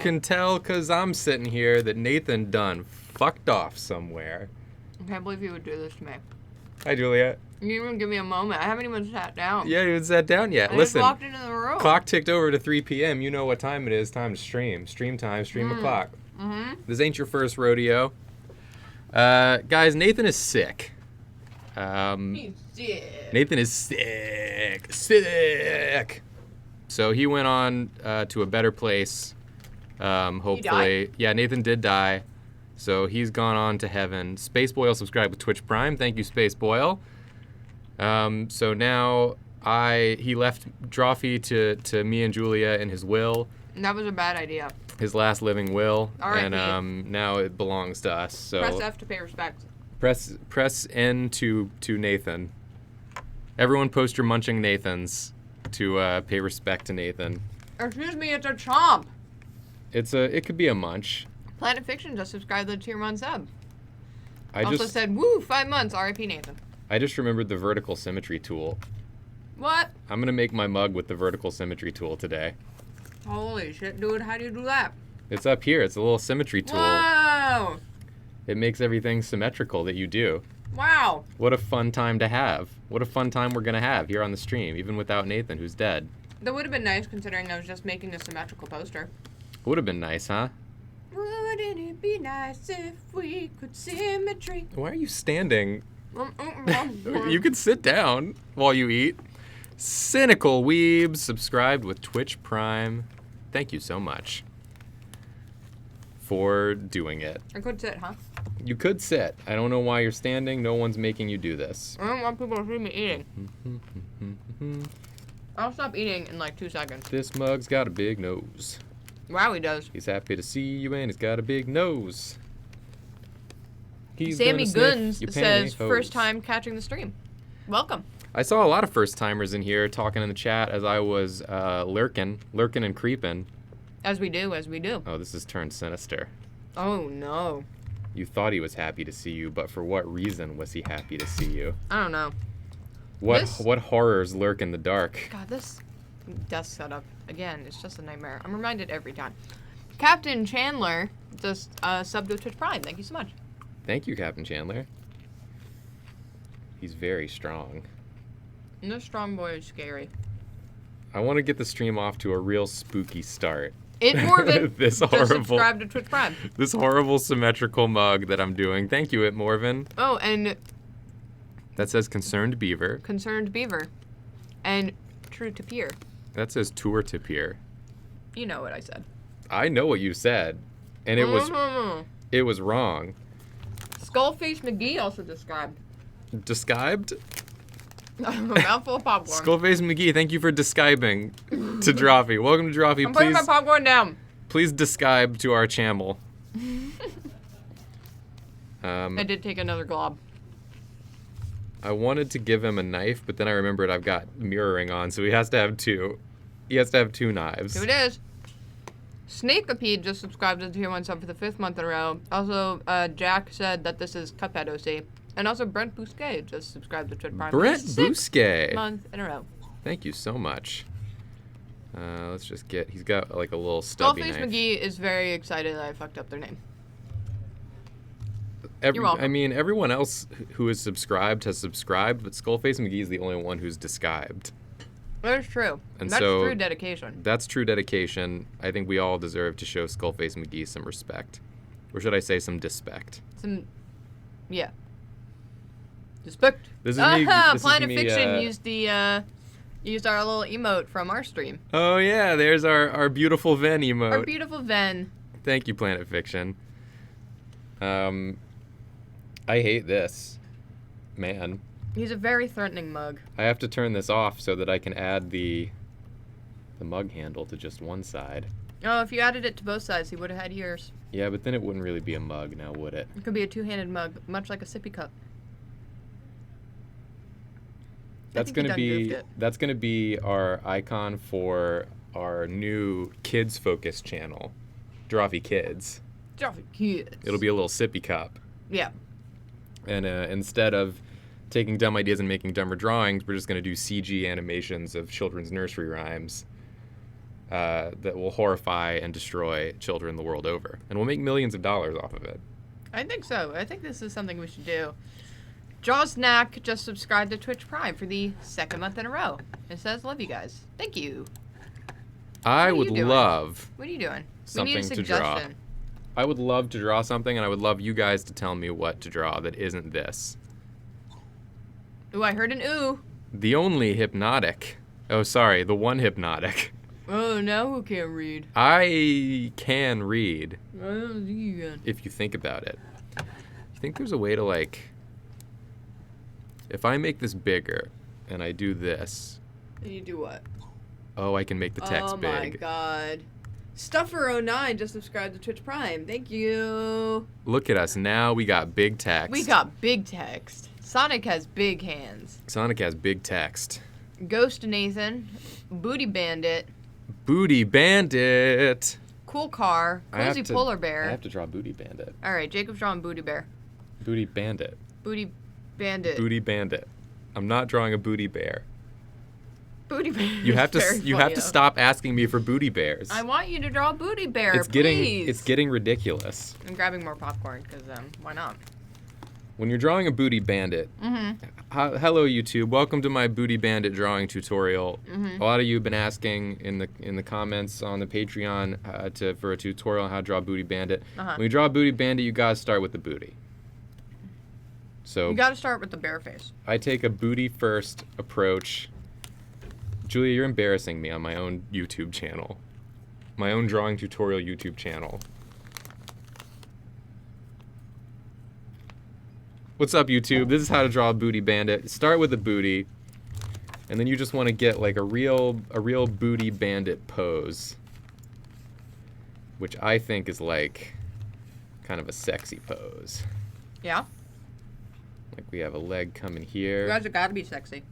can tell because I'm sitting here that Nathan done fucked off somewhere. I can't believe you would do this to me. Hi, Juliet. You didn't even give me a moment. I haven't even sat down. Yeah, you haven't sat down yet. I Listen, just walked into the room. clock ticked over to 3 p.m. You know what time it is. Time to stream. Stream time. Stream o'clock. Mm-hmm. This ain't your first rodeo. Guys, Nathan is sick. He's sick. Nathan is sick. Sick. So he went on to a better place. Hopefully. He Yeah, Nathan did die. So he's gone on to heaven. Space Boyle subscribed with Twitch Prime. Thank you, Space Boyle. So now he left Drawfee to me and Julia in his will. That was a bad idea. His last living will. R.I.P. And now it belongs to us. So Press F to pay respects. Press N to Nathan. Everyone post your munching Nathans to pay respect to Nathan. Excuse me, it's a chomp. It could be a munch. Planet Fiction just subscribed to the tier 1 sub. I Also just said, woo, 5 months, R.I.P. Nathan. I just remembered the vertical symmetry tool. What? I'm gonna make my mug with the vertical symmetry tool today. Holy shit, dude, how do you do that? It's up here. It's a little symmetry tool. Whoa! It makes everything symmetrical that you do. Wow. What a fun time to have. What a fun time we're gonna have here on the stream, even without Nathan, who's dead. That would have been nice considering I was just making a symmetrical poster. Would have been nice, huh? Wouldn't it be nice if we could symmetry? Why are you standing? You can sit down while you eat. Cynical Weebs subscribed with Twitch Prime. Thank you so much for doing it. I could sit, huh? You could sit. I don't know why you're standing. No one's making you do this. I don't want people to see me eating. I'll stop eating in like 2 seconds. This mug's got a big nose. Wow, he does. He's happy to see you and he's got a big nose. He's Sammy gonna sniff Guns your says, pantyhose. first time catching the stream. Welcome. I saw a lot of first timers in here talking in the chat as I was lurking and creeping. As we do, as we do. Oh, this has turned sinister. Oh, no. You thought he was happy to see you, but for what reason was he happy to see you? I don't know. What horrors lurk in the dark? God, this desk setup, again, it's just a nightmare. I'm reminded every time. Captain Chandler just subbed to Twitch Prime. Thank you so much. Thank you, Captain Chandler. He's very strong. And this strong boy is scary. I want to get the stream off to a real spooky start. It Morven This just horrible, subscribed to Twitch Prime. this horrible symmetrical mug that I'm doing. Thank you, It Morven. Oh, and That says Concerned Beaver. Concerned Beaver. And True to Peer. That says Tour to Pier. You know what I said. I know what you said, and it was wrong. Skullface McGee also described. Described? A mouthful of popcorn. Skullface McGee, thank you for describing to Drawfee. Welcome to Drawfee. I'm putting my popcorn down. Please describe to our channel. I did take another glob. I wanted to give him a knife, but then I remembered I've got mirroring on, so he has to have two. He has to have two knives. Here it is. Snakeapede just subscribed to the tier 1 sub for the 5th month in a row. Also, Jack said that this is Cuphead OC. And also Brent Bousquet just subscribed to Twitch Prime. Brent for the 6th Bousquet. month in a row. Thank you so much. Let's just get, he's got like a little stubby Skullface knife. McGee is very excited that I fucked up their name. You're welcome. I mean, everyone else who is subscribed has subscribed, but Skullface McGee is the only one who's described. That's true. And That's so, true dedication. That's true dedication. I think we all deserve to show Skullface McGee some respect. Or should I say some despect? Yeah. Respect. This is me. This is Planet me, Fiction used our little emote from our stream. Oh yeah, there's our beautiful Ven emote. Our beautiful Ven. Thank you, Planet Fiction. I hate this. Man. He's a very threatening mug. I have to turn this off so that I can add the mug handle to just one side. Oh, if you added it to both sides, he would have had ears. Yeah, but then it wouldn't really be a mug now, would it? It could be a two-handed mug, much like a sippy cup. That's gonna be our icon for our new kids-focused channel, Drawfee Kids. Drawfee Kids. It'll be a little sippy cup. Yeah. And instead of taking dumb ideas and making dumber drawings, we're just gonna do CG animations of children's nursery rhymes. that will horrify and destroy children the world over. And we'll make millions of dollars off of it. I think so. I think this is something we should do. Jaw Snack just subscribed to Twitch Prime for the second month in a row. It says, love you guys. Thank you. I would love What are you doing? something we need a to draw. suggestion. I would love to draw something, and I would love you guys to tell me what to draw that isn't this. Ooh, I heard an ooh. The only hypnotic. Oh, sorry, the one hypnotic. Oh, now who can't read? I can read. I don't think you can. If you think about it. You think there's a way to, like... If I make this bigger, and I do this... And you do what? Oh, I can make the text big. Oh my god. Stuffer09 just subscribed to Twitch Prime. Thank you. Look at us. Now we got big text. We got big text. Sonic has big hands. Sonic has big text. Ghost Nathan. Booty Bandit. Booty Bandit. Cool Car. Cozy Polar Bear. I have to draw Booty Bandit. Alright, Jacob's drawing Booty Bear. Booty Bandit. Booty Bandit. Booty Bandit. I'm not drawing a booty bear. Booty Bear. You have to stop asking me for booty bears. I want you to draw Booty Bear, it's getting ridiculous. I'm grabbing more popcorn because why not? When you're drawing a Booty Bandit, hello YouTube, welcome to my Booty Bandit drawing tutorial. A lot of you have been asking in the comments on the Patreon for a tutorial on how to draw Booty Bandit. When you draw a Booty Bandit, you gotta start with the booty. So you gotta start with the bear face. I take a booty first approach. Julia, you're embarrassing me on my own YouTube channel. My own drawing tutorial YouTube channel. What's up, YouTube? This is how to draw a Booty Bandit. Start with a booty, and then you just want to get like a real Booty Bandit pose, which I think is like kind of a sexy pose. Yeah? Like we have a leg coming here. You guys have gotta be sexy.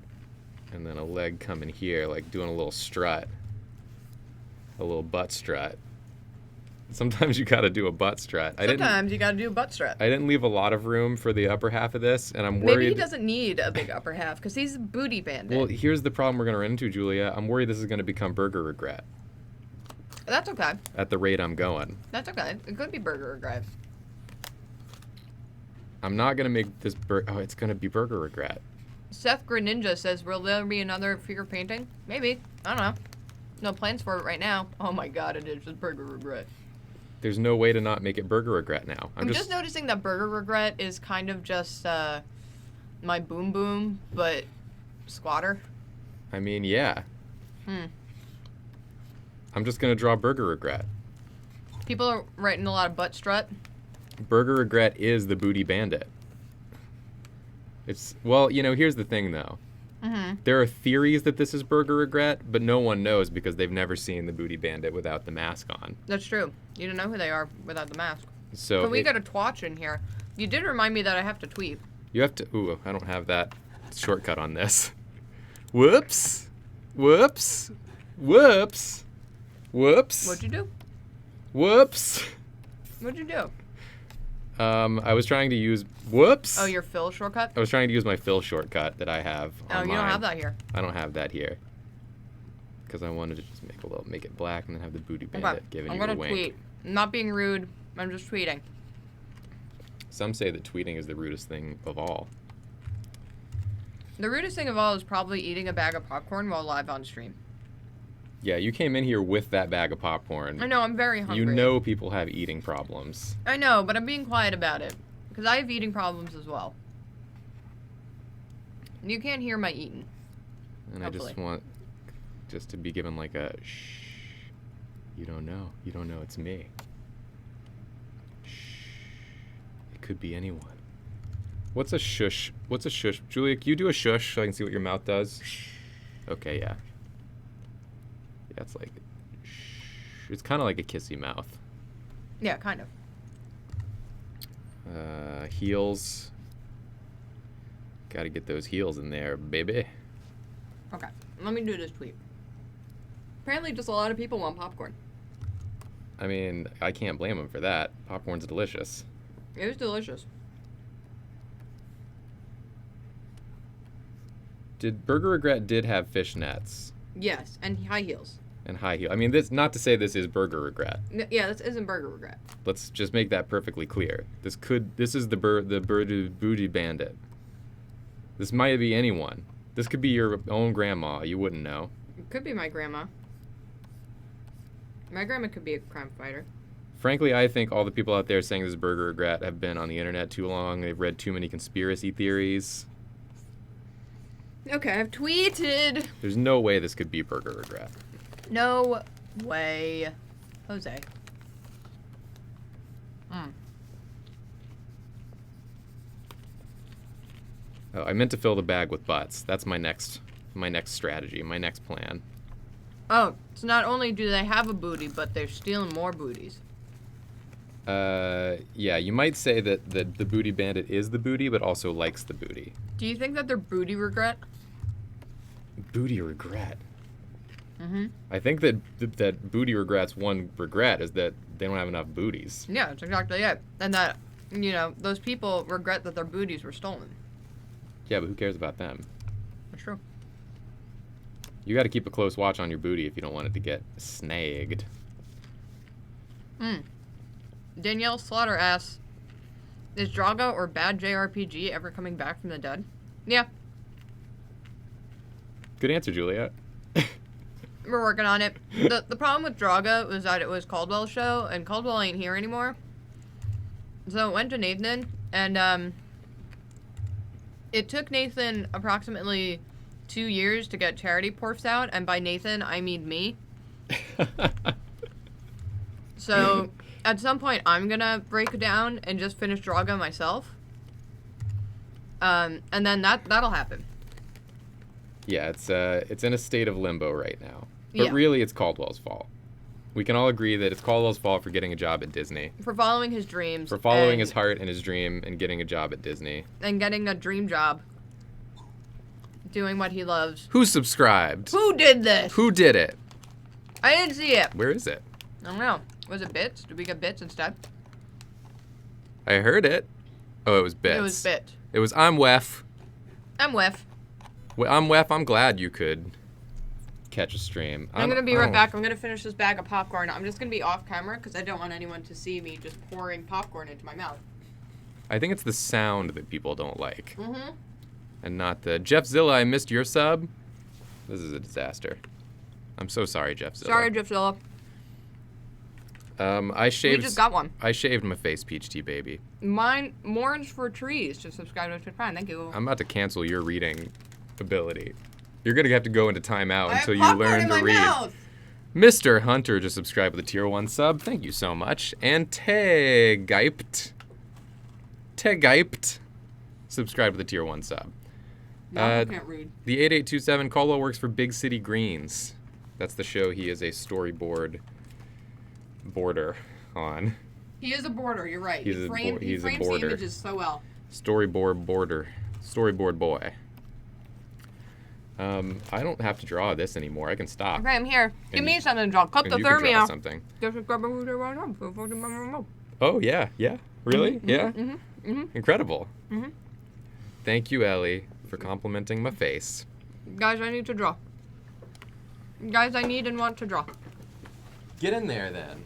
And then a leg coming here, like doing a little strut. A little butt strut. Sometimes you gotta do a butt strut. Sometimes you gotta do a butt strut. I didn't leave a lot of room for the upper half of this, and I'm worried... Maybe he doesn't need a big upper half, because he's a Booty Bandit. Well, here's the problem we're gonna run into, Julia. I'm worried this is gonna become Burger Regret. That's okay. At the rate I'm going. That's okay. It could be Burger Regret. I'm not gonna make this oh, it's gonna be Burger Regret. Seth Greninja says, will there be another figure painting? Maybe. I don't know. No plans for it right now. Oh my god, it is just Burger Regret. There's no way to not make it Burger Regret now. I'm just noticing that Burger Regret is kind of just my Boom Boom, but squatter. I mean, yeah. I'm just gonna draw Burger Regret. People are writing a lot of butt strut. Burger Regret is the Booty Bandit. It's, well, you know, here's the thing, though. There are theories that this is Burger Regret, but no one knows because they've never seen the Booty Bandit without the mask on. That's true. You don't know who they are without the mask. So but we got a twatch in here. You did remind me that I have to tweet. You have to... Ooh, I don't have that shortcut on this. Whoops. Whoops. Whoops. Whoops. What'd you do? Whoops. What'd you do? I was trying to use... Whoops. Oh, your fill shortcut? I was trying to use my fill shortcut that I have on Oh, you don't have that here. I don't have that here. Because I wanted to just make it black and then have the Booty Bandit giving you a wink. I'm gonna tweet. I'm not being rude. I'm just tweeting. Some say that tweeting is the rudest thing of all. The rudest thing of all is probably eating a bag of popcorn while live on stream. Yeah, you came in here with that bag of popcorn. I know, I'm very hungry. You know people have eating problems. I know, but I'm being quiet about it. Because I have eating problems as well. You can't hear my eating. And hopefully. I just want to be given like a shh. You don't know. You don't know it's me. Shh. It could be anyone. What's a shush? What's a shush? Julia, can you do a shush so I can see what your mouth does? Okay, yeah. Yeah, it's like... Shh. It's kind of like a kissy mouth. Yeah, kind of. Heels. Gotta get those heels in there, baby. Okay, let me do this tweet. Apparently just a lot of people want popcorn. I mean, I can't blame them for that. Popcorn's delicious. It was delicious. Burger Regret did have fishnets. Yes, and high heels. And high heel. I mean, this not to say this is burger regret. Yeah, this isn't burger regret. Let's just make that perfectly clear. This is the booty bandit. This might be anyone. This could be your own grandma. You wouldn't know. It could be my grandma. My grandma could be a crime fighter. Frankly, I think all the people out there saying this is burger regret have been on the internet too long. They've read too many conspiracy theories. Okay, I've tweeted. There's no way this could be burger regret. No way. Jose. Oh, I meant to fill the bag with butts. That's my next strategy, my next plan. Oh, so not only do they have a booty, but they're stealing more booties. Yeah, you might say that the booty bandit is the booty, but also likes the booty. Do you think that they're booty regret? Booty regret? Mm-hmm. I think that booty regret's one regret is that they don't have enough booties. Yeah, that's exactly it. And that, those people regret that their booties were stolen. Yeah, but who cares about them? That's true. You got to keep a close watch on your booty if you don't want it to get snagged. Danielle Slaughter asks, is Drago or Bad JRPG ever coming back from the dead? Yeah. Good answer, Juliet. We're working on it. The problem with Drago was that it was Caldwell's show, and Caldwell ain't here anymore. So it went to Nathan, and it took Nathan approximately 2 years to get Charity Porfs out, and by Nathan, I mean me. So at some point, I'm gonna break it down and just finish Drago myself. And then that'll happen. Yeah, it's in a state of limbo right now. But Yeah. really, it's Caldwell's fault. We can all agree that it's Caldwell's fault for getting a job at Disney. For following his dreams. For following his heart and his dream and getting a job at Disney. And getting a dream job. Doing what he loves. Who subscribed? Who did this? Who did it? I didn't see it. Where is it? I don't know. Was it Bits? Did we get Bits instead? I heard it. Oh, it was Bits. It was Bits. It was I'm Wef. I'm Wef. I'm Wef. I'm glad you could catch a stream. I'm going to be right back. I'm going to finish this bag of popcorn. I'm just going to be off camera because I don't want anyone to see me just pouring popcorn into my mouth. I think it's the sound that people don't like. Mm-hmm. And not the... Jeff Zilla, I missed your sub. This is a disaster. I'm so sorry, Jeff Zilla. Sorry, Jeff Zilla. I shaved... We just got one. I shaved my face, Peach Tea Baby. Mine, Morange for Trees. Just subscribe to Twitch Prime. Thank you. I'm about to cancel your reading ability. You're going to have to go into timeout until you I have learn popcorn to in my read. mouth. Mr. Hunter just subscribed with a tier 1 sub. Thank you so much. And Tegiped subscribed with a tier 1 sub. No, I can't read. The 8827 Caldwell works for Big City Greens. That's the show he is a storyboard border on. He is a border, you're right. He's He a frames the border. images so well. Storyboard boy. I don't have to draw this anymore. I can stop. Okay, I'm here. Give And me something to draw. Cut And the you can draw thermia. something. Mm-hmm. Oh, yeah. Really? Mm-hmm, Yeah? mm-hmm. Incredible. Mm-hmm. Thank you, Ellie, for complimenting my face. Guys, I need to draw. Guys, I need and want to draw. Get in there, then.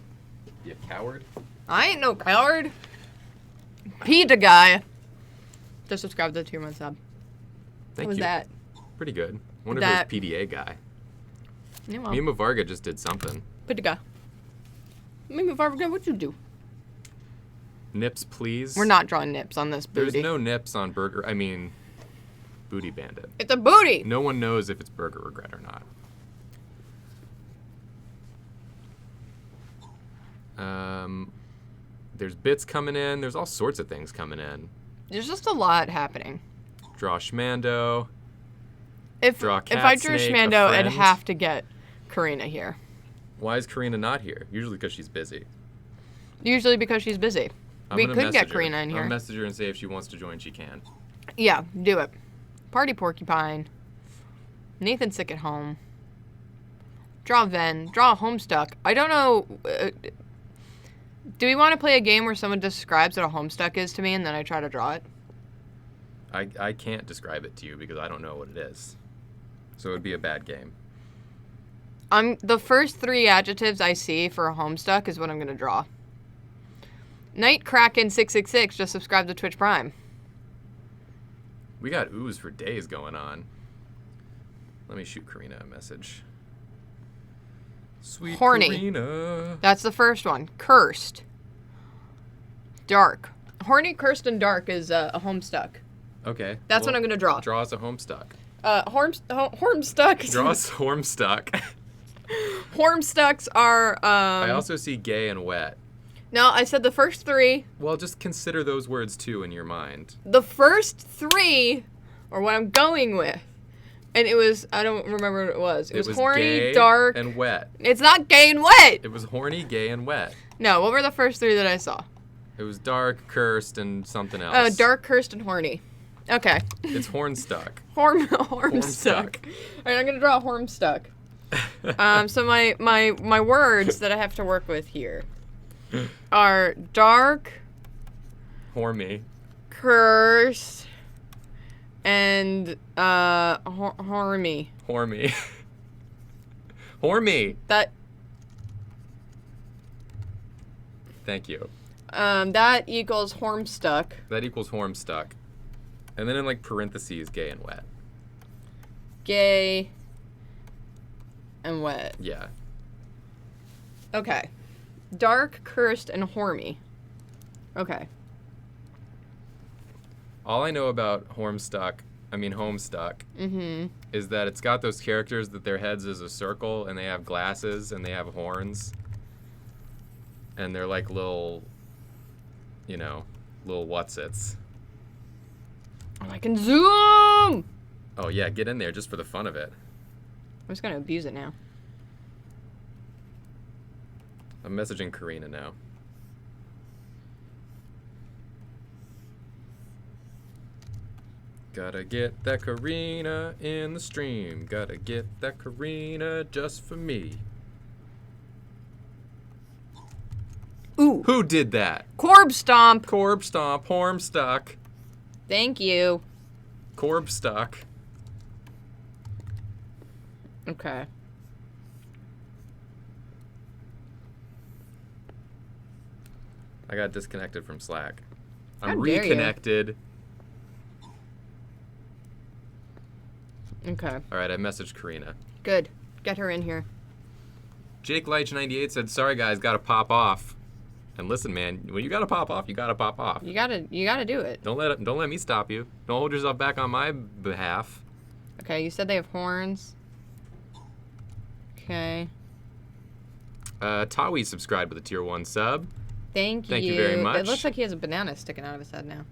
You coward. I ain't no coward. PETA guy. Just subscribe to the tier 1 sub. Thank What was you. that? Pretty good. Wonder That- if it was PDA guy. Yeah, well, Mima Varga just did something. PETA guy. Mima Varga, what'd you do? Nips, please. We're not drawing nips on this booty. There's no nips on Booty Bandit. It's a booty! No one knows if it's Burger Regret or not. There's bits coming in. There's all sorts of things coming in. There's just a lot happening. Draw Schmando. If Draw I drew Cat Snake, a Schmando, I'd friend. have to get Karina here. Why is Karina not here? Usually because she's busy. Usually because she's busy. We gonna could get message her. Karina in here. I'll message her and say if she wants to join, she can. Yeah, do it. Party Porcupine. Nathan's sick at home. Draw Ven. Draw Homestuck. I don't know. Do we want to play a game where someone describes what a Homestuck is to me and then I try to draw it? I can't describe it to you because I don't know what it is. So it would be a bad game. The first 3 adjectives I see for a Homestuck is what I'm gonna draw. Night Kraken 666 just subscribed to Twitch Prime. We got ooze for days going on. Let me shoot Karina a message. Sweet Horny. Karina. That's the first one. Cursed. Dark. Horny, cursed, and dark is a Homestuck. Okay. That's what I'm gonna draw. Draw us a Homestuck. Homestuck. Draw us a Homestuck. Homestucks are. I also see gay and wet. No, I said the first 3. Well, just consider those words too in your mind. The first 3 are what I'm going with. And it was, I don't remember what it was. It was horny, gay, dark. and wet. It's not gay and wet. It was horny, gay, and wet. No, what were the first 3 that I saw? It was dark, cursed, and something else. Oh, dark, cursed, and horny. Okay. It's hornstuck. Hormstuck. Hormstuck. All right, I'm going to draw a Hormstuck. So my words that I have to work with here are dark, Hormy. cursed, and hormy. Hormy. Hormy. That Thank you. that equals Hormstuck. That equals Hormstuck. And then in like parentheses, gay and wet. Gay and wet. Yeah. Okay. Dark, cursed, and hormy. Okay. All I know about Homestuck is that it's got those characters that their heads is a circle and they have glasses and they have horns. And they're like little, little whatsits. I can zoom! Oh yeah, get in there just for the fun of it. I'm just gonna abuse it now. I'm messaging Karina now. Gotta get that Karina in the stream. Gotta get that Karina just for me. Ooh. Who did that? Corb Stomp. Corb Stomp, Hormstuck. Thank you. Corb Stuck. Okay. I got disconnected from Slack. I'm How dare you. reconnected. Okay. All right, I messaged Karina. Good. Get her in here. Jake Leitch98 said, "Sorry guys, gotta pop off." And listen, man, when you gotta pop off, you gotta pop off. You gotta do it. Don't let me stop you. Don't hold yourself back on my behalf. Okay, you said they have horns. Okay. Tawi subscribed with a tier 1 sub. Thank you very much. It looks like he has a banana sticking out of his head now.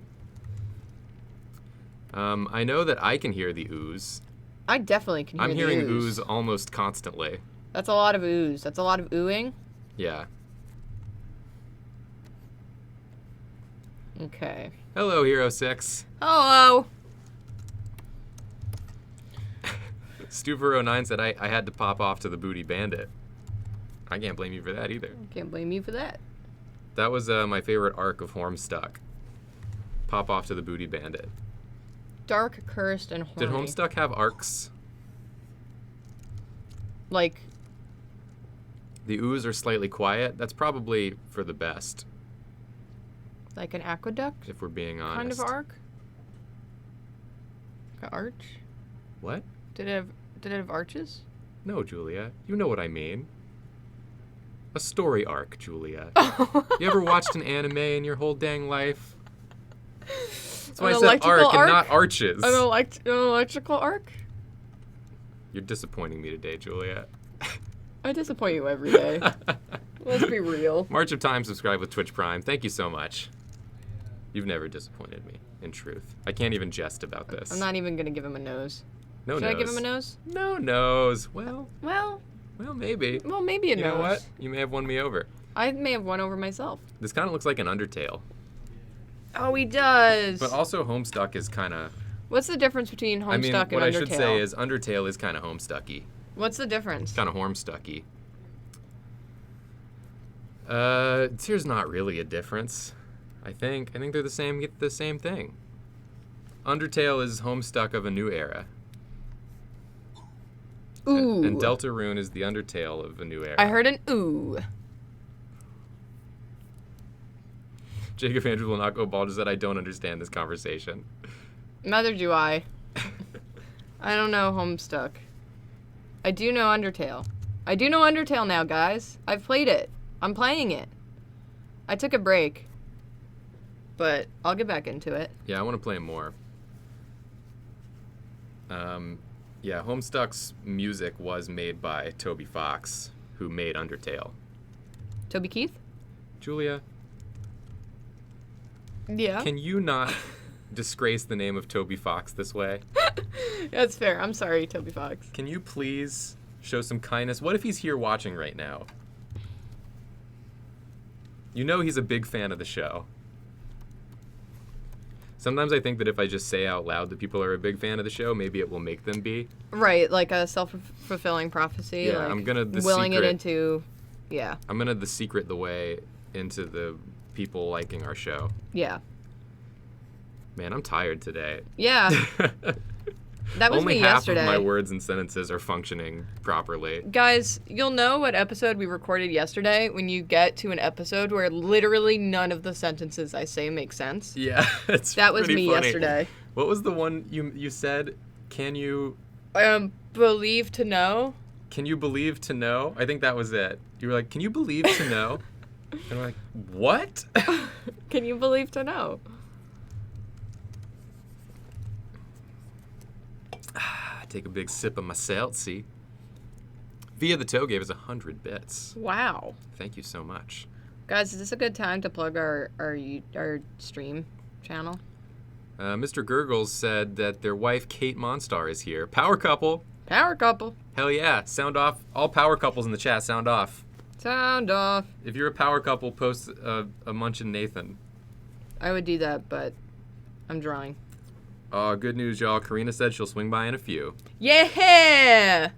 I know that I can hear the ooze. I definitely can hear I'm the hearing ooze. ooze almost constantly. That's a lot of ooze. That's a lot of oohing. Yeah. Okay. Hello, Hero 6. Hello. Stuver09 said I had to pop off to the Booty Bandit. I can't blame you for that either. Can't blame you for that. That was my favorite arc of Homestuck. Pop off to the Booty Bandit. Dark, cursed, and horny. Did Homestuck have arcs? Like, The ooze are slightly quiet. That's probably for the best, like an aqueduct if we're being honest. kind of arc? Like an arch? What? Did it have arches? No, Julia. You know what I mean. A story arc, Julia. You ever watched an anime in your whole dang life? That's why I said arc and not arches. An electrical arc? You're disappointing me today, Julia. I disappoint you every day. Let's be real. March of Time subscribe with Twitch Prime. Thank you so much. You've never disappointed me, in truth. I can't even jest about this. I'm not even going to give him a nose. No Should nose. I give him a nose? No nose. Well, maybe. Well, maybe a nose. You know what? You may have won me over. I may have won over myself. This kind of looks like an Undertale. Oh, he does. But also Homestuck is kind of... What's the difference between Homestuck and Undertale? What I should say is Undertale is kind of Homestucky. What's the difference? Kind of Homestucky. There's not really a difference. I think they're the same thing. Undertale is Homestuck of a new era. ooh. And Deltarune is the Undertale of a new era. I heard an ooh. Jacob Andrews will not go bald. Just said, I don't understand this conversation. Neither do I. I don't know Homestuck. I do know Undertale. I do know Undertale now, guys. I've played it. I'm playing it. I took a break. But I'll get back into it. Yeah, I want to play more. Yeah, Homestuck's music was made by Toby Fox, who made Undertale. Toby Keith? Julia, Yeah. can you not disgrace the name of Toby Fox this way? That's fair. I'm sorry, Toby Fox. Can you please show some kindness? What if he's here watching right now? You know he's a big fan of the show. Sometimes I think that if I just say out loud that people are a big fan of the show, maybe it will make them be. Right, like a self-fulfilling prophecy. Yeah, like I'm gonna willing it into, yeah. I'm gonna the secret the way into the people liking our show. Yeah. Man, I'm tired today. Yeah. That was Only me half yesterday. of my words and sentences are functioning properly. Guys, you'll know what episode we recorded yesterday when you get to an episode where literally none of the sentences I say make sense. Yeah, it's That was pretty me funny. yesterday. What was the one you said? Can you Believe to know? Can you believe to know? I think that was it. You were like, can you believe to know? And we're like, what? Can you believe to know? Take a big sip of my seltzy. Via the Toe gave us 100 bits. Wow. Thank you so much. Guys, is this a good time to plug our stream channel? Mr. Gurgles said that their wife, Kate Monstar, is here. Power couple. Power couple. Hell yeah. Sound off. All power couples in the chat, sound off. Sound off. If you're a power couple, post a Munchin Nathan. I would do that, but I'm drawing. Good news, y'all. Karina said she'll swing by in a few. Yeah!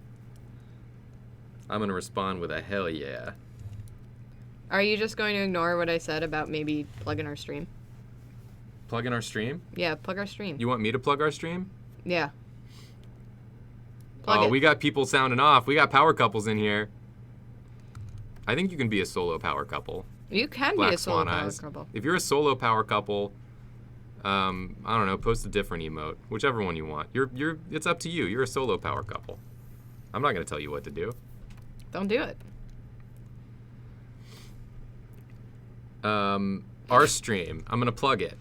I'm going to respond with a hell yeah. Are you just going to ignore what I said about maybe plugging our stream? Plug in our stream? Yeah, plug our stream. You want me to plug our stream? Yeah. Plug it. We got people sounding off. We got power couples in here. I think you can be a solo power couple. You can Black be a solo Swan power Eyes. couple. If you're a solo power couple, I don't know, post a different emote, whichever one you want. It's up to you. You're a solo power couple. I'm not going to tell you what to do. Don't do it. Our stream, I'm going to plug it.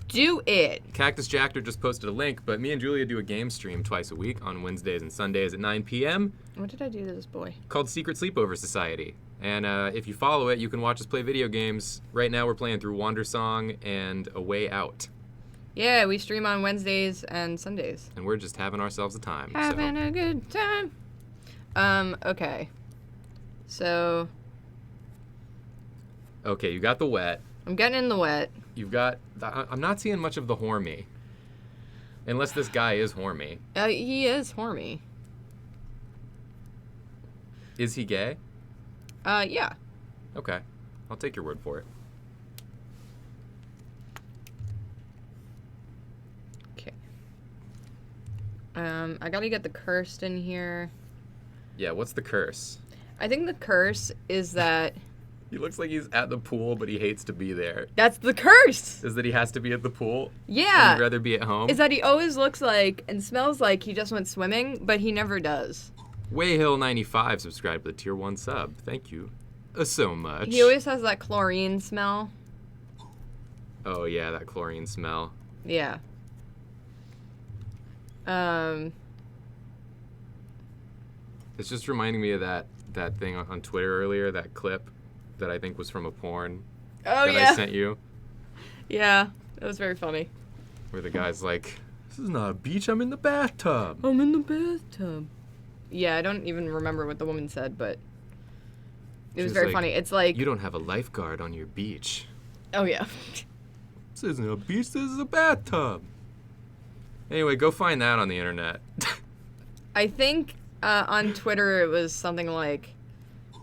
Do it. Cactus Jackter just posted a link, but me and Julia do a game stream twice a week on Wednesdays and Sundays at 9 p.m. What did I do to this boy? called Secret Sleepover Society. And if you follow it, you can watch us play video games. Right now we're playing through Wander Song and A Way Out. Yeah, we stream on Wednesdays and Sundays. And we're just having ourselves a time. Having a good time. Okay. So, Okay, you got the wet. I'm getting in the wet. You've got... I'm not seeing much of the hormy. Unless this guy is hormy. He is horny. Is he gay? Yeah. Okay. I'll take your word for it. Okay. I gotta get the cursed in here. Yeah, what's the curse? I think the curse is that... He looks like he's at the pool, but he hates to be there. That's the curse! Is that he has to be at the pool? Yeah. And he'd rather be at home? Is that he always looks like and smells like he just went swimming, but he never does. Wayhill95 subscribed with a tier 1 sub. Thank you so much. He always has that chlorine smell. Oh, yeah, that chlorine smell. Yeah. It's just reminding me of that thing on Twitter earlier, that clip that I think was from a porn Oh, that yeah. I sent you, Yeah, that was very funny. where the guy's like, this is not a beach, I'm in the bathtub. I'm in the bathtub. Yeah, I don't even remember what the woman said, but it was She's very like, funny. It's like... You don't have a lifeguard on your beach. Oh, yeah. This isn't a beach, this is a bathtub. Anyway, go find that on the internet. I think on Twitter it was something like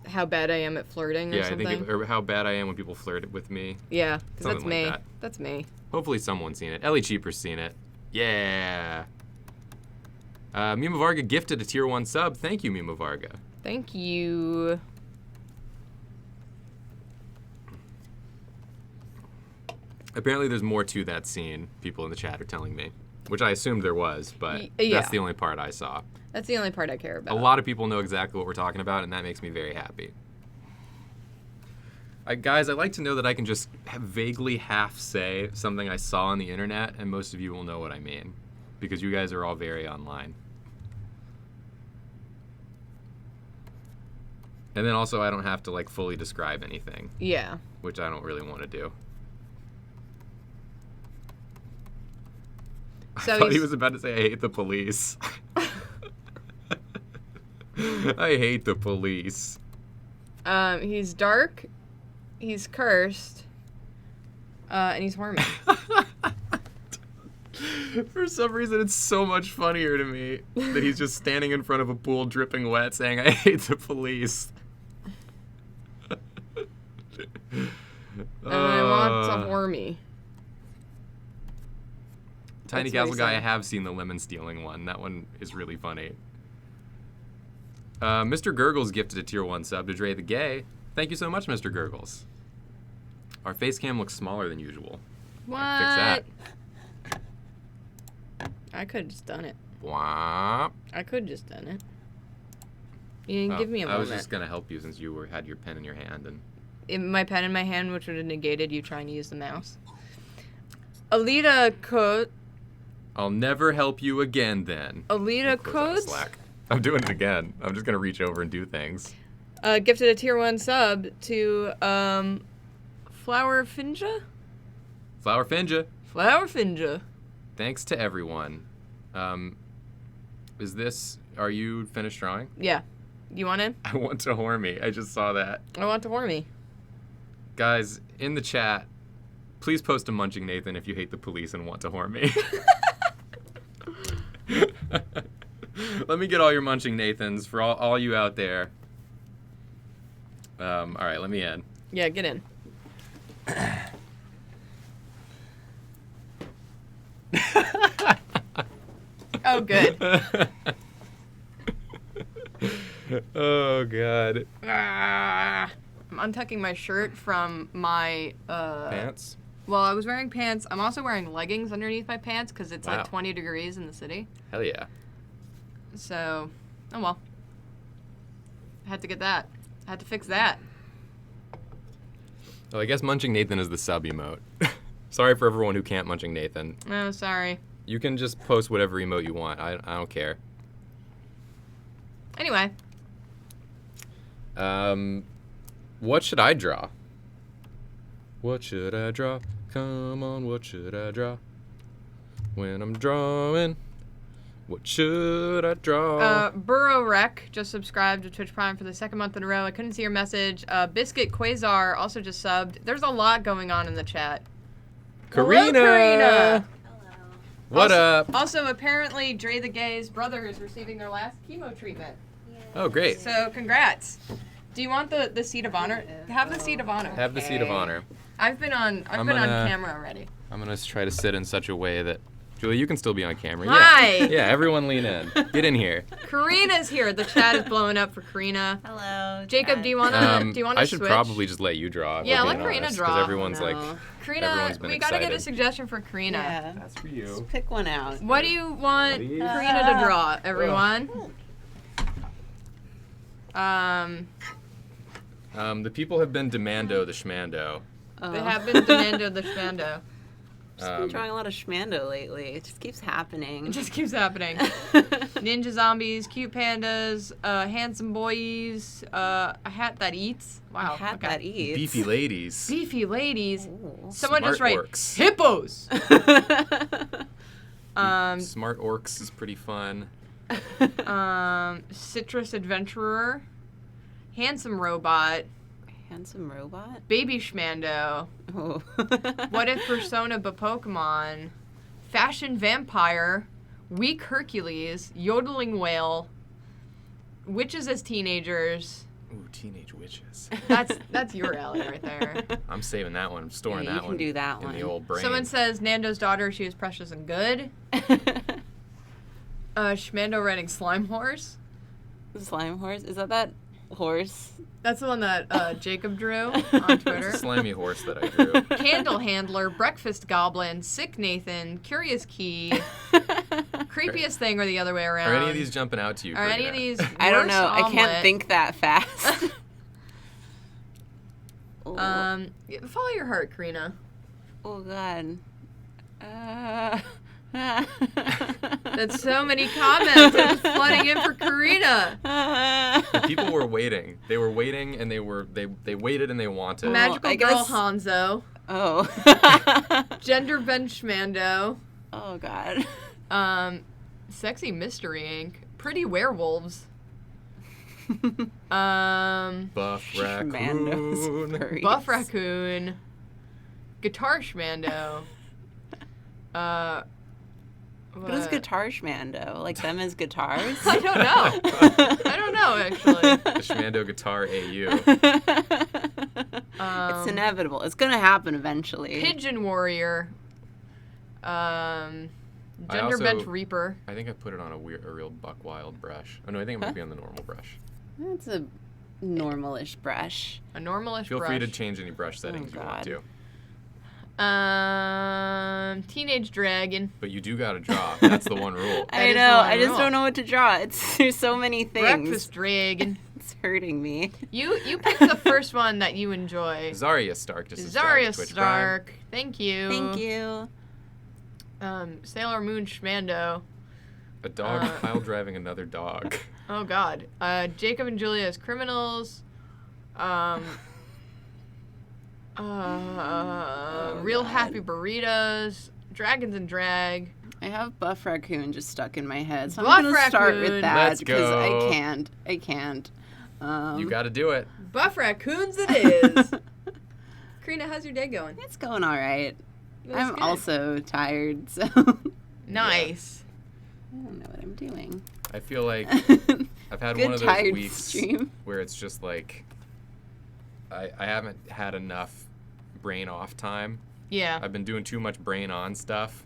how bad I am at flirting or Yeah, I something. think or how bad I am when people flirt with me. Yeah, because that's Something like me. that. That's me. Hopefully someone's seen it. Ellie Cheaper's seen it. Yeah. Mima Varga gifted a tier 1 sub. Thank you, Mima Varga. Thank you. Apparently there's more to that scene, people in the chat are telling me. Which I assumed there was, but yeah. That's the only part I saw. That's the only part I care about. A lot of people know exactly what we're talking about, and that makes me very happy. Guys, I like to know that I can just vaguely half say something I saw on the internet, and most of you will know what I mean. Because you guys are all very online. And then also I don't have to like fully describe anything. Yeah. Which I don't really want to do. So I thought he was about to say, I hate the police. I hate the police. He's dark, he's cursed, and he's horny. For some reason, it's so much funnier to me that he's just standing in front of a pool dripping wet saying, I hate the police. And I want to whore me. Tiny That's Castle Guy, I racing. have seen the lemon stealing one. That one is really funny. Mr. Gurgles gifted a tier 1 sub to Dre the Gay. Thank you so much, Mr. Gurgles. Our face cam looks smaller than usual. What? Fix that. I could have just done it. Wah. I could have just done it. You didn't give me a I moment. was just going to help you since you had your pen in your hand. And My pen in my hand, which would have negated you trying to use the mouse. Alita Code. I'll never help you again then. Alita Codes Slack. I'm doing it again. I'm just going to reach over and do things. gifted a tier 1 sub to Flower Finja? Flower Finja. Flower Finja. Thanks to everyone. Are you finished drawing? Yeah. You want in? I want to whore me. I just saw that. I want to whore me. Guys, in the chat, please post a Munching Nathan if you hate the police and want to whore me. Let me get all your Munching Nathans for all you out there. All right, let me in. Yeah, get in. Oh, good. Oh, God. I'm untucking my shirt from my... Pants? Well, I was wearing pants. I'm also wearing leggings underneath my pants because it's Wow. like 20 degrees in the city. Hell yeah. So, oh well. I had to get that. I had to fix that. Well, I guess Munching Nathan is the sub emote. Sorry for everyone who can't Munching Nathan. Oh, sorry. You can just post whatever emote you want. I don't care. Anyway. What should I draw? What should I draw? Come on, what should I draw? When I'm drawing, what should I draw? Burrow Rec just subscribed to Twitch Prime for the 2nd month in a row. I couldn't see your message. Biscuit Quasar also just subbed. There's a lot going on in the chat. Karina! Hello, Karina! What up? Also, apparently, Dre the Gay's brother is receiving their last chemo treatment. Oh, great. So, congrats. Do you want the seat of honor? Have the seat of honor. Have the seat of honor. I've been on camera already. I'm gonna try to sit in such a way that Julie, you can still be on camera. Hi. Yeah, everyone lean in. Get in here. Karina's here. The chat is blowing up for Karina. Hello. Jacob, chat. do you wanna I should switch? probably just let you draw. Yeah, let Karina draw. Because everyone's like, Karina, everyone's been we gotta get a excited. suggestion for Karina. Yeah. That's for you. Just pick one out. What do you want Please? Karina to draw, everyone? The people have been Demando the Schmando. They have been Demando the Schmando. Just been drawing a lot of schmando lately. It just keeps happening. It just keeps happening. Ninja zombies, cute pandas, handsome boys, a hat that eats. Wow. A hat that eats. Beefy ladies. Beefy ladies. Ooh. Someone Smart just write orcs. hippos. Smart orcs is pretty fun. Citrus adventurer, handsome robot, Handsome robot? baby schmando. Oh. What if Persona but Pokemon? Fashion vampire, weak Hercules, yodeling whale, witches as teenagers. Ooh, teenage witches. That's your alley right there. I'm saving that one. I'm storing Yeah, you that can one. do that in one. the old brain. Someone says Nando's daughter, she was precious and good. Schmando riding Slime Horse. Slime horse? Is that horse? That's the one that Jacob drew on Twitter. It's a slimy horse that I drew. Candle Handler, Breakfast Goblin, Sick Nathan, Curious Key, Creepiest Thing, or the other way around. Are any of these jumping out to you? Are any Karina? of these? I don't worst know. I can't omelet? think that fast. Follow your heart, Karina. Oh, God. That's so many comments just flooding in for Karina. The people were waiting. They were waiting, and they waited and they wanted. Magical I Girl guess- Hanzo. Oh. Gender Ben Schmando. Oh, God. Sexy Mystery Inc. Pretty Werewolves. Buff Schmando's Raccoon. furries. Buff Raccoon. Guitar Schmando. What is Guitar Schmando? Like them as guitars? I don't know. I don't know, actually. The Schmando Guitar AU. It's inevitable. It's gonna happen eventually. Pigeon Warrior. Gender also- Bent Reaper. I think I put it on a real Buck Wild brush. Oh no, I think it might be on the normal brush. That's a normalish brush. A normalish Feel brush. free to change any brush settings you want God. to. Teenage Dragon. But you do gotta draw. That's the one rule. I is know. the one I just rule. don't know what to draw. There's so many things. Breakfast Dragon. It's hurting me. You picked the first one that you enjoy. Zarya Stark just Zarya subscribed to Twitch Stark. Thank you. Thank you. Sailor Moon Schmando. Prime. A dog pile driving another dog. Oh God. Jacob and Julia as criminals. Real God. Happy Burritos. Dragons and Drag. I have Buff Raccoon just stuck in my head, so Buff I'm gonna start Raccoon. with that Let's because go. I can't. You gotta do it. Buff Raccoons it is. Karina, how's your day going? It's going all right. That's I'm good. also tired, so I Nice. don't know what I'm doing. I feel like I've had Good one of those tired weeks stream. where it's just like I haven't had enough brain off time. Yeah. I've been doing too much brain on stuff,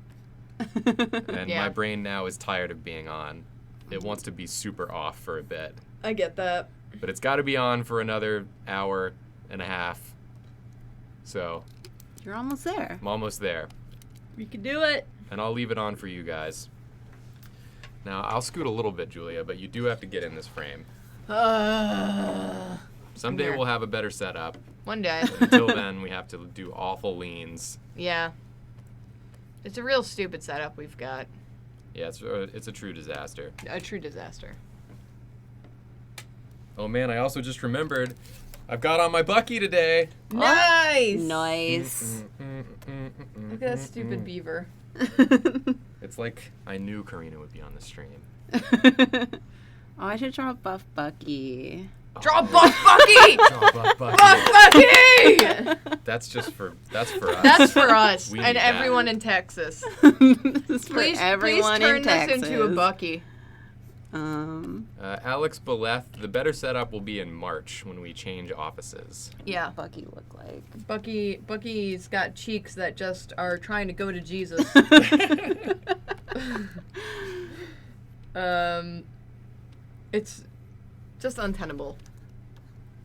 and Yeah. my brain now is tired of being on. It wants to be super off for a bit, I get that. but it's got to be on for another hour and a half. So You're almost there. I'm almost there, We can do it. and I'll leave it on for you guys. Now I'll scoot a little bit, Julia, but you do have to get in this frame. Someday here. we'll have a better setup. One day. Until then, we have to do awful leans. Yeah. It's a real stupid setup we've got. Yeah, it's a true disaster. A true disaster. Oh man, I also just remembered, I've got on my Bucky today. Nice. Nice. Look at that stupid beaver. It's like I knew Karina would be on the stream. Oh, I should draw Buff Bucky. Draw Buff Bucky! Draw Buff Bucky. Buff Bucky! That's for us. That's for us We and need that. everyone in Texas. This is for Please everyone turn in this Texas. into a Bucky. Alex Beleth, the better setup will be in March when we change offices. Yeah. Bucky look like? Bucky's got cheeks that just are trying to go to Jesus. It's just untenable.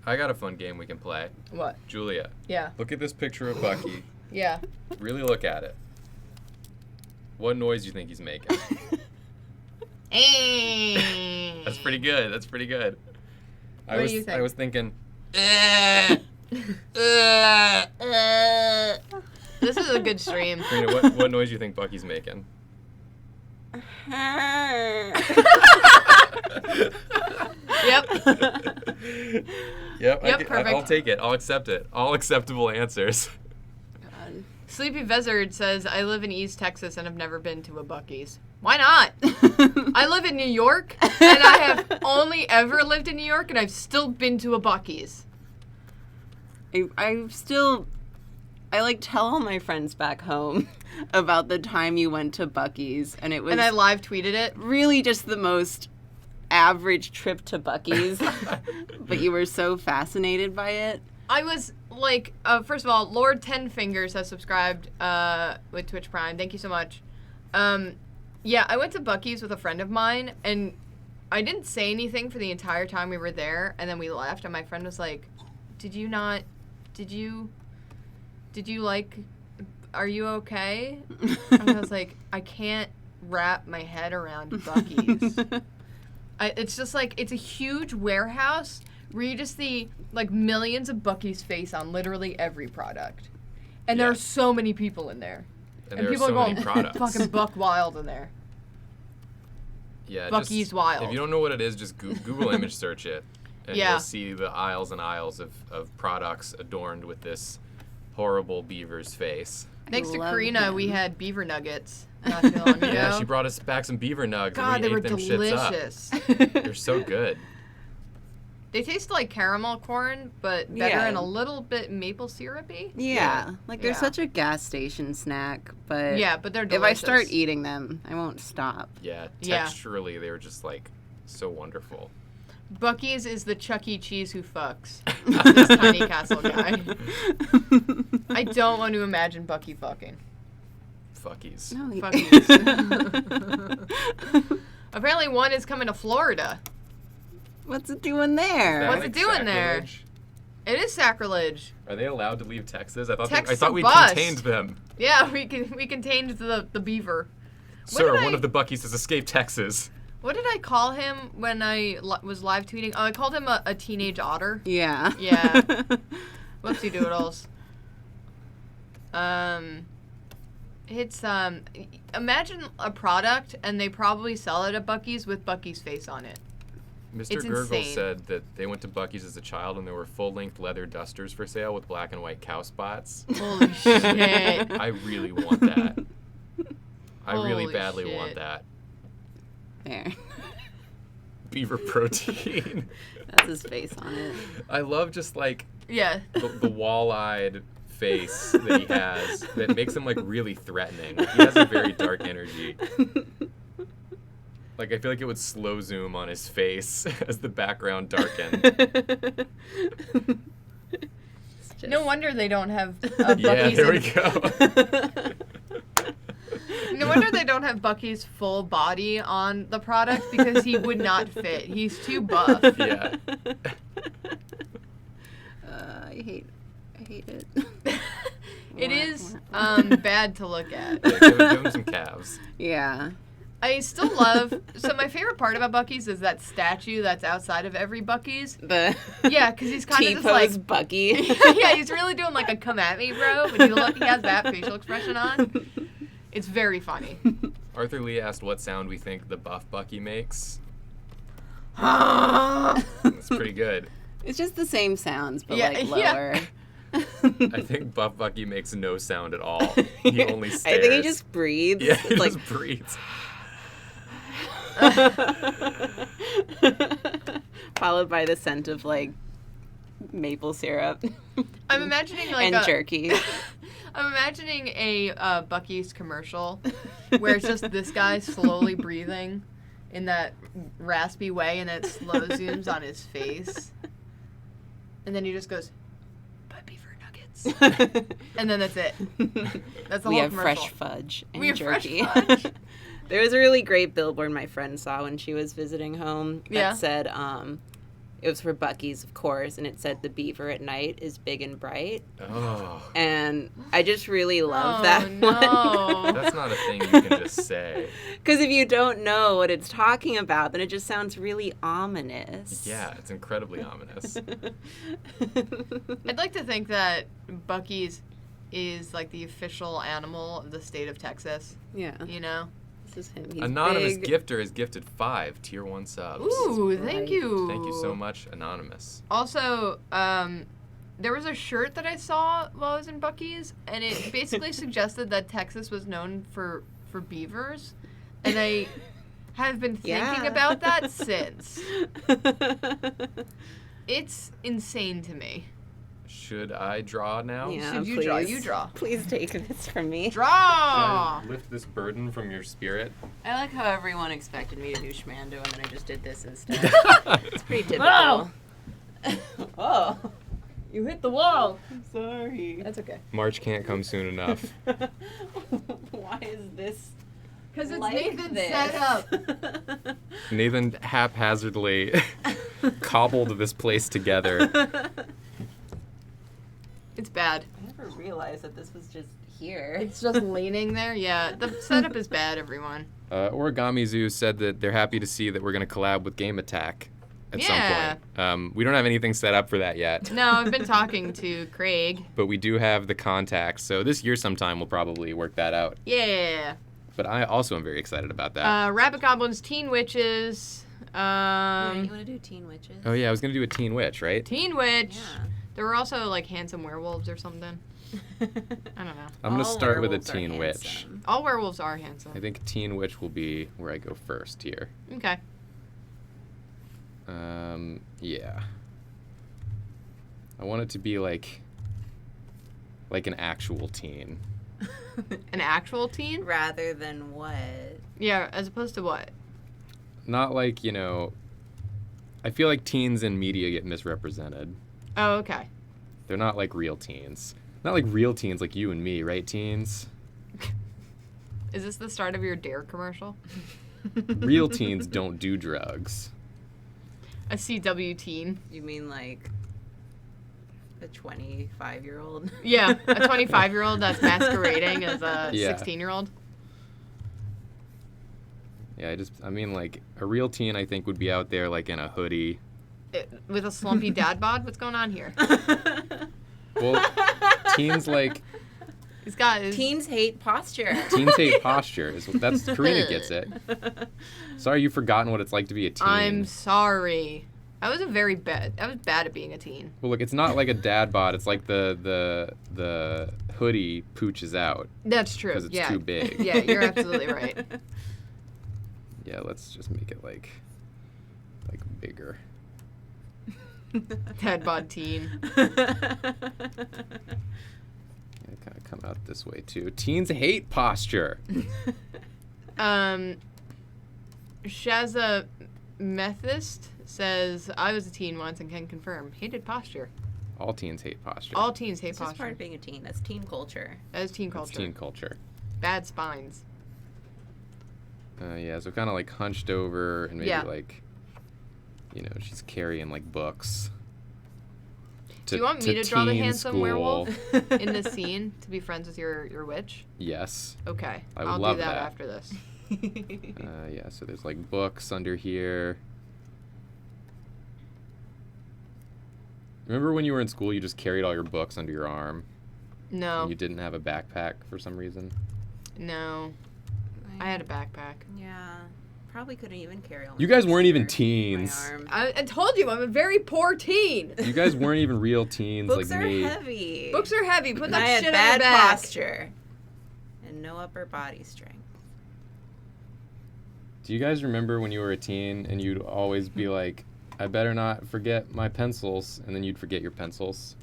I got a fun game we can play. What? Julia, Yeah. look at this picture of Bucky. Yeah. Really look at it. What noise do you think he's making? That's pretty good. That's pretty good. What do you think? I was thinking. This is a good stream. Karina, what noise do you think Bucky's making? Yep. Yep, Yep, perfect. I'll take it. I'll accept it. All acceptable answers. God. Sleepy Vezard says, I live in East Texas and have never been to a Buc-ee's. Why not? I live in New York, and I have only ever lived in New York, and I've still been to a Buc-ee's. I like tell all my friends back home about the time you went to Buc-ee's, and it was And I live tweeted it. really just the most average trip to Buc-ee's, but you were so fascinated by it. I was like, first of all, Lord Ten Fingers has subscribed with Twitch Prime. Thank you so much. Yeah, I went to Buc-ee's with a friend of mine, and I didn't say anything for the entire time we were there, and then we left, and my friend was like, did you, like, are you okay? And I was like, I can't wrap my head around Buc-ee's. It's just like, it's a huge warehouse where you just see, like, millions of Buc-ee's face on literally every product. And there are so many people in there. And there people are so are many going products. fucking buck wild in there. Yeah, Buc-ee's wild. If you don't know what it is, just Google image search it. And Yeah. you'll see the aisles and aisles of products adorned with this horrible beaver's face. Thanks to Love Karina, him. we had beaver nuggets not too long ago. Yeah, she brought us back some beaver nugs God, and they we were ate them shits up. delicious. They're so good. They taste like caramel corn, but better Yeah. and a little bit maple syrupy. Yeah, like they're Yeah. such a gas station snack, but Yeah, but they're if delicious. I start eating them, I won't stop. Yeah, Yeah. texturally they were just like so wonderful. Buc-ee's is the Chuck E. Cheese who fucks. This tiny castle guy. I don't want to imagine Buc-ee fucking. Fuckies. No, Fuckies. Apparently one is coming to Florida. What's it doing there? What's it doing there? sacrilege? It is sacrilege. Are they allowed to leave Texas? I Texas thought we bust. contained them. Yeah, we contained the beaver. Sir, did one I- of the Buc-ee's has escaped Texas. What did I call him when I was live tweeting? Oh, I called him a teenage otter. Yeah. Yeah. Whoopsie doodles. It's imagine a product and they probably sell it at Buc-ee's with Buc-ee's face on it. Mr. It's Gurgle insane. said that they went to Buc-ee's as a child and there were full-length leather dusters for sale with black and white cow spots. Holy shit. I really want that. I really Holy badly shit. want that. There. Beaver protein. That's his face on it. I love just like Yeah. the wall-eyed face that he has that makes him like really threatening. Like, he has a very dark energy. Like I feel like it would slow zoom on his face as the background darkened. No wonder they don't have Buc-ee's. Yeah, there we in- go. No wonder they don't have Buc-ee's full body on the product because he would not fit. He's too buff. Yeah. I hate it. It is bad to look at. Yeah, give him some calves. Yeah. I still love. So my favorite part about Buc-ee's is that statue that's outside of every Buc-ee's. The Yeah, because he's kind of just T-pose like. Bucky. Yeah, he's really doing like a come at me, bro. But he has that facial expression on. It's very funny. Arthur Lee asked what sound we think the buff Bucky makes. It's pretty good. It's just the same sounds, but Yeah, like yeah. lower. I think Buff Bucky makes no sound at all. He only stares. I think he just breathes. Yeah, It's he like just breathes. followed by the scent of like maple syrup I'm imagining like and jerky. I'm imagining a Buc-ee's commercial where it's just this guy slowly breathing in that raspy way, and it slow zooms on his face, and then he just goes, "Buy beaver nuggets," and then that's it. That's the We whole have commercial. fresh fudge and We have fresh jerky. fudge. There was a really great billboard my friend saw when she was visiting home that Yeah. said, it was for Buc-ee's, of course, and it said the beaver at night is big and bright. Oh, And I just really love Oh, that no. one. that's not a thing you can just say. Because if you don't know what it's talking about, then it just sounds really ominous. Yeah, it's incredibly ominous. I'd like to think that Buc-ee's is like the official animal of the state of Texas. Yeah. You know? This is him. He's Anonymous big. Gifter has gifted 5 tier 1 subs. Ooh, thank right. you. Thank you so much, Anonymous. Also, there was a shirt that I saw while I was in Buc-ee's, and it basically suggested that Texas was known for beavers, and I have been thinking Yeah. about that since. It's insane to me. Should I draw now? Yeah, Should you please. draw? You draw. Please take this from me. Should Draw! I lift this burden from your spirit? I like how everyone expected me to do Schmando, and then I just did this instead. It's It's pretty typical. Wow. Oh, You hit the wall. I'm sorry. That's okay. March can't come soon enough. Why is this Because it's like Nathan's this. setup. Nathan haphazardly cobbled this place together. It's bad. I never realized that this was just here. It's just leaning there. Yeah, the setup is bad, everyone. Origami Zoo said that they're happy to see that we're going to collab with Game Attack at Yeah. some point. We don't have anything set up for that yet, No, I've been talking to Craig. but we do have the contacts. So this year sometime we'll probably work that out. Yeah. But I also am very excited about that. Rabbit Goblins, Teen Witches. You want to do Teen Witches? Oh yeah, I was going to do a Teen Witch, right? Teen Witch. Yeah. There were also like handsome werewolves or something. I don't know. I'm going to All start with a werewolves are Teen Witch. handsome. All werewolves are handsome. I think Teen Witch will be where I go first here. Okay. Yeah. I want it to be like an actual teen. An actual teen? Rather than what? Yeah, as opposed to what? Not like, I feel like teens in media get misrepresented. Oh, okay. They're not like real teens. Not like real teens like you and me, right, teens? Is this the start of your Dare commercial? Real teens don't do drugs. A CW teen. You mean like a 25-year-old? Yeah, a 25-year-old that's masquerading as a Yeah. 16-year-old. Yeah, I mean, like, a real teen, I think, would be out there, like, in a hoodie. With a slumpy dad bod? What's going on here? Well, teens, like, He's got his... Teens hate posture. teens hate posture. That's Karina gets it. Sorry you've forgotten what it's like to be a teen. I'm sorry. I was bad at being a teen. Well, look, it's not like a dad bod. It's like the hoodie pooches out That's true. because it's Yeah. too big. Yeah, you're absolutely right. Yeah, let's just make it like bigger. Dad bod teen. Yeah, kind of come out this way too. Teens hate posture. Shaza Methist says, I was a teen once and can confirm. Hated posture. All teens hate posture. All teens hate It's just part posture. of being a teen. That's teen culture. That is teen That's culture. teen culture. Bad spines. Yeah, so kind of like hunched over and maybe Yeah. like, she's carrying like books. Do you want me to draw the teen handsome school. werewolf in this scene to be friends with your witch? Yes. Okay. I would I'll love do that that. after this. Yeah, so there's like books under here. Remember when you were in school, you just carried all your books under your arm? No. And you didn't have a backpack for some reason? No. I had a backpack. Yeah. Probably couldn't even carry all my You guys books weren't even under teens. my arm. I told you, I'm a very poor teen. You guys weren't even real teens Books like are me. heavy. Books are heavy. Put And that I had shit on bad your back. posture and no upper body strength. Do you guys remember when you were a teen and you'd always be like, I better not forget my pencils, and then you'd forget your pencils?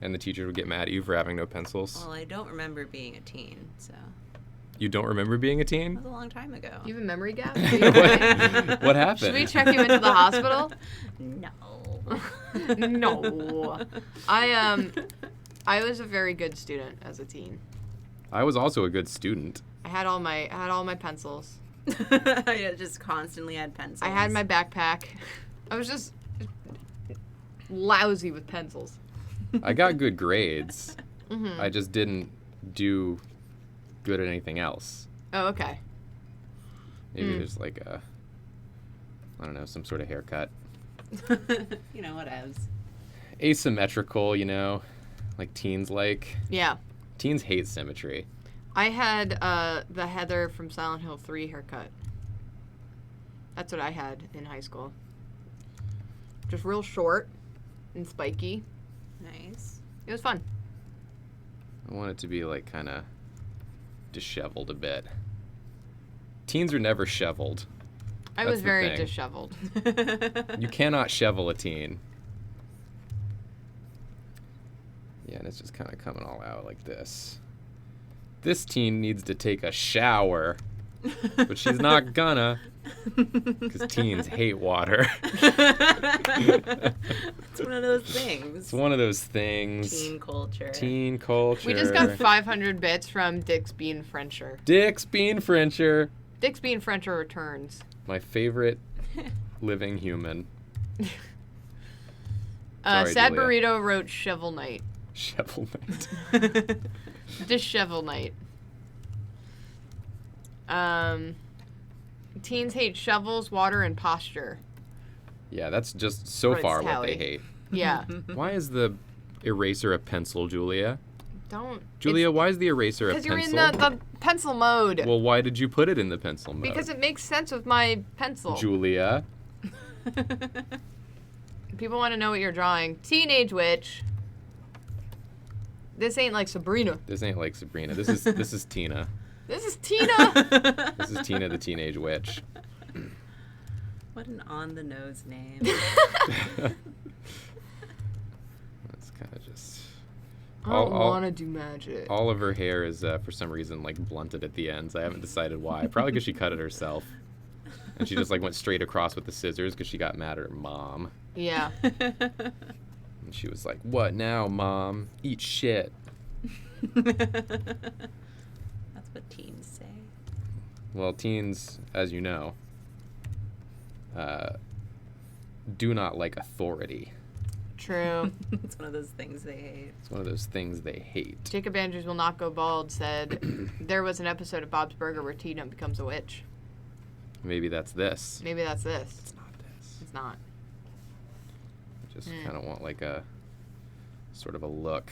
And the teacher would get mad at you for having no pencils? Well, I don't remember being a teen, so You don't remember being a that teen? was a long time ago. You have a memory gap? What happened? Should we check you into the hospital? No. No. I was a very good student as a teen. I was also a good student. I had all my pencils. I just constantly had pencils. I had my backpack. I was just lousy with pencils. I got good grades. Mm-hmm. I just didn't do good at anything else. Oh, okay. Maybe there's like some sort of haircut. You know, whatevs. Asymmetrical, like teens like. Yeah. Teens hate symmetry. I had the Heather from Silent Hill 3 haircut. That's what I had in high school. Just real short and spiky. Nice. It was fun. I want it to be like kind of disheveled a bit. Teens are never shoveled. I That's was the very thing. disheveled. You cannot shovel a teen. Yeah, and it's just kind of coming all out like this. This teen needs to take a shower, but she's not gonna, because teens hate water. It's one of those things. It's one of those things. Teen culture. Teen culture. We just got 500 bits from Dick's Bean Frencher. Dick's Bean Frencher. Dick's being Frencher returns. My favorite living human. Sorry, Sad Julia. Burrito wrote Shovel Knight. Shovel Knight. Dishevel Knight. Teens hate shovels, water, and posture. Yeah, that's just so Right, far what Tally. they hate. Yeah. Why is the eraser a pencil, Julia? Don't. Julia, why is the eraser a Because pencil? you're in the pencil mode. Well, why did you put it in the pencil mode? Because it makes sense with my pencil. Julia. People want to know what you're drawing. Teenage witch. This ain't like Sabrina. This ain't like Sabrina. This is Tina. This is Tina. This is Tina the Teenage Witch. What an on-the-nose name. That's kind of just... I don't want to do magic. All of her hair is, for some reason, like, blunted at the ends. I haven't decided why. Probably because she cut it herself. And she just, like, went straight across with the scissors because she got mad at her mom. Yeah. And she was like, "What now, Mom? Eat shit." That's what teens say. Well, teens, as you know, do not like authority. True. It's one of those things they hate. It's one of those things they hate. Jacob Andrews will not go bald said there was an episode of Bob's Burger where Tina becomes a witch. Maybe that's this. Maybe that's this. It's not this. It's not. I just kind of want like a sort of a look.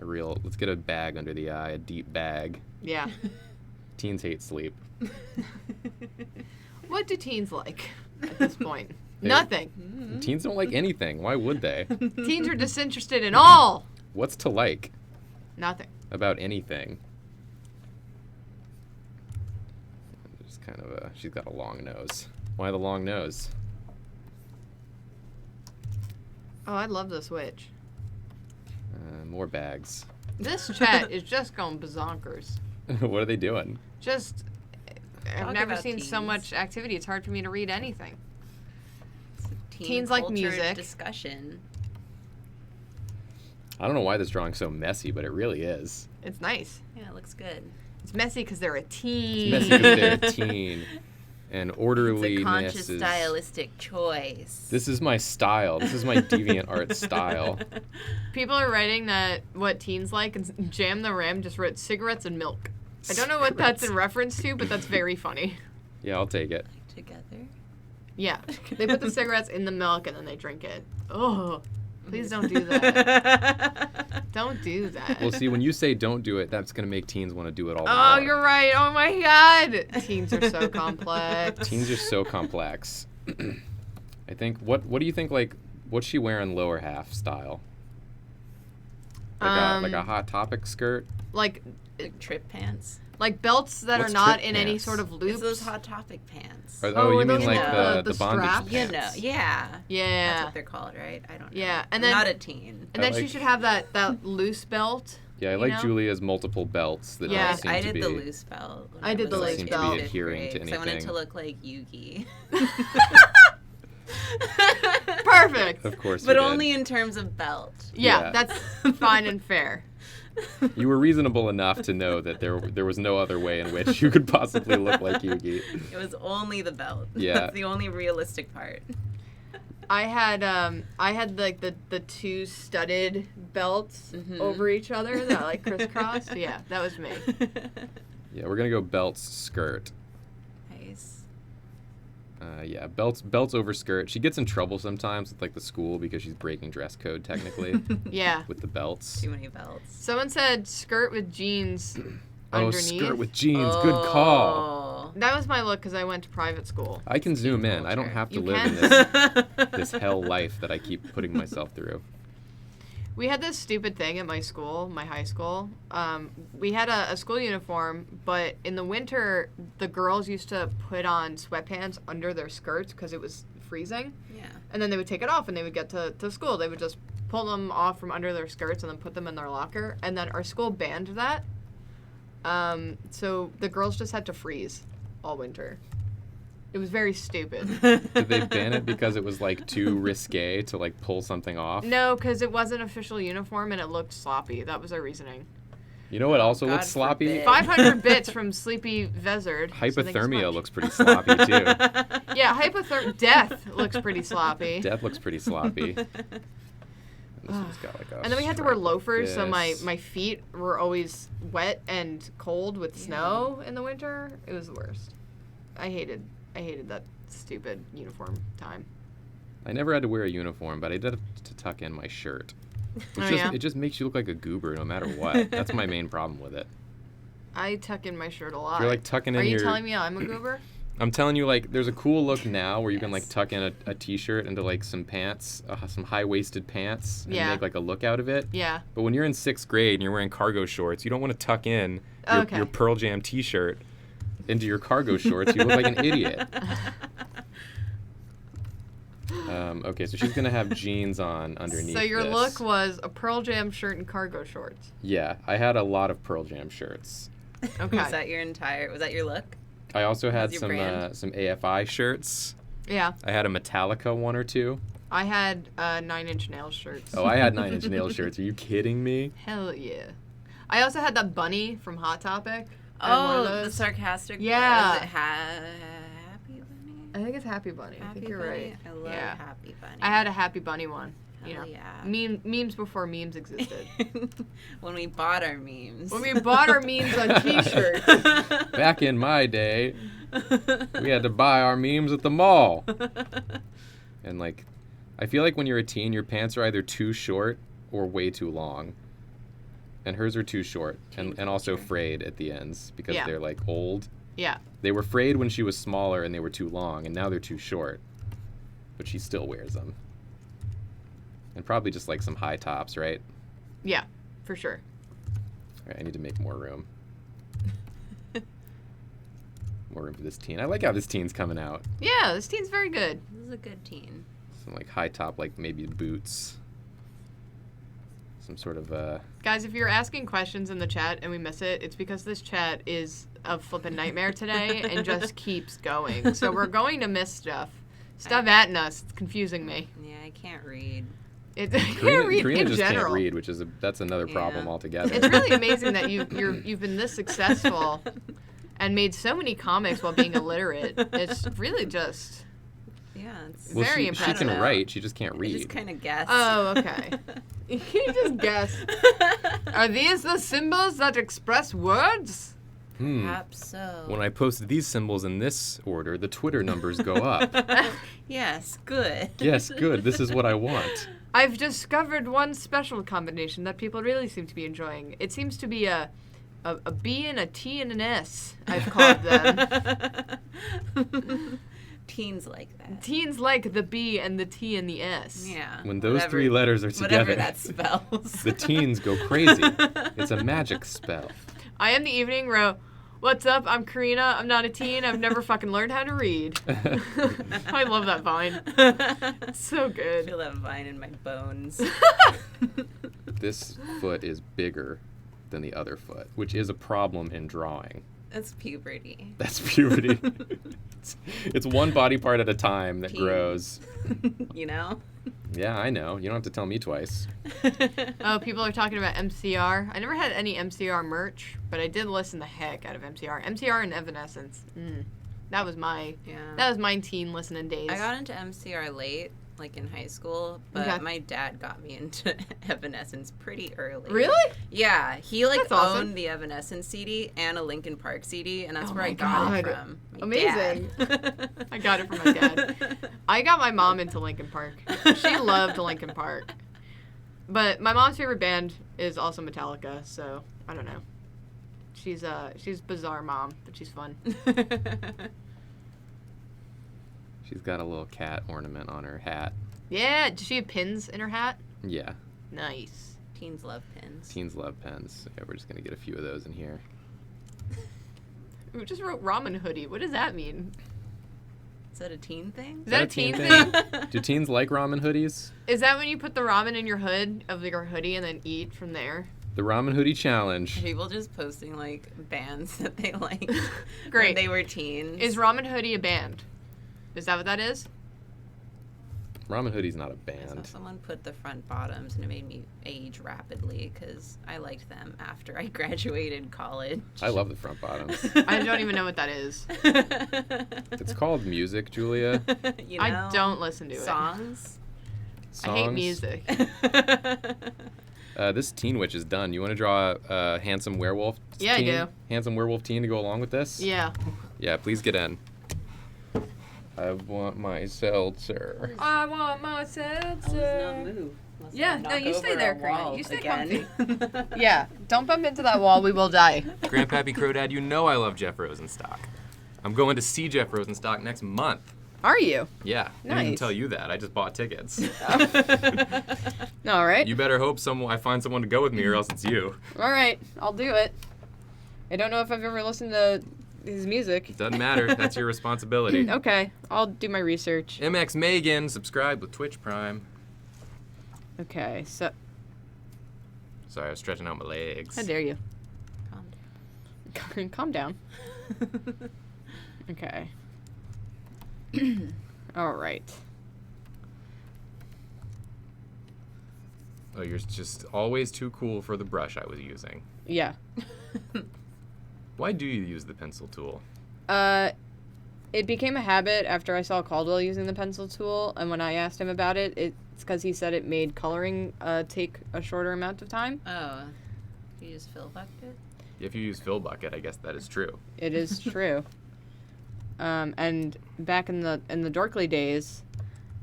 A real, let's get a bag under the eye, a deep bag. Yeah. Teens hate sleep. What do teens like at this point? They- Nothing. Teens don't like anything. Why would they? Teens are disinterested in all. What's to like Nothing. about anything? Just kind of a, she's got a long nose. Why the long nose? Oh, I love this witch. More bags. This chat is just going bazonkers. What are they doing? Just, I've Talk never about seen so teens. much activity. It's hard for me to read anything. It's a teen Teens like culture music. discussion. I don't know why this drawing's so messy, but it really is. It's nice. Yeah, it looks good. It's messy because they're a teen. It's messy because they're a teen. And It's orderliness a conscious is... stylistic choice. This is my style. This is my deviant art style. People are writing that what teens like, and Jam the Ram just wrote cigarettes and milk. I don't know what that's in reference to, but that's very funny. Yeah, I'll take it. Together. Yeah. They put the cigarettes in the milk and then they drink it. Oh, please don't do that. Don't do that. Well, see, when you say don't do it, that's going to make teens want to do it all the Oh, more. you're right. Oh my God. Teens are so complex. Teens are so complex. I think, what do you think, like, what's she wearing lower half style? Like a Hot Topic skirt? Like Trip pants. belts that What's are not trip in any pants? sort of loops. It's those Hot Topic pants. Or, Oh, you are mean those like like the the bondage straps? You pants? know, yeah. Yeah. That's what they're called, right? I don't know. Yeah, and I'm then- not a teen. And then I she like- should have that loose belt. Yeah, I you like know? Julia's multiple belts that Yeah. don't seem I to did be... the loose belt. When I did the was loose in belt. fifth adhering to grade, 'cause I wanted anything. to look like Yugi. Perfect. Of course But you did. only in terms of belt. Yeah, Yeah. that's fine and fair. You were reasonable enough to know that there was no other way in which you could possibly look like Yugi. It was only the belt. Yeah. That's the only realistic part. I had like the two studded belts over each other that like crisscrossed. Yeah, that was me. Yeah, we're gonna go belts skirt. Nice. Yeah, belts over skirt. She gets in trouble sometimes with like the school because she's breaking dress code technically Yeah. with the belts. Too many belts. Someone said skirt with jeans Oh, underneath. skirt with jeans. Good call. That was my look because I went to private school. I can zoom in. I don't have to You live in can. this hell life that I keep putting myself through. We had this stupid thing at my school, my high school. We had a school uniform, but in the winter, the girls used to put on sweatpants under their skirts because it was freezing. Yeah. And then they would take it off and they would get to school. They would just pull them off from under their skirts and then put them in their locker. And then our school banned that. So the girls just had to freeze all winter. It was very stupid. Did they ban it because it was like too risque to like pull something off? No, because it wasn't official uniform and it looked sloppy. That was our reasoning. You know what also God looks sloppy? forbid. 500 bits from Sleepy Vezard. Hypothermia looks pretty sloppy too. Yeah, death looks pretty sloppy. Death looks pretty sloppy. And this one's got like a And then we had to wear stripe like loafers, so this. my feet were always wet and cold with snow in the winter. It was the worst. I hated that stupid uniform time. I never had to wear a uniform, but I did have to tuck in my shirt. It just makes you look like a goober no matter what. That's my main problem with it. I tuck in my shirt a lot. You're like tucking in Are you your... telling me I'm a goober? I'm telling you, like, there's a cool look now where you can, like, tuck in a t-shirt into, like, some pants, some high-waisted pants, and make, like, a look out of it. Yeah. But when you're in 6th grade and you're wearing cargo shorts, you don't want to tuck in your Pearl Jam t-shirt into your cargo shorts. You look like an idiot. Okay, so she's going to have jeans on underneath So your this. look was a Pearl Jam shirt and cargo shorts. Yeah, I had a lot of Pearl Jam shirts. Okay. Was that your look? I also had your some brand? some AFI shirts. Yeah. I had a Metallica one or two. I had 9 Inch Nails shirts. Oh, I had 9 Inch Nails shirts. Are you kidding me? Hell yeah. I also had that bunny from Hot Topic. I had one of Oh, the those. sarcastic. Yeah. Is it Happy Bunny? I think it's Happy Bunny. I think you're right. I love Yeah. Happy Bunny. I had a Happy Bunny one. You know, Hell yeah. memes before memes existed. When we bought our memes. When we bought our memes on T-shirts. Back in my day, we had to buy our memes at the mall. And, like, I feel like when you're a teen, your pants are either too short or way too long. And hers are too short and also frayed at the ends because they're, like, old. Yeah. They were frayed when she was smaller and they were too long, and now they're too short. But she still wears them. And probably just, like, some high tops, right? Yeah, for sure. All right, I need to make more room. More room for this teen. I like how this teen's coming out. Yeah, this teen's very good. This is a good teen. Some, like, high top, like, maybe boots. Some sort of, Guys, if you're asking questions in the chat and we miss it, it's because this chat is a flippin' nightmare today and just keeps going. So we're going to miss stuff. Stop atting us. It's confusing me. Yeah, I can't read. I can't read Karina in just general. can't read, which is that's another problem altogether. It's really amazing that you've been this successful and made so many comics while being illiterate. It's really just It's very impressive. She can write, she just can't read. I just kind of guessed. Oh, okay. You just guess. Are these the symbols that express words? Perhaps so. When I post these symbols in this order, the Twitter numbers go up. Yes, good. Yes, good. This is what I want. I've discovered one special combination that people really seem to be enjoying. It seems to be a B and a T and an S, I've called them. Teens like that. Teens like the B and the T and the S. Yeah. When those three letters are together, Whatever that spells. the teens go crazy. It's a magic spell. I am the evening row. What's up? I'm Karina. I'm not a teen. I've never fucking learned how to read. I love that vine. It's so I good. feel that vine in my bones. This foot is bigger than the other foot, which is a problem in drawing. That's puberty. That's puberty. It's one body part at a time that grows. You know? Yeah, I know. You don't have to tell me twice. Oh, people are talking about MCR. I never had any MCR merch, but I did listen the heck out of MCR. MCR and Evanescence. That was my teen listening days. I got into MCR late, like in high school, but my dad got me into Evanescence pretty early. Really? Yeah, he like That's awesome. owned the Evanescence CD and a Linkin Park CD, and that's where my I got it God. from. My Amazing. dad. I got it from my dad. I got my mom into Linkin Park. She loved Linkin Park. But my mom's favorite band is also Metallica, so I don't know. She's bizarre mom, but she's fun. She's got a little cat ornament on her hat. Yeah, does she have pins in her hat? Yeah. Nice. Teens love pins. Teens love pens. Yeah, we're just going to get a few of those in here. Ooh, just wrote ramen hoodie. What does that mean? Is that a teen thing? Is that a teen thing? Do teens like ramen hoodies? Is that when you put the ramen in your hood of your hoodie and then eat from there? The ramen hoodie challenge. People just posting like bands that they liked Great. when they were teens. Is ramen hoodie a band? Is that what that is? Ramen Hoodie's not a I saw band. someone put the front bottoms, and it made me age rapidly because I liked them after I graduated college. I love the front bottoms. I don't even know what that is. It's called music, Julia. You know, I don't listen to songs. I hate Songs. music. This Teen Witch is done. You want to draw a handsome werewolf Yeah, I teen? do. Handsome werewolf teen to go along with this? Yeah. Yeah, please get in. I want my seltzer. I want my I'll seltzer. not move. unless Yeah, I no, knock you stay over there, a Karina. wall You stay again. Yeah, don't bump into that wall. We will die. Grandpappy Crowdad, you know I love Jeff Rosenstock. I'm going to see Jeff Rosenstock next month. Are you? Yeah, I didn't even Nice. tell you that. I just bought tickets. All right. You better hope I find someone to go with me, or else it's you. All right. I'll do it. I don't know if I've ever listened to his music. Doesn't matter. That's your responsibility. Okay. I'll do my research. MX Megan, subscribe with Twitch Prime. Okay. So, Sorry, I was stretching out my legs. how dare you? Calm Calm down. Okay. All right. Oh, you're just always too cool for the brush I was using. Yeah. Why do you use the pencil tool? It became a habit after I saw Caldwell using the pencil tool, and when I asked him about it, it's because he said it made coloring take a shorter amount of time. Oh, you use fill bucket? If you use fill bucket, I guess that is true. It is true. And back in the Dorkley days,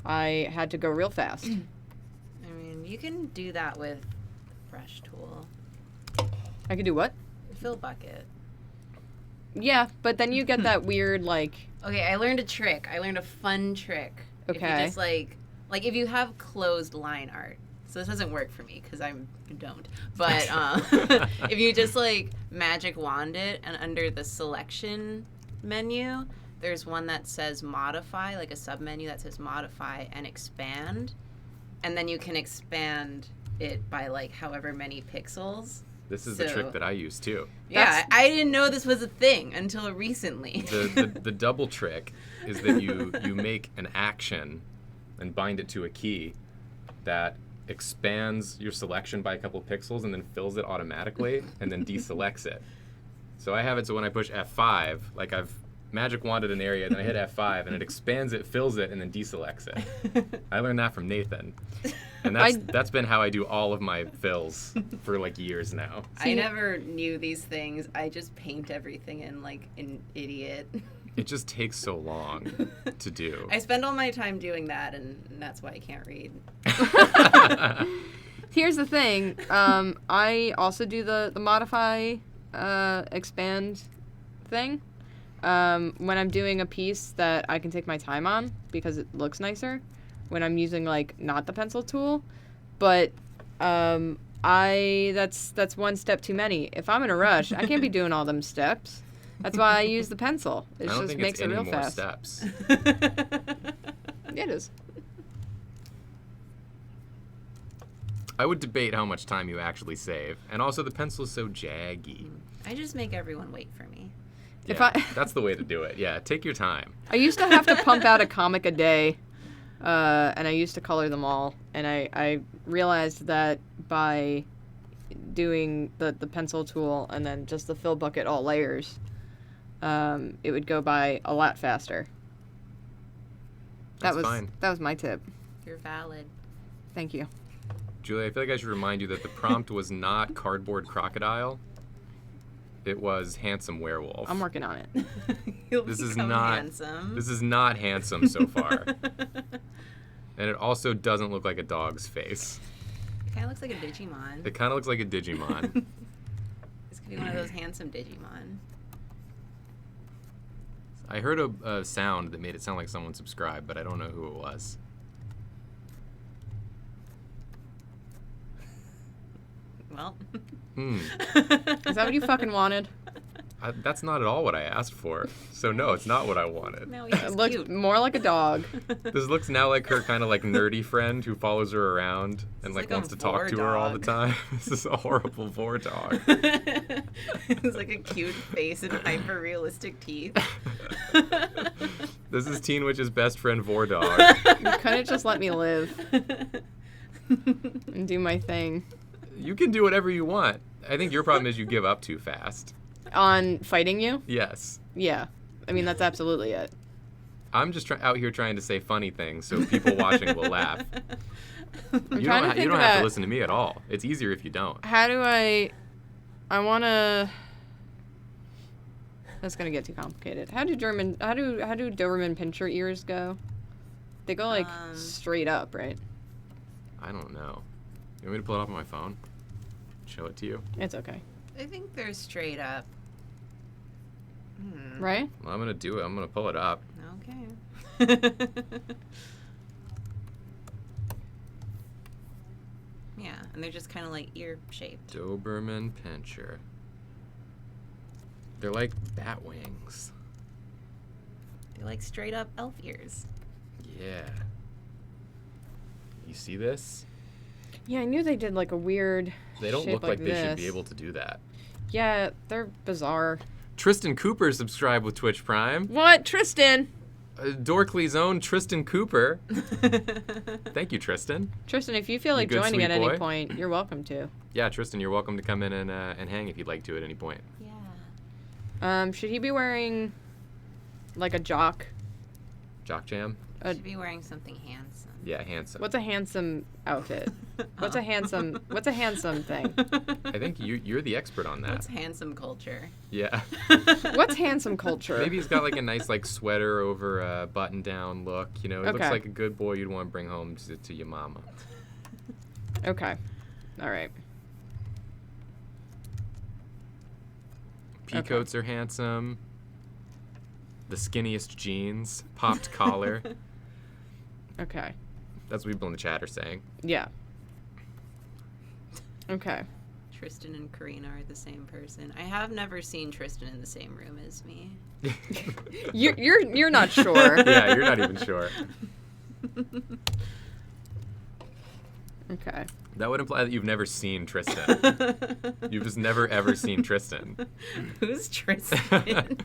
I had to go real fast. I mean, you can do that with brush tool. I could do what? Fill bucket. Yeah, but then you get that weird like. Okay, I learned a trick. I learned a fun trick. If Okay. you just like if you have closed line art. So this doesn't work for me because I don't. But if you just like magic wand it, and under the selection menu, there's one that says modify, like a sub menu that says modify and expand, and then you can expand it by like however many pixels. This is the So- trick that I use too. Yeah, I didn't know this was a thing until recently. The double trick is that you make an action and bind it to a key that expands your selection by a couple pixels and then fills it automatically and then deselects it. So I have it so when I push F5, like I've magic wanded an area, then I hit F5 and it expands it, fills it, and then deselects it. I learned that from Nathan. And that's been how I do all of my fills for like years now. I never knew these things. I just paint everything in like an idiot. It just takes so long to do. I spend all my time doing that, and that's why I can't read. Here's the thing. I also do the modify, expand thing. When I'm doing a piece that I can take my time on because it looks nicer. When I'm using like not the pencil tool, but that's one step too many. If I'm in a rush, I can't be doing all them steps. That's why I use the pencil. It I don't just think makes it's it any real more fast. steps. It is. I would debate how much time you actually save. And also the pencil is so jaggy. I just make everyone wait for me. If Yeah, I that's the way to do it. Yeah, take your time. I used to have to pump out a comic a day, and I used to color them all. And I realized that by doing the pencil tool and then just the fill bucket all layers, it would go by a lot faster. That's fine. That was my tip. You're valid. Thank you. Julie, I feel like I should remind you that the prompt was not cardboard crocodile. It was handsome werewolf. I'm working on it. You'll This is become not handsome. This is not handsome so far. And it also doesn't look like a dog's face. It kind of looks like a Digimon. It kind of looks like a Digimon. This could be one of those handsome Digimon. I heard a sound that made it sound like someone subscribed, but I don't know who it was. Well. Is that what you fucking wanted? That's not at all what I asked for. So no, it's not what I wanted. No, he's It just looks cute. more like a dog. This looks now like her kind of like nerdy friend who follows her around and like like a wants to talk to her all the vor time. This is a horrible vor dog. It's like a cute face and hyper realistic teeth. This is Teen Witch's best friend vor dog. You couldn't just let me live and do my thing. You can do whatever you want. I think your problem is you give up too fast. On fighting you? Yes. Yeah. I mean, that's absolutely it. I'm just out here trying to say funny things so people watching will laugh. You trying to don't think have about- to listen to me at all. It's easier if you don't. How do I want to... That's going to get too complicated. How do Doberman pincher ears go? They go, like, straight up, right? I don't know. You want me to pull it up on my phone? Show it to you? It's okay. I think they're straight up. Right? Well, I'm going to do it. I'm going to pull it up. Okay. Yeah, and they're just kind of like ear shaped. Doberman Pinscher. They're like bat wings. They're like straight up elf ears. Yeah. You see this? Yeah, I knew they did, like, a weird They don't shape look like they should this. be able to do that. Yeah, they're bizarre. Tristan Cooper subscribed with Twitch Prime. What? Tristan? Dorkley's own Tristan Cooper. Thank you, Tristan. Tristan, if you feel like good, joining sweet at any boy. point, you're welcome to. Yeah, Tristan, you're welcome to come in and hang if you'd like to at any point. Yeah. Should he be wearing, like, a jock? Jock Jam? Should be wearing something handsome. Yeah, handsome. What's a handsome outfit? What's a handsome thing? I think you're the expert on that. What's handsome culture? Yeah. What's handsome culture? Maybe he's got like a nice like sweater over a button-down look. You know, he looks Okay. like a good boy you'd want to bring home to your mama. Okay. All right. Peacoats are handsome. The skinniest jeans, popped collar. Okay. That's what people in the chat are saying. Yeah. Okay. Tristan and Karina are the same person. I have never seen Tristan in the same room as me. You're not sure. Yeah, you're not even sure. Okay. That would imply that you've never seen Tristan. You've just never ever seen Tristan. Who's Tristan?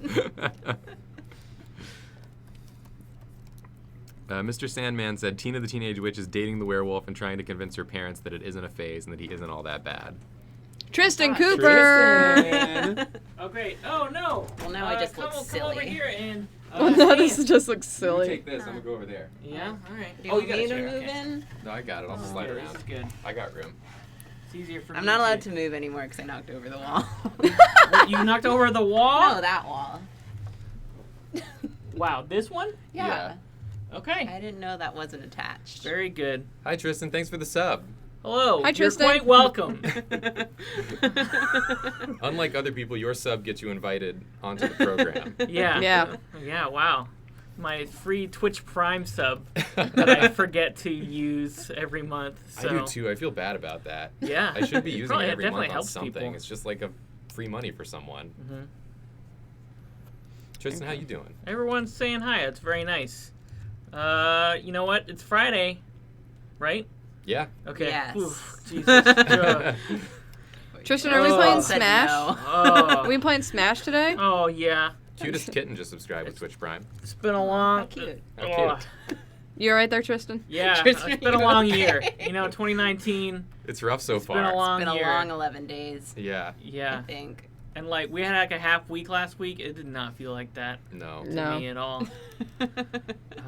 Mr. Sandman said Tina the Teenage Witch is dating the werewolf and trying to convince her parents that it isn't a phase and that he isn't all that bad. Tristan Ah, Cooper. Oh great! Oh no! Well, now I just come, look Come silly. over here and. Well, no, this just looks silly. Take this. I'm gonna go over there. Yeah. All right. Do you want me to move in? No, I got it. I'll just slide Good, around. This is good. I got room. It's easier for me. I'm not allowed to move anymore because I knocked over the wall. What, you knocked over the wall? No, that wall. Wow, this one? Yeah. Okay. I didn't know that wasn't attached. Very good. Hi, Tristan. Thanks for the sub. Hello. Hi, You're Tristan. quite welcome. Unlike other people, your sub gets you invited onto the program. Yeah. Yeah. Yeah. Wow. My free Twitch Prime sub that I forget to use every month. So. I do too. I feel bad about that. Yeah. I should be using Probably it every definitely month on helps something. people. It's just like a free money for someone. Mm-hmm. Tristan, how you doing? Everyone's saying hi. It's very nice. You know what? It's Friday, right? Yeah. Okay. Yes. Oof, Jesus. Ugh. Tristan, are we Oh. playing Said Smash? no. Oh. Are we playing Smash today? Oh yeah. Cutest kitten just subscribed with Twitch Prime. It's been a long. How cute. How Oh, cute. You all right there, Tristan? yeah. Tristan, It's been a you long okay? year. You know, 2019. It's rough so It's far. been a long It's been a year. long 11 days, Yeah. I Yeah. think. And like we had like a half week last week. It did not feel like that No. to No. me at all.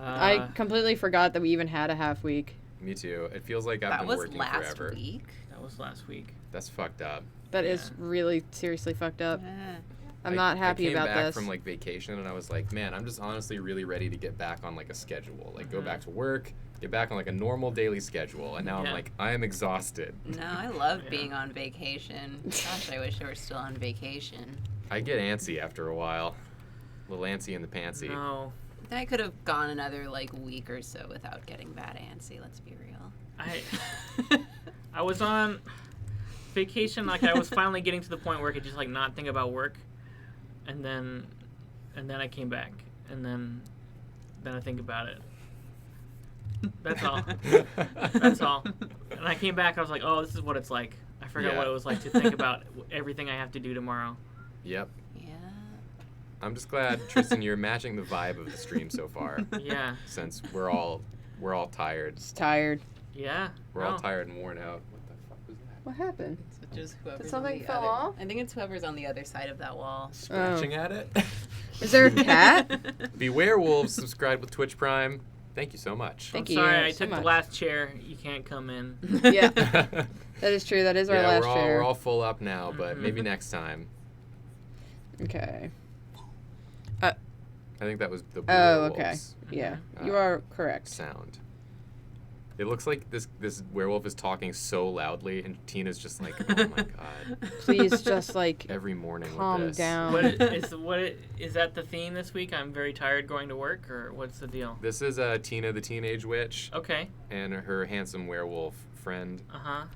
I completely forgot that we even had a half week. Me too. It feels like I've That been was working last forever. week. That was last week. That's fucked up. That is really seriously fucked up. I'm not happy I came about back this. from like vacation and I was like, man, I'm just honestly really ready to get back on like a schedule. Like go back to work, get back on like a normal daily schedule. And now Yeah. I'm like, I am exhausted. No, I love Yeah. being on vacation. Gosh, I wish I were still on vacation. I get antsy after a while. A little antsy in the pantsy. No. I could have gone another like week or so without getting bad antsy, let's be real. I was on vacation. Like I was finally getting to the point where I could just like not think about work. and then I came back, and then I think about it. That's all. That's all. And I came back. I was like, oh, this is what it's like. I forgot what it was like to think about everything I have to do tomorrow. Yep. Yeah. I'm just glad, Tristan, you're matching the vibe of the stream so far. Yeah. Since we're all tired. Just tired. Yeah. We're all tired and worn out. What the fuck was that? What happened? So just whoever's Did something on the fell other, off? I think it's whoever's on the other side of that wall. Scratching at it? Is there a cat? Beware Wolves, subscribe with Twitch Prime. Thank you so much. Thank I'm you sorry, I so took much. the last chair. You can't come in. Yeah, that is true. That is our last chair. We're all full up now, but maybe next time. Okay. I think that was the Oh, werewolves okay. Yeah, you are correct. sound. It looks like this werewolf is talking so loudly, and Tina's just like, oh my god. Please just like Every morning calm with this. down. Is that the theme this week? I'm very tired going to work, or what's the deal? This is Tina the Teenage Witch Okay. and her handsome werewolf friend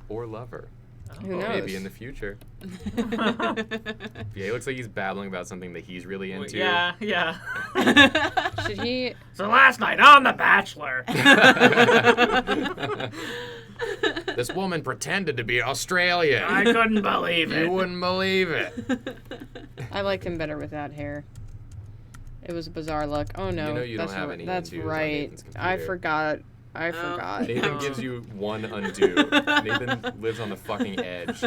or lover. Who knows? Maybe in the future. Yeah, he looks like he's babbling about something that he's really into. Yeah. Should he? So last night on The Bachelor. This woman pretended to be Australian. I couldn't believe it. You wouldn't believe it. I liked him better without hair. It was a bizarre look. Oh no, You know you don't that's have ri- any That's undos on right. Nathan's I computer. forgot. I forgot. Nathan gives you one undo. Nathan lives on the fucking edge.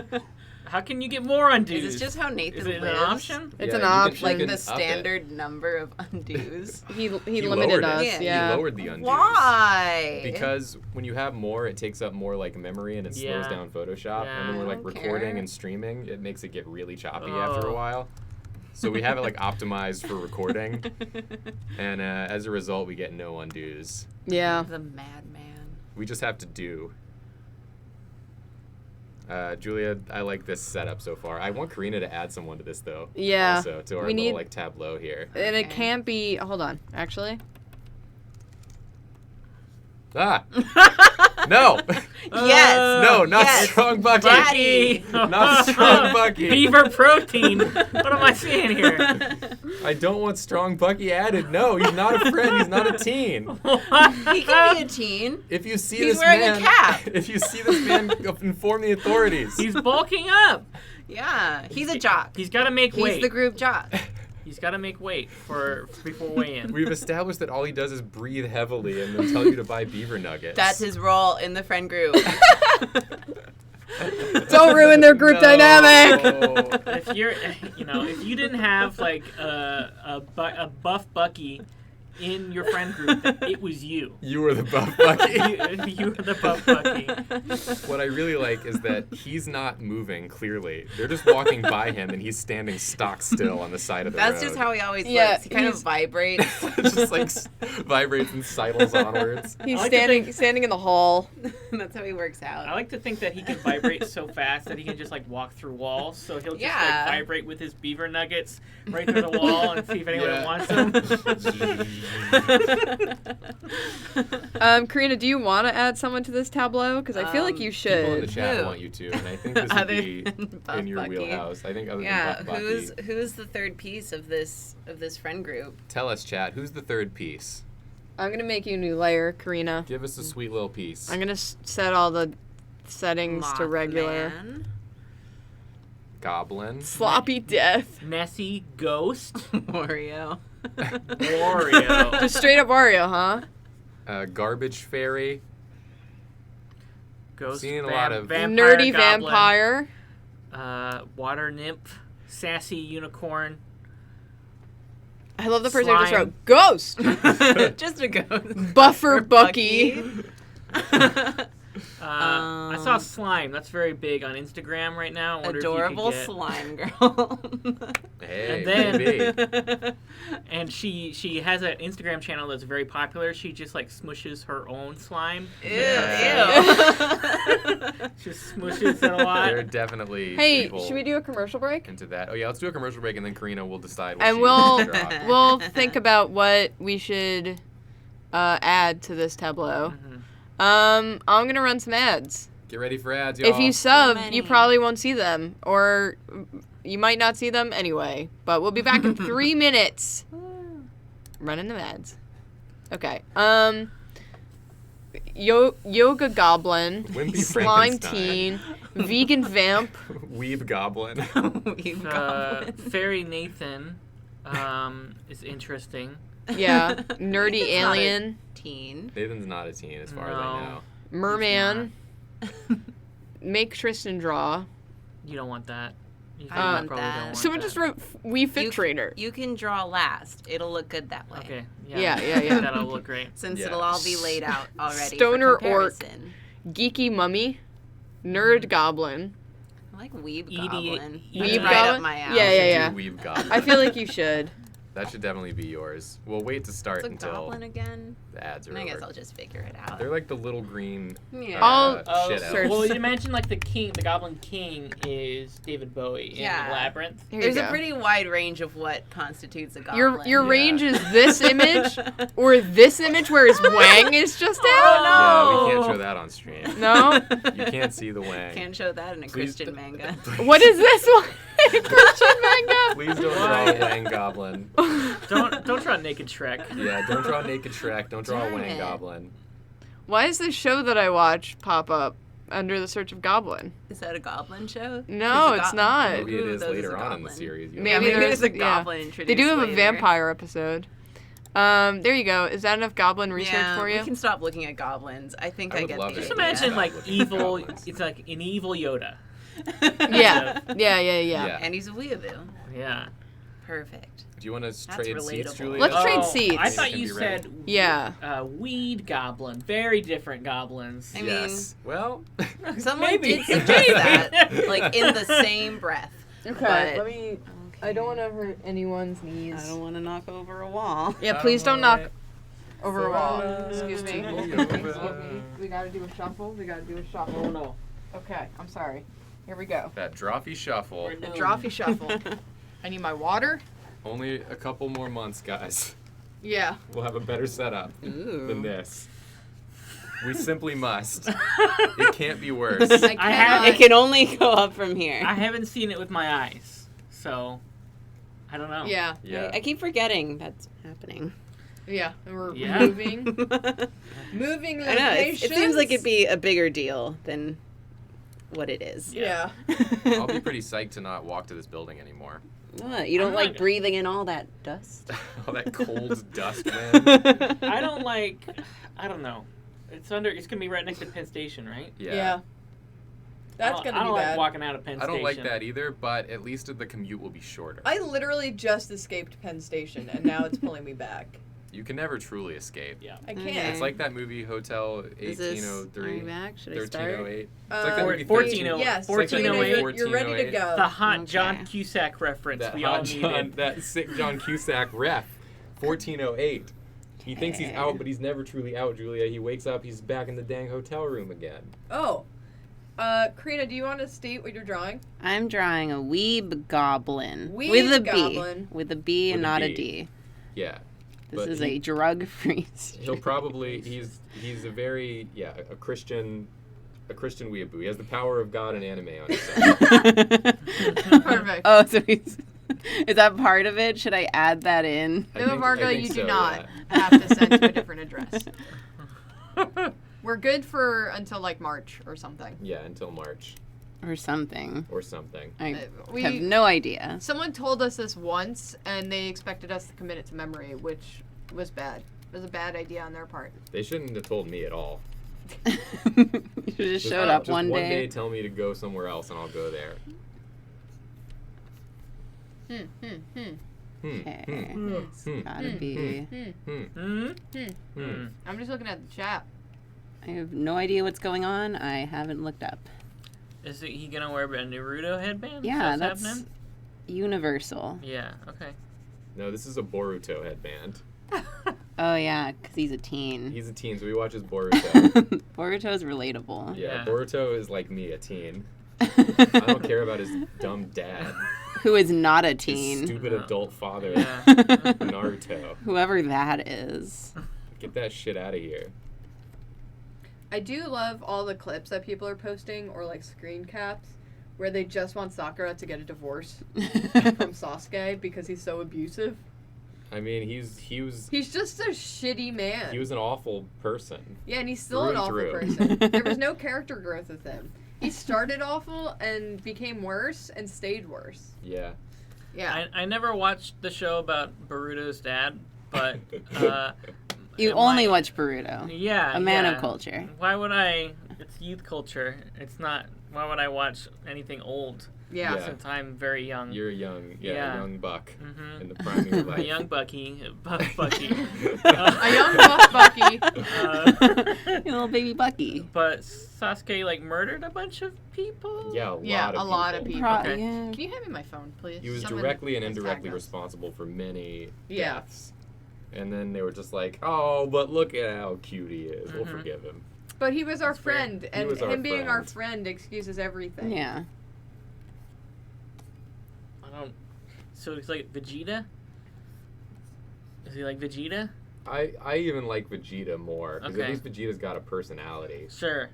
How can you get more undos? Is this just how Nathan Is it lives? an option? It's Yeah, an you can- option. Like you the can up it. standard number of undos? He He limited lowered us. it. Yeah. He lowered the undos. Why? Because when you have more, it takes up more like memory and it slows Yeah. down Photoshop. Yeah. And when we're like I don't recording care. and streaming, it makes it get really choppy Oh. after a while. So we have it like optimized for recording, and as a result, we get no undos. Yeah. The madman. We just have to do. Julia, I like this setup so far. I want Karina to add someone to this though. Yeah. Also to our We little need- like tableau here. And it Okay. can't be. Hold on. Actually. Ah. No. Yes. No, not Yes. strong Bucky. Daddy. Not strong Bucky. Beaver protein. What am I seeing here? I don't want strong Bucky added. No, he's not a friend. He's not a teen. He can be a teen. If you see He's this wearing a man, cap. if you see this man, inform the authorities. He's bulking up. Yeah. He's a jock. He's got to make He's weight. the group jock. He's got to make weight before weigh-in. We've established that all he does is breathe heavily and then tell you to buy beaver nuggets. That's his role in the friend group. Don't ruin their group dynamic. If you didn't have like a buff Bucky in your friend group, it was you. You were the buff Bucky. You were the buff Bucky. What I really like is that he's not moving, clearly. They're just walking by him and he's standing stock still on the side of the That's road. just how he always Yeah, looks. He kind of he's- vibrates. just like vibrates and sidles onwards. He's I like to standing in the hall. That's how he works out. I like to think that he can vibrate so fast that he can just like walk through walls. So he'll just Yeah. like vibrate with his beaver nuggets right through the wall and see if anyone Yeah. wants them. Karina, do you want to add someone to this tableau? Because I feel like you People in the should. chat Who? want you to, and I think this would Other be than Buff in your Bucky. wheelhouse. I think other Yeah, than Buff Bucky. who's the third piece of this friend group? Tell us, chat, who's the third piece? I'm gonna make you a new layer, Karina. Give us a sweet little piece. I'm gonna set all the settings to regular. Mothman. Goblin. Sloppy death. Nessie, Ghost, Wario. Wario. Just straight up Wario, huh? Garbage fairy. Ghost, Seen a lot of- vampire, Nerdy goblin, vampire. water nymph, sassy unicorn. I love the person who just Slime. wrote Ghost. Just a ghost. Buffer Or Bucky. I saw slime. That's very big on Instagram right now. I wonder Adorable if you could slime girl. Hey, And then- maybe. And she has an Instagram channel that's very popular. She just like smushes her own slime. Ew, Yeah. ew. Just smushes it a lot. There are definitely Hey, people should we do a commercial break? into that. Oh yeah, let's do a commercial break and then Karina will decide what And she we'll wants to drop. we'll think about what we should add to this tableau. I'm gonna run some ads. Get ready for ads, y'all. If you sub, many. you probably won't see them, or you might not see them anyway. But we'll be back in 3 minutes. Running the ads. Okay. Yoga Goblin, Wimpy Slime Frankenstein. Teen, Vegan Vamp. Weeb Goblin. We've got Fairy Nathan is interesting. Yeah. Nerdy It's not a Alien. teen. Nathan's not a teen as far as I No. know. Merman. Make Tristan draw. You don't want that. You I want probably that. don't want Someone that. just wrote Wii Fit You- Trainer. You can draw last. It'll look good that way. Okay. Yeah. That'll look great. Since Yeah. it'll all be laid out already. Stoner for Orc. comparison. Geeky Mummy. Nerd Goblin. I like Weeb Edie- Goblin. Weeb That's right Goblin? up my alley. Yeah, yeah. Should do Weeb Goblin. I feel like you should. That should definitely be yours. We'll wait to start What's a until goblin again? the ads are And I guess over. I'll just figure it out. They're like the little green Yeah. I'll- shit sure. elves. Well, you mentioned like the Goblin King is David Bowie Yeah. in Labyrinth. Here you There's a go. pretty wide range of what constitutes a goblin. Your Yeah. range is this image or this image where his wang is just out? Yeah, we can't show that on stream. No? You can't see the wang. Can't show that in a Please Christian manga. What is this one? Christian manga? Please don't draw a wang goblin. Don't draw naked Shrek. Yeah, don't draw naked Shrek. Don't draw a Darn wang it. goblin. Why does this show that I watch pop up under the search of Goblin? Is that a goblin show? No, There's a it's goblin- not. Maybe it Who of is those later a on in the goblin? series. you Maybe know. Yeah, maybe there's a yeah. goblin introduced They do have a later. vampire episode. There you go. Is that enough Goblin research Yeah, for you? We can stop looking at goblins. I think I I, would get love the it. Just idea. imagine like Looking at evil. goblins. It's like an evil Yoda. Yeah. Yeah. Yeah. And he's a weeaboo. Yeah. Perfect. Do you want to trade seats, relatable. Julia? Let's trade Oh, seats. I thought Can you be ready. said Yeah. weed goblin. Very different goblins. I mean, Yes. Well, Someone Maybe. did suggest that, like in the same breath. Okay. But- Let me. I don't want to hurt anyone's knees. I don't want to knock over a wall. Yeah, please don't knock over a For wall. us Excuse me. to be Excuse me. over. We gotta do a shuffle. We gotta do a shuffle. Oh no. Okay, I'm sorry. Here we go. that Drawfee Shuffle. The Drawfee Shuffle. I need my water. Only a couple more months, guys. Yeah. We'll have a better setup Ooh. than this. We simply must. It can't be worse. I have- It can only go up from here. I haven't seen it with my eyes, so I don't know. Yeah. Yeah. I keep forgetting that's happening. Yeah. And we're Yeah. moving. I Moving know. It locations. seems like it'd be a bigger deal than what it is. Yeah. I'll be pretty psyched to not walk to this building anymore. What? You don't I'm like not- breathing in all that dust? All that cold dust wind. I don't like. I don't know. It's gonna be right next to Penn Station, right? Yeah. That's I gonna don't be like bad. walking out of Penn I Station. don't like that either, but at least the commute will be shorter. I literally just escaped Penn Station, and now it's pulling me back. You can never truly escape. Yeah. I can't. Okay. It's like that movie Hotel Is this, are 1803, we back? Should I start? 1308. It's like that movie 1408. Yes. It's like that movie 1408. You're ready to go. The hot Okay. John Cusack reference That we all hot John, needed. that sick John Cusack ref. 1408. He thinks he's Okay. out, but he's never truly out, Julia. He wakes up, he's back in the dang hotel room again. Oh. Karina, do you want to state what you're drawing? I'm drawing a weeb goblin. Weeb with a B. goblin. With a B and With a not a B. D. Yeah. This But is he- a drug-free He'll probably he's a very a Christian weeaboo. He has the power of God and anime on his side. Perfect. Oh, so he's... Is that part of it? Should I add that in? I No, think- Varga, I think you so, do not yeah. have to send to a different address. We're good for until like March or something. Yeah, until March Or something. or something. I We have no idea. Someone told us this once, and they expected us to commit it to memory, which was bad. It was a bad idea on their part. They shouldn't have told me at all. You should just showed up just one day. tell me to go somewhere else, and I'll go there. Okay. It's Hmm. gotta be. Hmm? Hmm. I'm just looking at the chat. I have no idea what's going on. I haven't looked up. Is he gonna wear a Naruto headband? Yeah, Is that that's happening? universal. Yeah. Okay. No, this is a Boruto headband. Oh yeah, because he's a teen. He's a teen, so he watches Boruto. Boruto's relatable. Yeah, Yeah. Boruto is like me, a teen. I don't care about his dumb dad. Who is not a His teen. stupid No. adult father, Yeah. Naruto. Whoever that is. Get that shit out of here. I do love all the clips that people are posting or like screen caps where they just want Sakura to get a divorce from Sasuke because he's so abusive. I mean, he's just a shitty man. He was an awful person. Yeah, and he's still Through an and awful through. person. There was no character growth with him. He started awful and became worse and stayed worse. Yeah. Yeah. I never watched the show about Boruto's dad, but You only watch Boruto. Yeah, A man yeah. of culture. Why would I? It's youth culture. It's not. Why would I watch anything old? Yeah. Yeah. Since I'm very young. You're young. Yeah. A young buck Mhm. in the prime of your life. A young Bucky. Bucky. A young buff Bucky. You little baby Bucky. But Sasuke like murdered a bunch of people. Yeah, A lot of people. Okay. Yeah. Can you hand me my phone, please? He was Someone directly and has tagged indirectly us. responsible for many Yeah. deaths. And then they were just like, oh, but look at how cute he is. We'll Mhm. forgive him. But he was our That's fair. friend, He and was our him being our friend. friend excuses everything. Yeah. I don't. So he's like Vegeta. Is he like Vegeta? I even like Vegeta more. Because Okay. at least Vegeta's got a personality. Sure.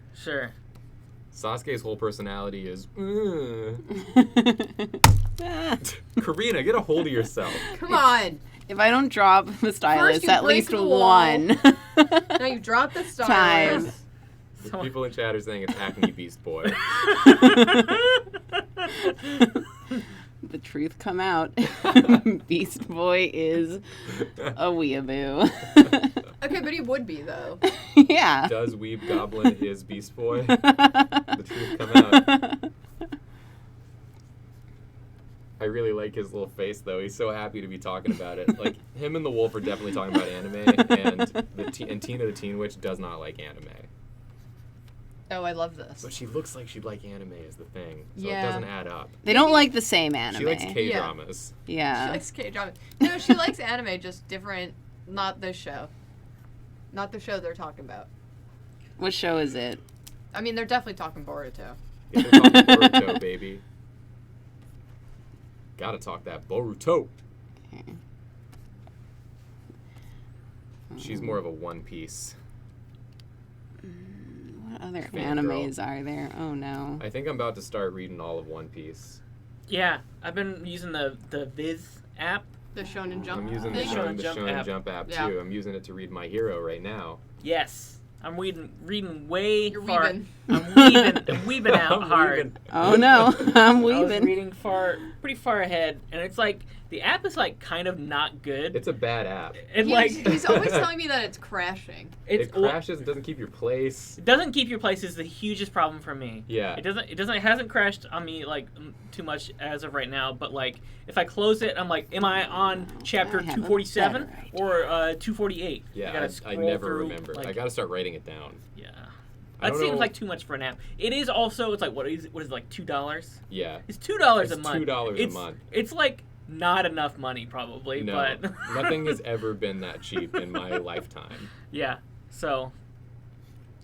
Sasuke's whole personality is, Karina, get a hold of yourself. Come on. If I don't drop the stylus you at break least the wall. one Now you dropped the stylus. time. The people in chat are saying it's Acne Beast Boy. The truth come out. Beast Boy is a weeaboo. Okay, but he would be, though. Yeah. Does Weeb Goblin is Beast Boy? The truth come out. I really like his little face, though. He's so happy to be talking about it. Like, him and the Wolf are definitely talking about anime, and Tina the Teen Witch does not like anime. Oh, I love this. But she looks like she'd like anime is the thing, so Yeah. it doesn't add up. They don't like the same anime. She likes K-dramas. She Yeah. likes K-drama. No, she likes anime, just different. Not this show. Not the show they're talking about. What show is it? I mean, they're definitely talking Boruto. Yeah, they're talking Boruto, baby. Gotta talk that Boruto. Okay. She's more of a One Piece. What other Fangirl. animes are there? Oh no. I think I'm about to start reading all of One Piece. Yeah, I've been using the Viz app. The Shonen Jump. I'm using the thing. Shonen Shonen Jump Jump app Yeah. too. I'm using it to read My Hero right now. Yes, I'm reading way You're far. weebing. I'm weebing out I'm hard. weaving. Oh no. I'm I was weaving. reading pretty far ahead, and it's like the app is like kind of not good. It's a bad app. And like He's always telling me that it's crashing. It crashes and doesn't keep your place. It doesn't keep your place is the hugest problem for me. Yeah. It hasn't crashed on me like too much as of right now, but like if I close it, I'm like, am I on chapter I have a 247 better or 248? Yeah, gotta I scroll never through, remember. like- I gotta start writing it down. Yeah. I That don't seems know- like too much for an app. It is also, it's like, what is it like $2? Yeah. It's $2 It's a month. $2 a It's- month. It's like not enough money probably, No, but nothing has ever been that cheap in my lifetime. yeah. So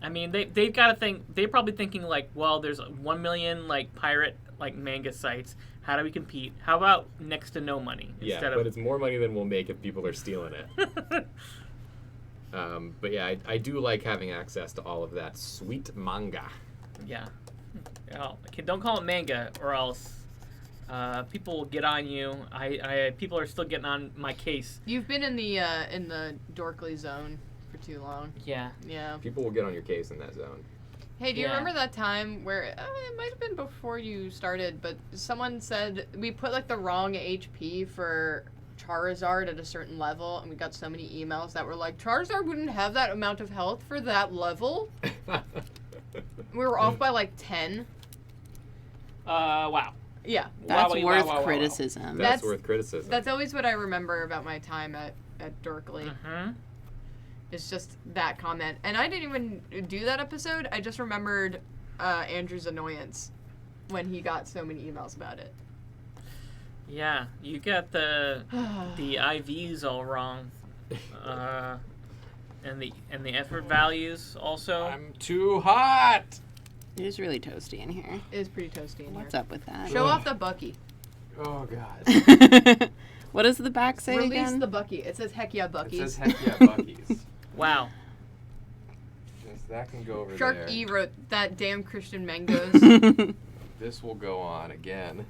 I mean, they've got to think. They're probably thinking like, well, there's 1 million like pirate like manga sites. How do we compete? How about next to no money Yeah, instead but of? it's more money than we'll make if people are stealing it. But yeah, I do like having access to all of that sweet manga. Yeah. Well, okay, don't call it manga, or else people will get on you. People are still getting on my case. You've been in the dorkly zone for too long. Yeah. Yeah. People will get on your case in that zone. Hey, do you Yeah. remember that time where it might have been before you started, but someone said we put like the wrong HP for Charizard at a certain level, and we got so many emails that were like, Charizard wouldn't have that amount of health for that level. We were off by like 10. Wow. Yeah. That's Wow, worth wow, wow, wow. criticism. That's That's- worth criticism. That's always what I remember about my time at Dorkly. Mm-hmm. It's just that comment. And I didn't even do that episode. I just remembered Andrew's annoyance when he got so many emails about it. Yeah, you got the IVs all wrong, and the effort values also. I'm too hot. It is really toasty in here. It is pretty toasty in What's here. up with that? Show off the Bucky. Oh god. What does the back say Release again? the Bucky. It says heck yeah It Bucky. says heck yeah Bucky's. Wow. Just that can go over Shark there. E wrote that damn Christian Mangoes. this will go on again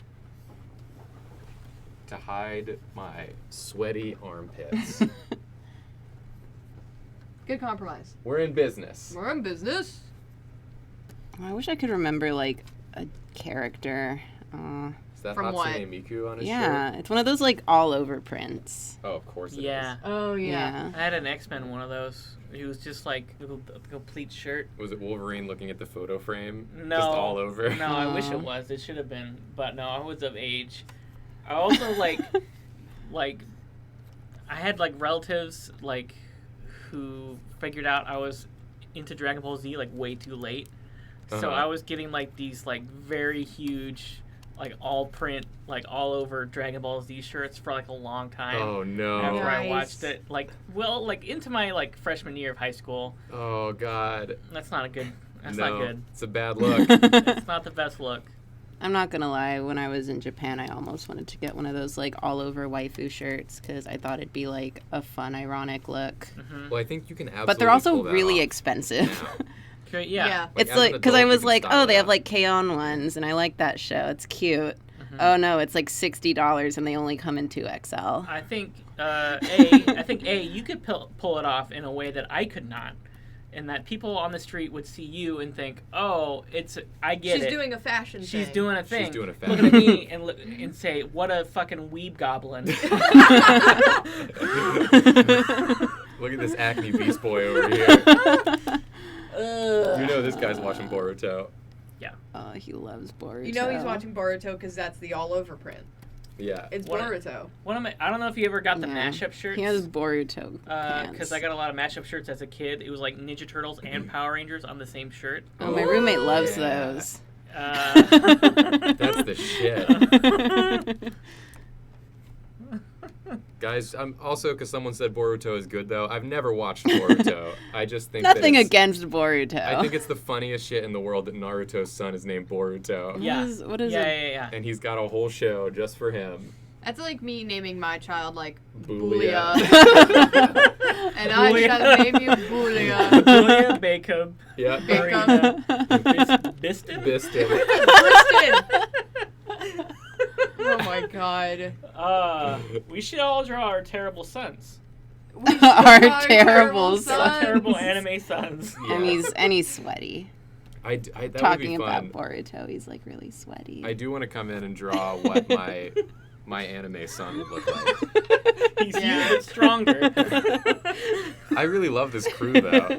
to hide my sweaty armpits. Good compromise. We're in business. We're in business. I wish I could remember like a character. Is that From what? Hatsune Miku on his Yeah, shirt? it's one of those like all over prints. Oh, of course it is. Yeah. Oh, yeah. I had an X-Men one of those. He was just like a complete shirt. Was it Wolverine looking at the photo frame? No. Just all over? No, I wish Aw. it was. It should have been. But no, I was of age. I also like I had like relatives like who figured out I was into Dragon Ball Z like way too late. So I was getting like these like very huge like all print like all over Dragon Ball Z shirts for like a long time. Oh, no. After I Nice. watched it, like into my like freshman year of high school. Oh, God. That's not a good. That's No, not good. it's a bad look. It's not the best look. I'm not gonna lie, when I was in Japan, I almost wanted to get one of those like all over waifu shirts because I thought it'd be like a fun, ironic look. Mm-hmm. Well, I think you can absolutely But they're also pull that really off expensive. now. Okay, yeah. Like, It's as an like because I adult, you was can like, style oh, they it have out. like K-On! Ones, and I like that show. It's cute. Mhm. Oh no, it's like $60 and they only come in 2XL. I think A, you could pull it off in a way that I could not, and that people on the street would see you and think, oh, I get She's it. doing a fashion She's thing. doing a thing. She's doing a Look at me and say, what a fucking weeb goblin. Look at this acne beast boy over here. You know this guy's watching Boruto. Oh, he loves Boruto. You know he's watching Boruto because that's the all-over print. Yeah. It's What- Boruto. I don't know if you ever got the Yeah. mashup shirts. He has Boruto Because pants. I got a lot of mashup shirts as a kid. It was like Ninja Turtles and Power Rangers on the same shirt. Oh, my roommate loves Yeah. those. That's the shit. Guys, I'm also, because someone said Boruto is good, though, I've never watched Boruto. I just think Nothing that it's, against Boruto. I think it's the funniest shit in the world that Naruto's son is named Boruto. Yeah. What is yeah, it? yeah. And he's got a whole show just for him. That's like me naming my child like Bulia. Bulia. And I Bulia. shall name you Bulia. Bulia, Bacob, Yeah. Bacob. Biston? Biston. Kristen. Oh my god. We should all draw our terrible sons. We should Our draw terrible sons. sons. Terrible anime sons. Yeah. And he's sweaty. That Talking would be about fun. Boruto, he's like really sweaty. I do want to come in and draw what my anime son would look like. He's Yeah. huge but stronger. I really love this crew, though.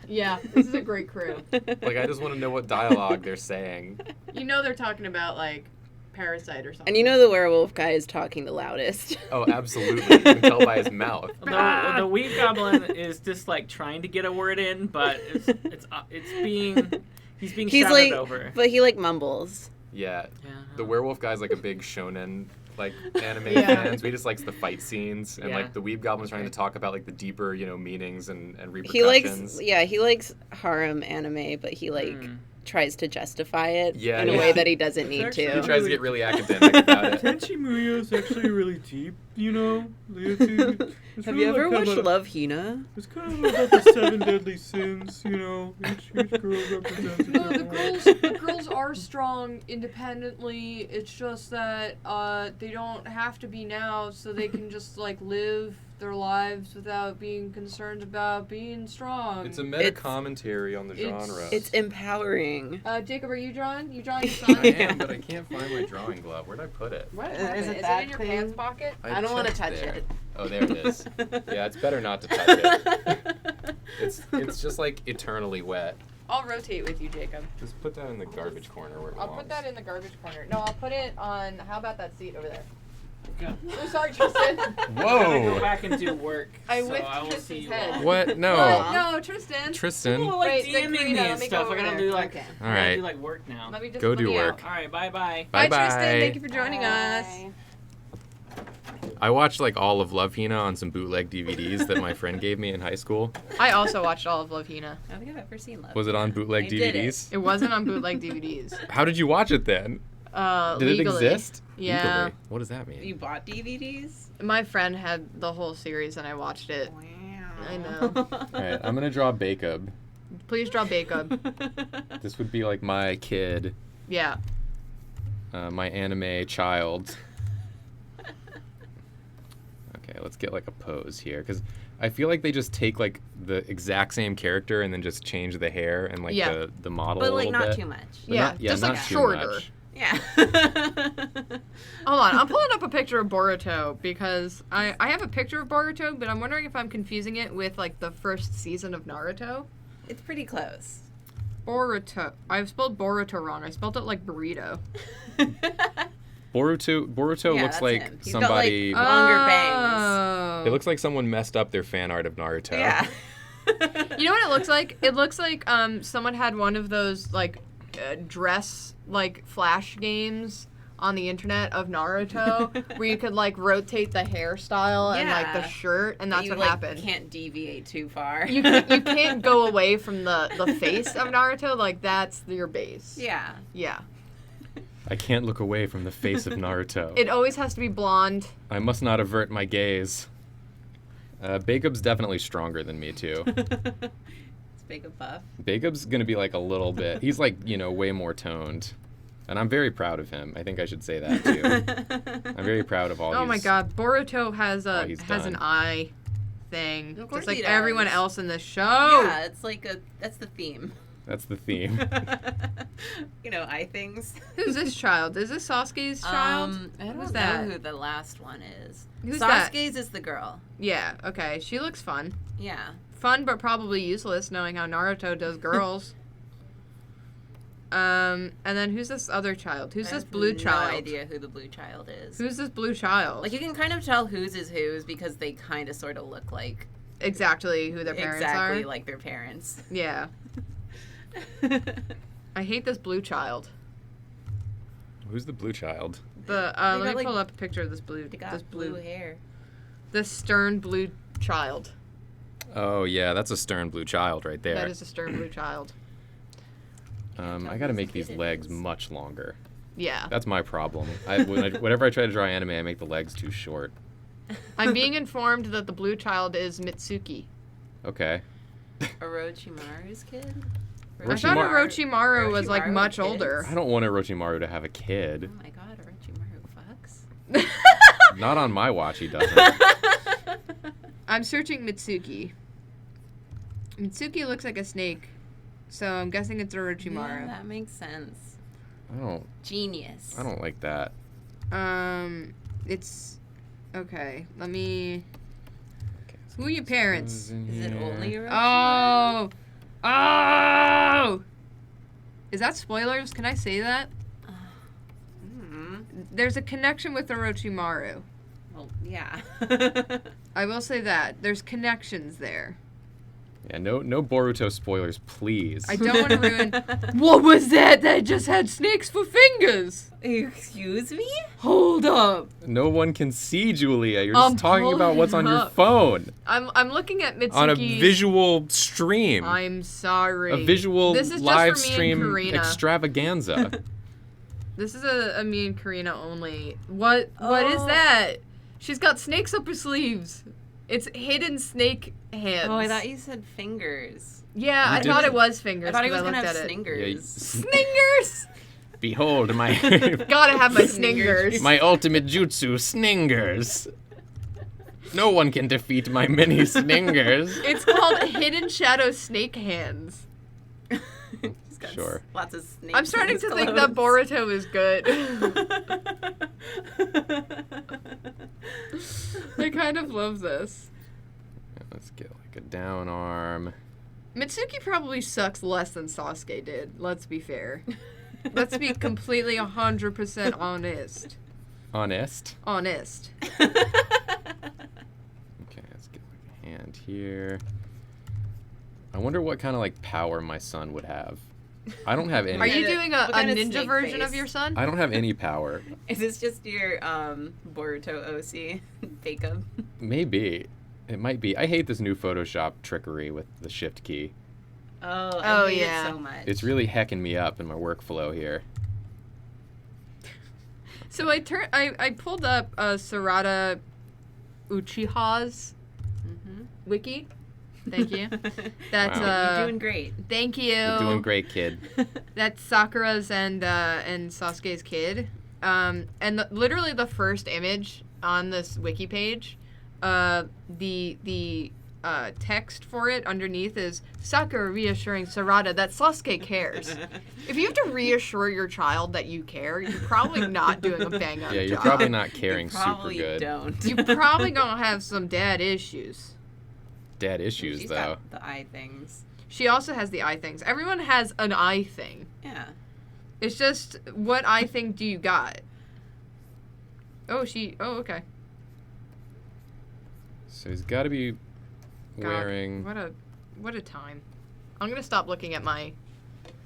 Yeah, this is a great crew. Like, I just want to know what dialogue they're saying. You know they're talking about like Parasite or something. And you know the werewolf guy is talking the loudest. Oh, absolutely. You can tell by his mouth. The weeb goblin is just like trying to get a word in, but he's being He's shouted like, over. but he like mumbles. Yeah. Yeah. The werewolf guy's like a big shonen like anime Yeah. fan, so he just likes the fight scenes, and Yeah. like the weeb goblin's trying to talk about like the deeper, meanings and He repercussions. he likes harem anime, but he like tries to justify it Yeah, in a yeah. way that he doesn't need Actually, He to. tries to get really academic about it. Tenchi Muyo is actually really deep, you know? Have you ever watched Love Hina? It's kind of about the 7 deadly sins, you know? Each girl represents a No, different the girls are strong independently. It's just that they don't have to be now, so they can just like live their lives without being concerned about being strong. It's a meta commentary on the It's- genre. It's empowering. Jacob, are you drawing? You drawing your son? I am, but I can't find my drawing glove. Where'd I put it? What Is happened? it Is it that in your thing? pants pocket? I don't want to checked touch there. it. Oh, there it is. Yeah, it's better not to touch it. It's just like eternally wet. I'll rotate with you, Jacob. Just put that in the garbage corner where it I'll belongs. put that in the garbage corner. No, I'll put it on. How about that seat over there? Okay. Oh, sorry, Tristan. I'm gonna go Whoa! back and do work. I so whipped I will Tristan's see you head. all. What? No. What? No, Tristan. Tristan. People are like Wait, then DMing me Karina, and let me go stuff. I over gotta there. do like, Okay. I All gotta right. do like work now. Let me just Go let do me work. out. All right, bye bye. Bye Bye, Tristan. bye. Thank you for joining us. I watched like all of Love Hina on some bootleg DVDs that my friend gave me in high school. I also watched all of Love Hina. I don't think I've ever seen Love. Was it on bootleg I did it. DVDs? It wasn't on bootleg DVDs. How did you watch it then? Did Legally. it exist? Yeah. Legally. What does that mean? You bought DVDs? My friend had the whole series and I watched it. Wow. I know. All right, I'm gonna draw Bacob. Please draw Bacob. This would be like my kid. Yeah. my anime child. Okay, let's get like a pose here, because I feel like they just take like the exact same character and then just change the hair and like the model But a like little not bit. too much. But Yeah, just like not too shorter. much. Yeah. Hold on, I'm pulling up a picture of Boruto because I have a picture of Boruto, but I'm wondering if I'm confusing it with like the first season of Naruto. It's pretty close. Boruto. I've spelled Boruto wrong. I spelled it like burrito. Boruto Yeah, looks that's like him. He's somebody. got, like, longer bangs. It looks like someone messed up their fan art of Naruto. Yeah. You know what it looks like? It looks like someone had one of those like dress like flash games on the internet of Naruto where you could like rotate the hairstyle and like the Yeah. shirt, and that's you, what like, happened. Can't deviate too far. You can't go away from the face of Naruto. Like that's your base. Yeah. Yeah. I can't look away from the face of Naruto. It always has to be blonde. I must not avert my gaze. Bacob's definitely stronger than me too. It's big a buff. Bacob's gonna be like a little bit. He's like, way more toned, and I'm very proud of him. I think I should say that too. I'm very proud of all. Oh my God, Boruto has he's an done. eye thing, Of course just like he does. everyone else in this show. Yeah, it's like that's the theme. That's the theme. Eye things. Who's this child? Is this Sasuke's child? I don't Who's know that? who the last one is. Who's that? Sasuke's is the girl. Yeah. Okay. She looks fun. Yeah. Fun, but probably useless, knowing how Naruto does girls. And then who's this other child? Who's I this have blue child? No idea who the blue child is. Who's this blue child? Like you can kind of tell whose is whose because they kind of sort of look like exactly who their parents exactly are. like their parents. Yeah. I hate this blue child. Who's the blue child? Let got, me like- pull up a picture of this blue. They got This blue hair. This stern blue child. Oh yeah, that's a stern blue child right there. That is a stern blue child. I gotta make these legs much longer. Yeah. That's my problem. Whenever I try to draw anime, I make the legs too short. I'm being informed that the blue child is Mitsuki. Okay. Orochimaru's kid? I thought Orochimaru was like Orochimaru much kids? older. I don't want Orochimaru to have a kid. Oh my god, Orochimaru fucks. Not on my watch, he doesn't. I'm searching Mitsuki. Mitsuki looks like a snake, so I'm guessing it's Orochimaru. Yeah, that makes sense. I Genius. don't like that. It's okay. Let me. Okay, Who are your parents? Is it only Orochimaru? Oh, oh! Is that spoilers? Can I say that? There's a connection with Orochimaru. Well, yeah. I will say that there's connections there. Yeah, no Boruto spoilers, please. I don't want to ruin. What was that? That just had snakes for fingers. Excuse me? Hold up. No one can see Julia. You're I'm just talking about pulling what's on your up. phone I'm looking at Mitsuki. on a visual stream. I'm sorry. A visual This is live just for me stream and Karina. extravaganza. This is a me and Karina only. What is that? She's got snakes up her sleeves. It's hidden snake hands. Oh, I thought you said fingers. Yeah, You I did- thought it was fingers. I thought he 'cause was gonna looked have at it. sningers. Sningers. Behold my Gotta have my sningers. my ultimate jutsu, Sningers. No one can defeat my mini Sningers. It's called Hidden Shadow Snake Hands. He's got Sure. Lots of snakes. I'm starting to think that Boruto is good. I kind of love this. Let's get like a down arm. Mitsuki probably sucks less than Sasuke did. Let's be fair. Let's be completely 100% honest. Honest. Honest. Okay, let's get like a hand here. I wonder what kind of like power my son would have. I don't have any. Are you What doing a kind of ninja snake version face? of your son? I don't have any power. Is this just your Boruto OC, Bacob? Maybe. It might be. I hate this new Photoshop trickery with the shift key. Oh, Oh, I hate yeah. it so much. It's really hecking me up in my workflow here. So I pulled up Sarada Uchiha's wiki. Thank you. That's Wow. You're doing great. Thank you. You're doing great, kid. That's Sakura's and Sasuke's kid. And literally the first image on this wiki page, the text for it underneath is Sakura reassuring Sarada that Sasuke cares. If you have to reassure your child that you care, you're probably not doing a bang up job. Yeah, you're probably not caring super Probably good. don't. You're probably gonna have some dad issues. Dad issues, She's though. got the eye things. She also has the eye things. Everyone has an eye thing. Yeah. It's just, what eye thing do you got? Oh, okay. So he's got to be God, wearing what a time. I'm gonna stop looking at my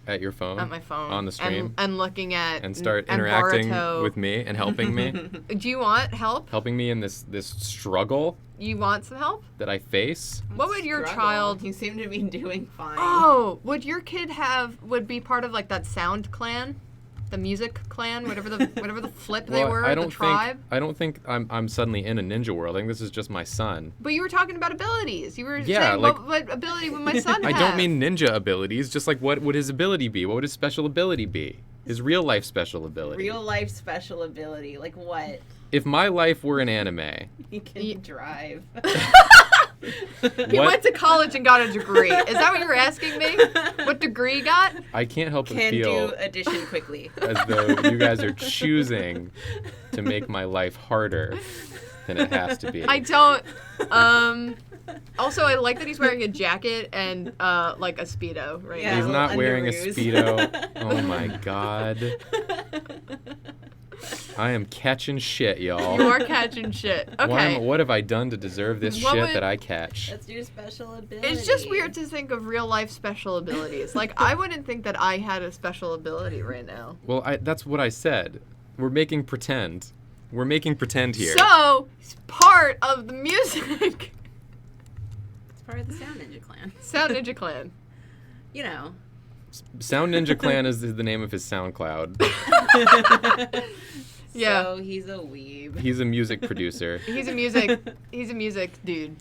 at my phone on the stream and looking at and start interacting Boruto. with me and helping me, Do you want help? helping me in this struggle You want some help? that I face. What would your Struggle. child? You seem to be doing fine. Oh, would your kid would be part of like that sound clan, the music clan, whatever the flip they Well, were, I the don't tribe? I don't think I'm suddenly in a ninja world. I think this is just my son. But you were talking about abilities. You were Yeah, saying like- what ability would my son have? I don't mean ninja abilities. Just like what would his ability be? What would his special ability be? His real life special ability. Real life special ability. Like what? If my life were an anime, He can drive. He went to college and got a degree. Is that what you're asking me? What degree you got? I can't help but Can feel do addition quickly. as though you guys are choosing to make my life harder than it has to be. I don't. Also, I like that he's wearing a jacket and like a speedo right Yeah. He's now. not wearing a underoos. Speedo. Oh my god. I am catching shit, y'all. You are catching shit. Okay. What have I done to deserve this What shit would- that I catch? That's your special ability. It's just weird to think of real life special abilities. Like, I wouldn't think that I had a special ability right now. Well, that's what I said. We're making pretend. We're making pretend here. So, it's part of the music. It's part of the Sound Ninja Clan. Sound Ninja Clan. You know. Sound Ninja Clan is the name of his SoundCloud. Yeah. So he's a weeb. He's a music producer. He's a music dude.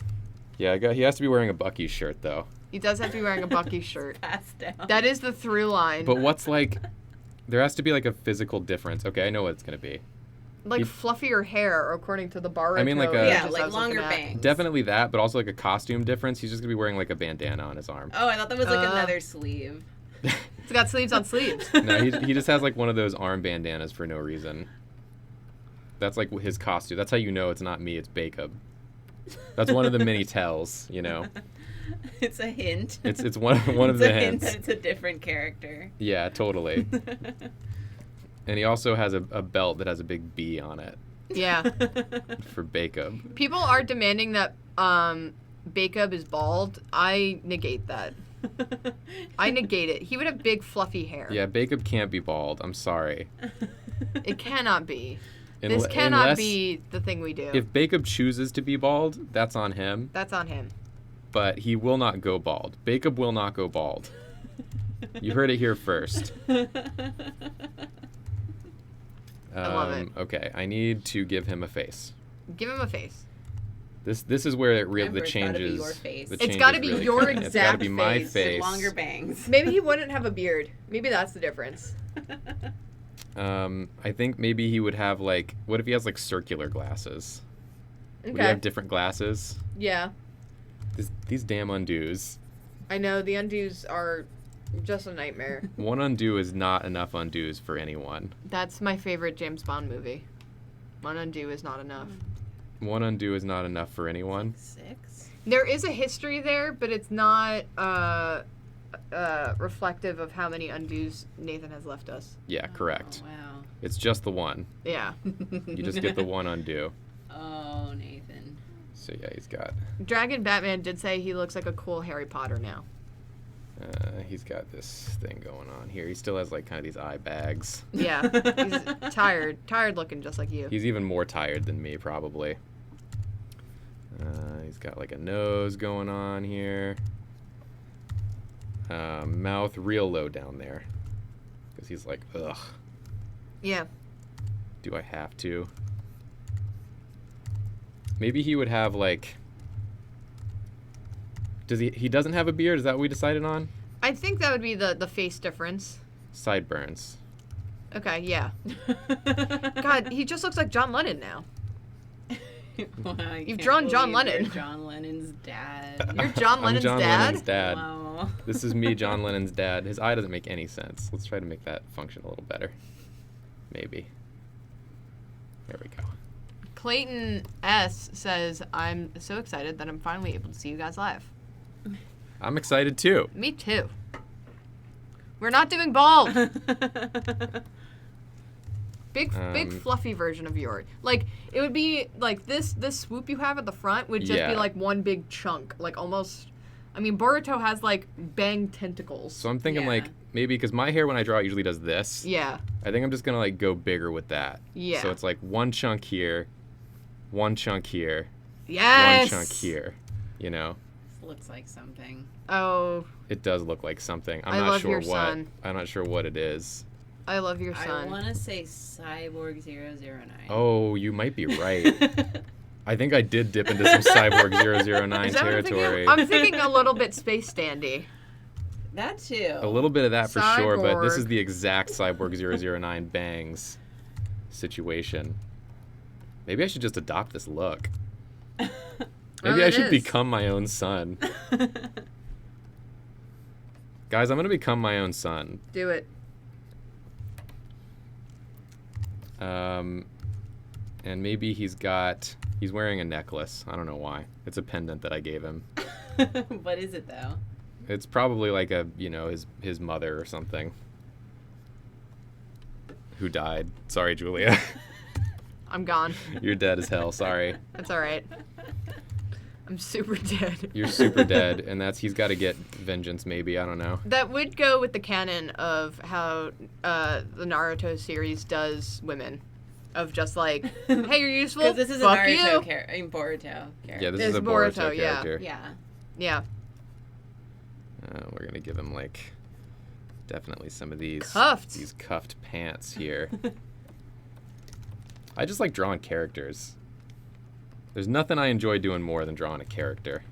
Yeah, he has to be wearing a Bucky shirt though. He does have to be wearing a Bucky shirt. Passed down. That is the through line. But what's like, there has to be like a physical difference. Okay, I know what it's gonna be. Like he- fluffier hair, according to the Baruto. I mean, like a- Yeah, images I like was longer looking at. bangs. Definitely that, but also like a costume difference. He's just gonna be wearing like a bandana on his arm. Oh, I thought that was like Uh. another sleeve. It's got sleeves on sleeves. No, he just has like one of those arm bandanas for no reason. That's like his costume. That's how you know it's not me, it's Bacob. That's one of the many tells, you know. It's a hint. It's one of It's the a hint hints. that it's a different character. Yeah, totally. And he also has a belt that has a big B on it Yeah. for Bacob. People are demanding that Bacob is bald. I negate that. I negate it. He would have big fluffy hair. Yeah, Bacob can't be bald. I'm sorry. It cannot be. Unle- This cannot unless- be the thing we do. If Bacob chooses to be bald, that's on him. That's on him. But he will not go bald. Bacob will not go bald. You heard it here first. I love it. Okay, I need to give him a face. Give him a face. This is where it really Remember, the it's gotta be changes. your face. the It's changes gotta be really your come in. It's gotta exact be my face. face. With longer bangs. Maybe he wouldn't have a beard. Maybe that's the difference. I think maybe he would have like. What if he has like circular glasses? Would he Okay. have different glasses? Yeah. These damn undos. I know the undos are just a nightmare. One undo is not enough undos for anyone. That's my favorite James Bond movie. One undo is not enough. One undo is not enough for anyone. 6? There is a history there, but it's not reflective of how many undos Nathan has left us. Yeah, correct. Oh, wow. It's just the one. Yeah. You just get the one undo. Oh, Nathan. So yeah, he's got Dragon Batman did say he looks like a cool Harry Potter now. he's got this thing going on here. He still has like kind of these eye bags. Yeah. He's tired looking just like you. He's even more tired than me probably. He's got like a nose going on here. Mouth real low down there. Because he's like, ugh, Yeah. do I have to? Maybe he would have like... He doesn't have a beard? Is that what we decided on? I think that would be the face difference. Sideburns. Okay, yeah. God, he just looks like John Lennon now. Wow, I You've can't drawn John believe you're Lennon. John Lennon's dad. You're John Lennon's I'm John dad? Lennon's dad. Wow. This is me, John Lennon's dad. His eye doesn't make any sense. Let's try to make that function a little better. Maybe. There we go. Clayton S. says, I'm so excited that I'm finally able to see you guys live. I'm excited too. Me too. We're not doing bald. Big fluffy version of yours. Like, it would be like this swoop you have at the front would just be like one big chunk. Like almost, I mean, Boruto has like bang tentacles. So I'm thinking Yeah. like maybe because my hair when I draw it usually does this. Yeah. I think I'm just gonna like go bigger with that. Yeah. So it's like one chunk here, one chunk here, Yes. one chunk here. You know, This looks like something. Oh, it does look like something. I'm I not love sure your what. son. I'm not sure what it is. I love your I son. want to say Cyborg 009. Oh, you might be right. I think I did dip into some Cyborg 009 Is that what I'm thinking? territory. I'm thinking a little bit space standy. That too. A little bit of that for sure, but this Cyborg. is the exact Cyborg 009 bangs situation. Maybe I should just adopt this look. Maybe I it should is. become my own son. Guys, I'm going to become my own son. Do it. And maybe he's wearing a necklace. I don't know why. It's a pendant that I gave him. What is it though? It's probably like his mother or something. Who died. Sorry, Julia. I'm gone. You're dead as hell. Sorry. That's all right. I'm super dead. You're super dead, and he's got to get vengeance. Maybe I don't know. That would go with the canon of how the Naruto series does women, of just like, hey, you're useful. Because this is Fuck a Naruto you. character. I mean Boruto character. Yeah, this It's is a Boruto Boruto, yeah. character. Yeah. Yeah. We're gonna give him like definitely some of these Cuffed. cuffed pants here. I just like drawing characters. There's nothing I enjoy doing more than drawing a character.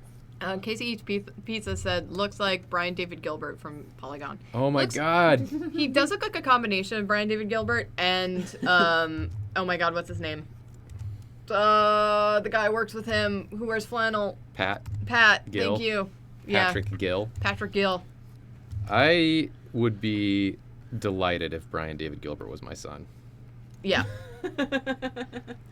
Casey Eats Pizza said, looks like Brian David Gilbert from Polygon. Oh my god. He does look like a combination of Brian David Gilbert and, oh my god, what's his name? The guy who works with him who wears flannel. Pat thank Gill. you. Patrick Gill. Patrick Gill. I would be delighted if Brian David Gilbert was my son. Yeah.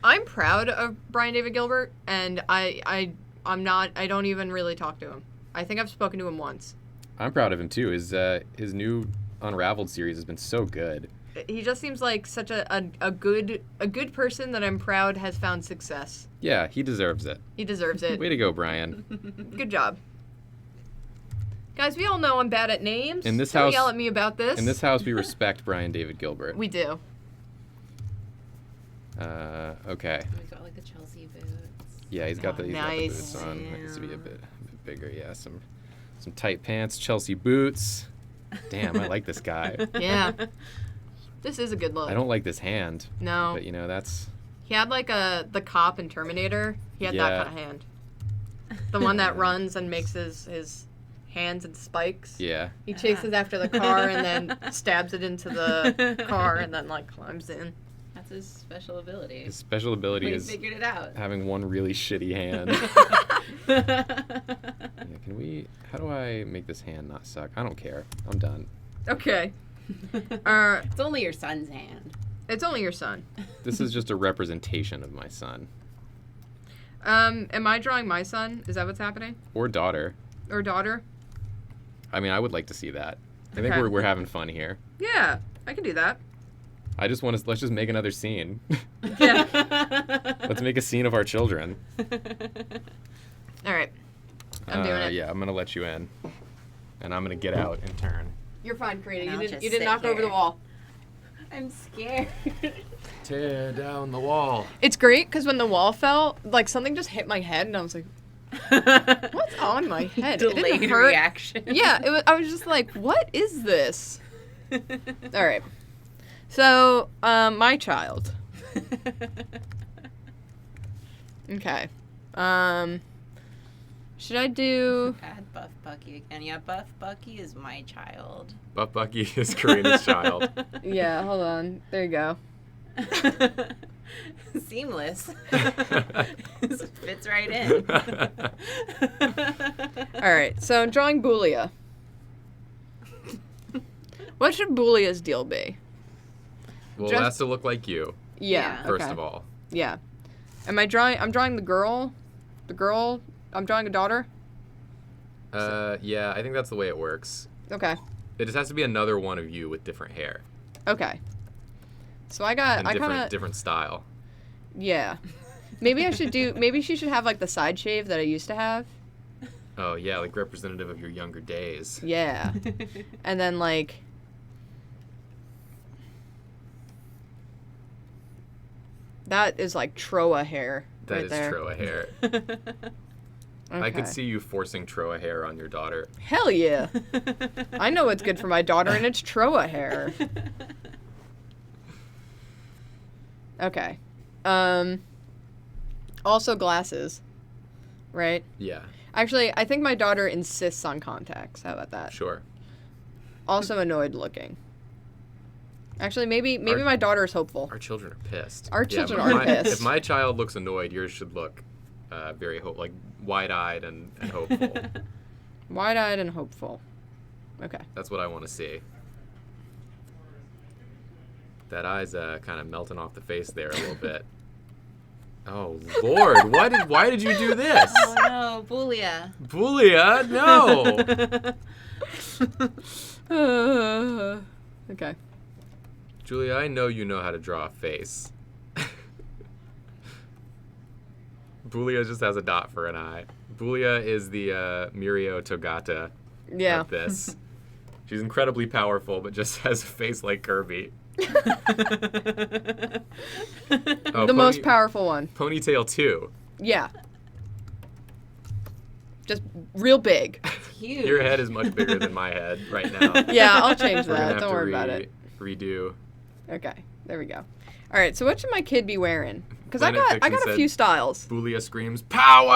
I'm proud of Brian David Gilbert, and I don't even really talk to him. I think I've spoken to him once. I'm proud of him too. His new Unraveled series has been so good. He just seems like such a good person that I'm proud has found success. Yeah, he deserves it. He deserves it. Way to go, Brian. Good job. Guys, we all know I'm bad at names. In this Don't house- yell at me about this. In this house, we respect Brian David Gilbert. We do. Okay. We got like the Chelsea boots. Yeah, he's got the Nice. boots on. That needs to be a Yeah. bit bigger. Yeah, some tight pants, Chelsea boots. Damn, I like this guy. Yeah. This is a good look. I don't like this hand, No. but that's He had like the cop in Terminator. He had Yeah. that kind of hand. The one that runs and makes his hands and spikes. yeah. He chases after the car and then stabs it into the car and then like climbs in. That's his special ability. His special ability We is figured it out. having one really shitty hand. Yeah, can we? How do I make this hand not suck? I don't care. I'm done. Okay. It's only your son's hand. It's only your son. This is just a representation of my son Am I drawing my son? Is that what's happening? or daughter. Or daughter? I mean, I would like to see that. I think Okay. we're having fun here. Yeah, I can do that. I just want to let's just make another scene. Yeah. Let's make a scene of our children. All right. I'm doing it. Yeah, I'm gonna let you in, and I'm gonna get out in turn. You're fine, Karina. And I'll You just didn't sit knock over here. the wall. I'm scared. Tear down the wall. It's great because when the wall fell, like something just hit my head, and I was like, "What's on my head?" It Delayed didn't hurt. reaction. Yeah, I was just like, "What is this?" All right. So, my child. Okay. Should I do... Add Buff Bucky again. Yeah, Buff Bucky is my child. Buff Bucky is Karina's child. Yeah, hold on. There you go. Seamless. This fits right in. All right, so I'm drawing Bulia. What should Bulia's deal be? Well, Just- it has to look like you, Yeah. Yeah. first okay. of all. Yeah. I'm drawing the girl. The girl. I'm drawing a daughter. Yeah, I think that's the way it works. Okay. It just has to be another one of you with different hair Okay. So and I different kind of different style. yeah. Maybe I should do. Maybe she should have like the side shave that I used to have. Oh yeah, like representative of your younger days. Yeah. And then like. That is like Troa hair. That right is there. Troa hair. I could Okay. see you forcing Troa hair on your daughter. Hell yeah. I know what's good for my daughter, and it's Troa hair. Okay. Also glasses. Right? Yeah, Actually, I think my daughter insists on contacts. How about that? sure. Also annoyed looking. Actually, maybe Our- my daughter is hopeful. Our children are pissed. Our Yeah, children but are pissed. If my child looks annoyed, yours should look very like wide-eyed and hopeful. Wide-eyed and hopeful. Okay. That's what I want to see. That eye's kind of melting off the face there a little bit. Oh Lord, why did you do this? Oh no, Bulia. Bulia, no. Okay. Julia, I know you know how to draw a face. Bulia just has a dot for an eye. Bulia is the Mirio Togata Yeah. of this. She's incredibly powerful, but just has a face like Kirby. The most powerful one. Ponytail 2. Yeah. Just real big. Huge. Your head is much bigger than my head right now. Yeah, I'll change We're gonna that. have Don't to worry about it. redo. Okay. There we go. All right. So what should my kid be wearing? Because I Planet got Fiction a said- few styles. Bulia screams, "Power!"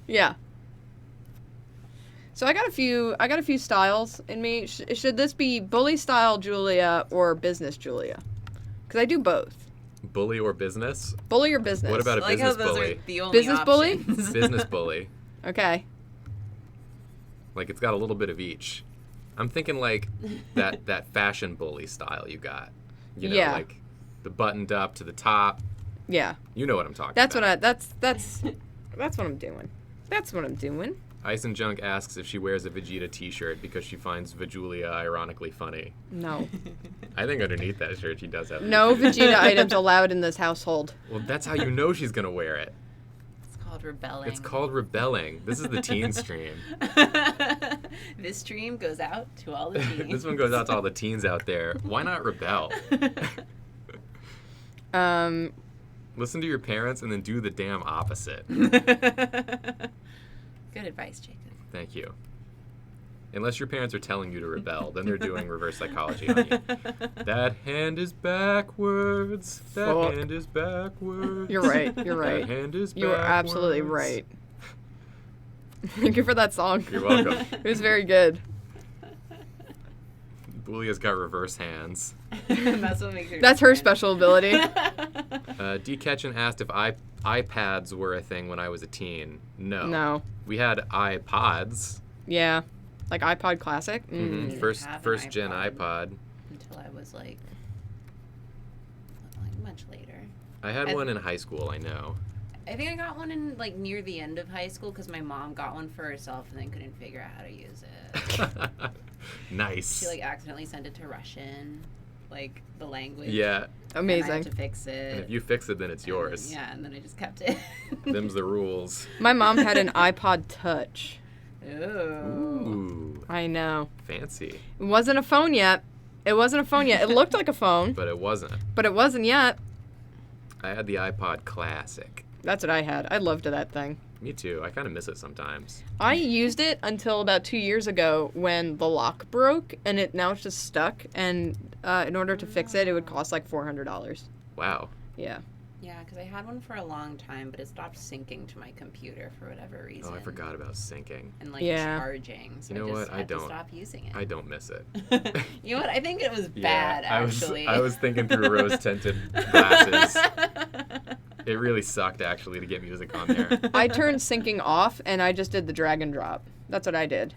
Yeah. So I got a few styles in me. Should this be bully style Julia or business Julia? Because I do both. Bully or business? Bully or business? What about a I like how business those bully? are the only Business bully? options. Business bully. Okay. Like it's got a little bit of each. I'm thinking like that fashion bully style you got. You know, Yeah. like the buttoned up to the top. Yeah. You know what I'm talking That's about. what that's what I'm doing. That's what I'm doing. Ice and Junk asks if she wears a Vegeta t-shirt because she finds Vajulia ironically funny. No. I think underneath that shirt she does have No Vegeta items allowed in this household. Well, that's how you know she's going to wear it. It's called rebelling. It's called rebelling. This is the teen stream. This stream goes out to all the teens. This one goes out to all the teens out there. Why not rebel? Listen to your parents and then do the damn opposite. Good advice, Jacob. Thank you. Unless your parents are telling you to rebel, then they're doing reverse psychology on you. That hand is backwards. That Fuck. hand is backwards. You're right. You're right. That hand is backwards. You are absolutely right. Thank you for that song. You're welcome. It was very good. Bulia's got reverse hands. That's what makes her That's her different. special ability. D. Ketchen asked if iPads were a thing when I was a teen. No. No. We had iPods. Yeah. Like iPod Classic. Mhm. didn't First have an first gen iPod. iPod. Until I was like much later. I had I- one in high school, I know. I think I got one in like near the end of high school because my mom got one for herself and then couldn't figure out how to use it. Nice. She like accidentally sent it to Russian, like the language. Yeah. And I had Amazing. to fix it. And if you fix it, then it's yours. Yeah, and then I just kept it. Them's the rules. My mom had an iPod Touch. Ooh. Ooh. I know. Fancy. It wasn't a phone yet. It looked like a phone, But it wasn't. but it wasn't yet. I had the iPod Classic. That's what I had. I loved that thing. Me too. I kind of miss it sometimes. I used it until about 2 years ago when the lock broke, and now it's just stuck. And in order to fix it, it would cost like $400. Wow. Yeah. Yeah, because I had one for a long time, but it stopped syncing to my computer for whatever reason. Oh, I forgot about syncing. And Yeah. charging. So You know I just what? I had don't. to stop using it. I don't miss it. You know what? I think it was Yeah, bad, actually. I was thinking through rose-tinted glasses. It really sucked, actually, to get music on there. I turned syncing off, and I just did the drag and drop. That's what I did.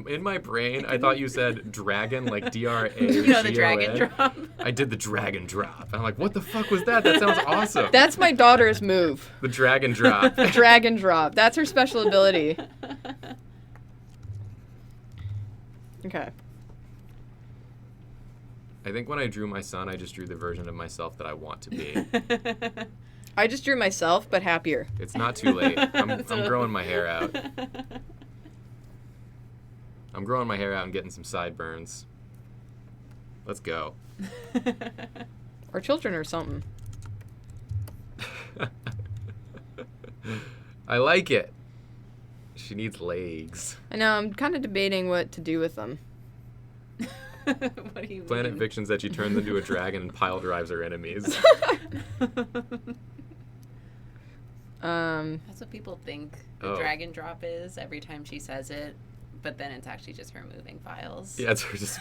In my brain, I thought you said dragon, like D-R-A-G-O-N. You know the drag and drop? I did the drag and drop. I'm like, what the fuck was that? That sounds awesome. That's my daughter's move. The drag and drop. Drag and drop. That's her special ability. Okay. I think when I drew my son, I just drew the version of myself that I want to be. I just drew myself, but happier. It's not too late. I'm growing my hair out. I'm growing my hair out and getting some sideburns. Let's go. Or children or something. I like it. She needs legs. I know, I'm kind of debating what to do with them. What do you Planet mean? Fiction's that she turns into a dragon and pile drives her enemies. That's what people think the Oh. drag and drop is every time she says it, but then it's actually just her moving files. Yeah, it's her just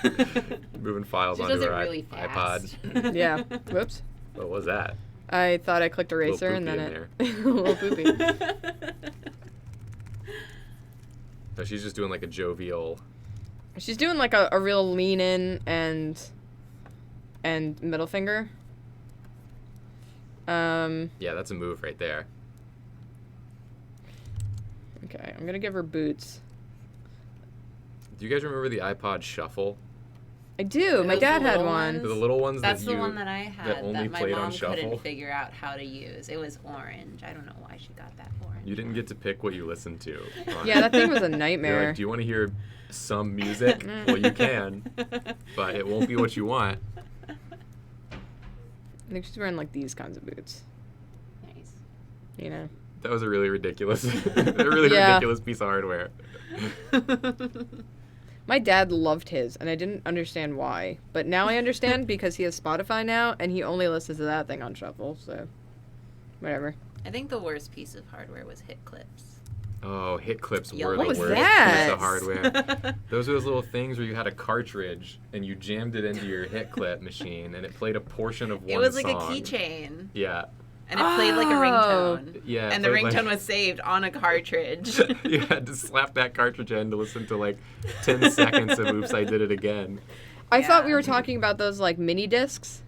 moving files She onto does it her really iPod. fast. Yeah. Whoops. What was that? I thought I clicked eraser Little and then poopy it... a little poopy. No, she's just doing like a jovial. She's doing like a real lean in and middle finger. Yeah, that's a move right there. Okay, I'm gonna give her boots. Do you guys remember the iPod Shuffle? I do. My Those dad had little one. The little ones That's that the you one that I had that only my played mom on Shuffle. couldn't figure out how to use. It was orange. I don't know why she got that orange. You didn't get to pick what you listened to. on Yeah, it. that thing was a You're nightmare. like, do you want to hear some music? Well, you can, but it won't be what you want. I think she's wearing like these kinds of boots. Nice. You know. That was a really ridiculous, ridiculous piece of hardware. My dad loved his, and I didn't understand why. But now I understand because he has Spotify now, and he only listens to that thing on shuffle. So, whatever. I think the worst piece of hardware was hit clips. Oh, hit clips Yo, were what the was worst that? piece of hardware. Those were those little things where you had a cartridge and you jammed it into your hit clip machine, and it played a portion of one It was like song. a keychain, Yeah. and it played like a ringtone. Yeah. it And the played ringtone like- was saved on a cartridge. You had to slap that cartridge in to listen to like 10 seconds of Oops, I Did It Again. I thought we Yeah. were talking about those like mini discs.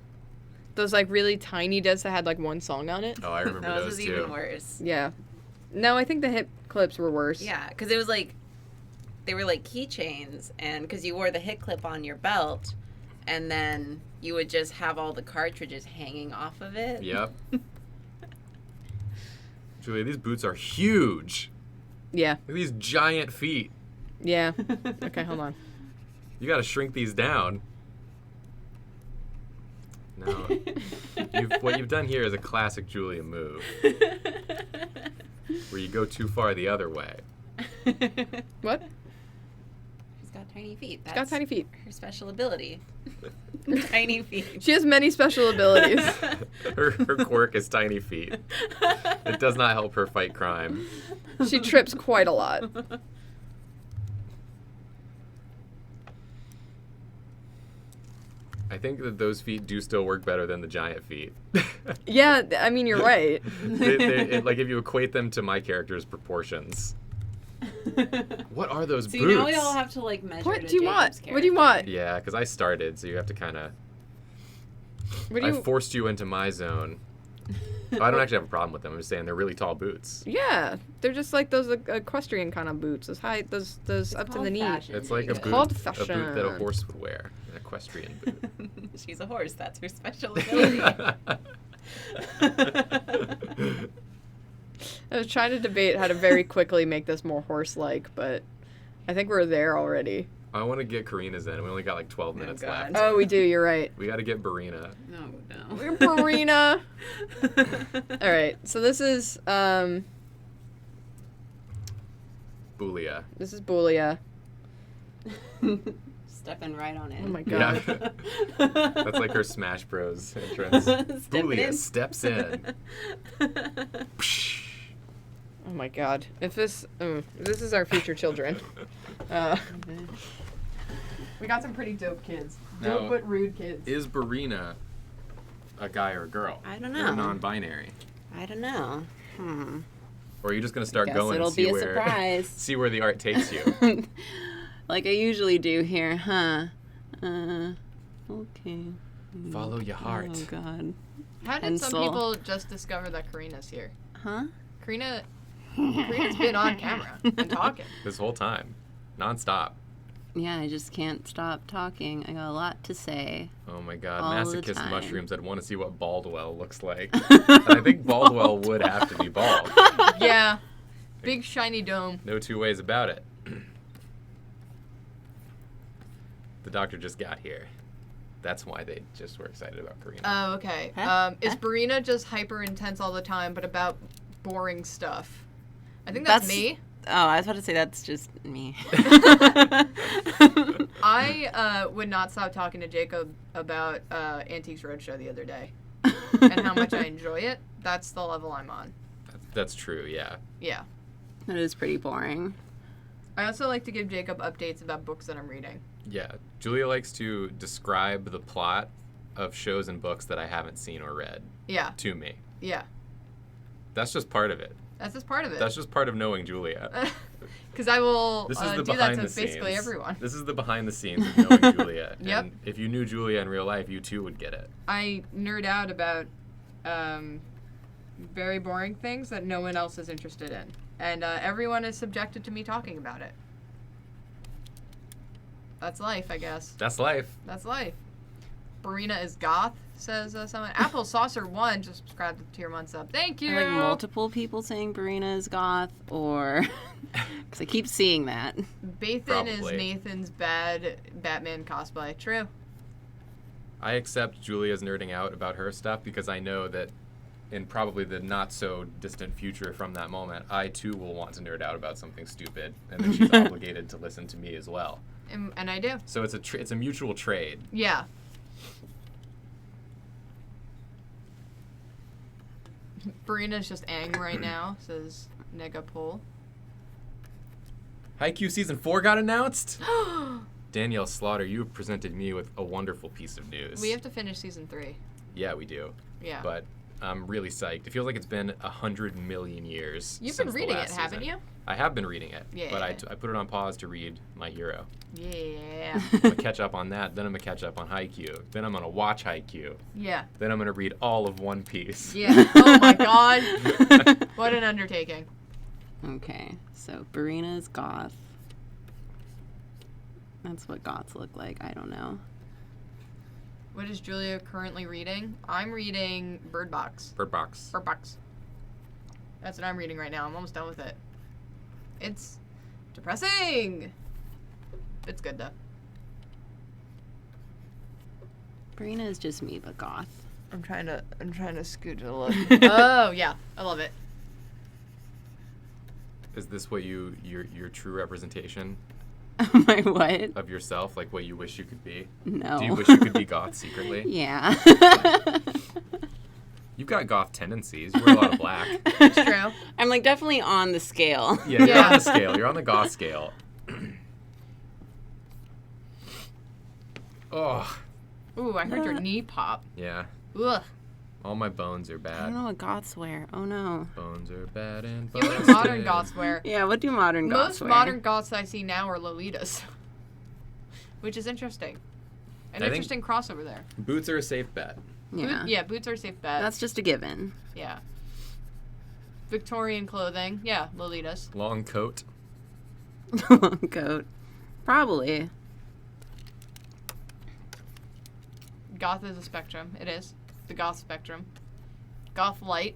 Those like really tiny discs that had like one song on it. Oh, I remember Those those was too. even worse. Yeah. No, I think the hip clips were worse. Yeah, because it was like, they were like keychains, and because you wore the hit clip on your belt, and then you would just have all the cartridges hanging off of it. Yep. Julia, these boots are huge. Yeah. Look at these giant feet. Yeah. Okay, hold on. You got to shrink these down. No. What you've done here is a classic Julia move, where you go too far the other way. What? She's got tiny feet. She's That's got tiny feet. her special ability. Tiny feet. She has many special abilities. Her quirk is tiny feet. It does not help her fight crime. She trips quite a lot. I think that those feet do still work better than the giant feet. Yeah, I mean, you're right. Like if you equate them to my character's proportions. What are those So boots? you know we all have to like measure. What to do you want? Jacob's What do you want? Yeah, because I started, so you have to kind of. What do I you? forced you into my zone. I don't actually have a problem with them. I'm just saying they're really tall boots. Yeah, they're just like those equestrian kind of boots. Those high, those up to the knee. Fashion, It's like a Jacob. boot, called a boot that a fashion. horse would wear, an equestrian boot. She's a horse. That's her special ability. I was trying to debate how to very quickly make this more horse-like, but I think we're there already. I want to get Karina's in. We only got like 12 minutes God. left. Oh, we do. You're right. We got to get Barina. No. We're Barina. All right. So this is Bulia. Bulia. stepping right on in. Oh my god. Yeah. That's like her Smash Bros. Entrance. Bulia steps in. Oh my god. If this is our future children. We got some pretty dope kids. Dope Now, but rude kids. Is Barina a guy or a girl? I don't Or know. non-binary? I don't know. Or are you just gonna start Guess going it'll and see be a where surprise. see where the art takes you? Like I usually do here, huh? Okay. Follow your heart. Oh god. How did some Pencil. people just discover that Karina's here? Huh? Karina's been on camera and talking. This whole time, non-stop. Yeah, I just can't stop talking. I got a lot to say. Oh my god, All the masochist time. mushrooms. I'd want to see what Baldwell looks like. And I think Baldwell would have to be bald. Yeah. Big shiny dome. No two ways about it. The doctor just got here. That's why they just were excited about Karina. Oh, okay. Huh? Is Barina just hyper intense all the time, but about boring stuff? I think that's me. Oh, I was about to say that's just me. I would not stop talking to Jacob about Antiques Roadshow the other day and how much I enjoy it. That's the level I'm on. That's true, yeah. Yeah. That is pretty boring. I also like to give Jacob updates about books that I'm reading. Yeah. Julia likes to describe the plot of shows and books that I haven't seen or read Yeah. to me. Yeah. That's just part of it. That's just part of it. That's just part of knowing Julia. Because I will This is the do that behind to the basically scenes. everyone. This is the behind the scenes of knowing Julia. Yep. And if you knew Julia in real life, you too would get it. I nerd out about very boring things that no one else is interested in. And everyone is subjected to me talking about it. That's life, I guess. That's life. That's life. Barina is goth, says someone. Apple Saucer 1 just subscribed to Tier 1 sub. Thank you! Are like multiple people saying Barina is goth, or because I keep seeing that. Bathan is Probably. Nathan's bad Batman cosplay. True. I accept Julia's nerding out about her stuff because I know that in probably the not so distant future from that moment, I too will want to nerd out about something stupid, and then she's obligated to listen to me as well. And I do. So it's a mutual trade. Yeah. Barina's just ang right now, says Negapol. Haikyuu Season 4 got announced? Danielle Slaughter, you have presented me with a wonderful piece of news. We have to finish Season 3. Yeah, we do. Yeah. But I'm really psyched. It feels like it's been 100 million years. You've since been the reading it, last haven't season. you? I have been reading it. Yeah. But I put it on pause to read My Hero. Yeah. I'm going to catch up on that. Then I'm going to catch up on Haikyuu. Then I'm going to watch Haikyuu. Yeah. Then I'm going to read all of One Piece. Yeah. Oh my god. What an undertaking. Okay, so Barina is goth. That's what goths look like. I don't know. What is Julia currently reading? I'm reading Bird Box. Bird Box. Bird Box. That's what I'm reading right now. I'm almost done with it. It's depressing. It's good though. Barina is just me, but goth. I'm trying to scoot it a little. Oh yeah, I love it. Is this what your true representation My what? of yourself? Like what you wish you could be? No. Do you wish you could be goth secretly? Yeah. You've got goth tendencies. You wear a lot of black. It's true. I'm like definitely on the scale. Yeah, you're Yeah. on the scale. You're on the goth scale. Oh, Ooh, I heard your knee pop. yeah. Ugh. All my bones are I bad. don't know what goths wear. Oh no. Bones are bad and Yeah, what do busted. modern goths wear? Yeah, what do modern goths Most wear? modern goths I see now are Lolitas. Which is interesting. An I think- interesting crossover there. Boots are a safe bet. Yeah. Boots are a safe bet. That's just a given. Yeah. Victorian clothing. Yeah, Lolitas. Long coat. Long coat. Probably. Goth is a spectrum. It is. The goth spectrum. Goth light.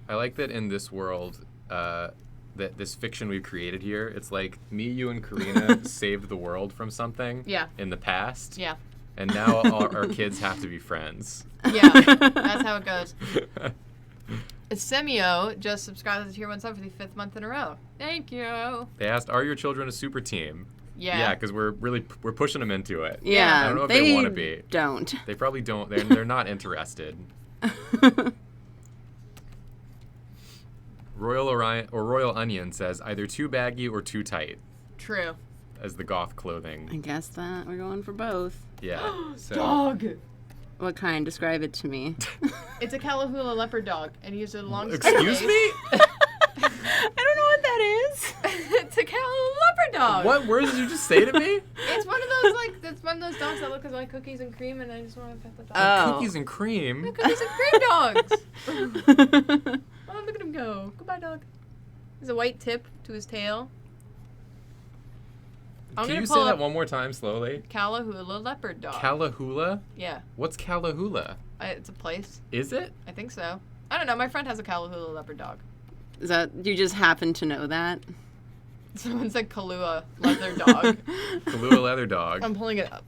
I like that in this world, that this fiction we've created here, it's like me, you, and Karina saved the world from something Yeah. in the past. Yeah. And now our kids have to be friends. Yeah. That's how it goes. Semio just subscribed to the tier 1 sub for the 5th month in a row. Thank you. They asked, "Are your children a super team?" Yeah. because we're pushing them into it. Yeah. I don't know if they want to be. Don't. They probably don't. They're not interested. Royal Onion says either too baggy or too tight True. as the goth I clothing. guess that we're going for both. Yeah. So Dog. What kind? Describe it to me. It's a Kalahula leopard dog, and he's a long. excuse me? I don't know what that is. It's a Kalahula leopard dog. What words did you just say to me? It's one of those it's one of those dogs that look like cookies and cream, and I just want to pet the dog. Oh. Cookies and cream. Cookies and cream dogs. Oh, look at him go. Goodbye, dog. There's a white tip to his tail. Can you say that one more time slowly? Kalahula leopard dog. Kalahula? Yeah. What's Kalahula? It's a place. Is it? I think so. I don't know. My friend has a Kalahula leopard dog. Is that you just happen to know that? Someone said Kalua leather dog. Kalua leather dog. I'm pulling it up.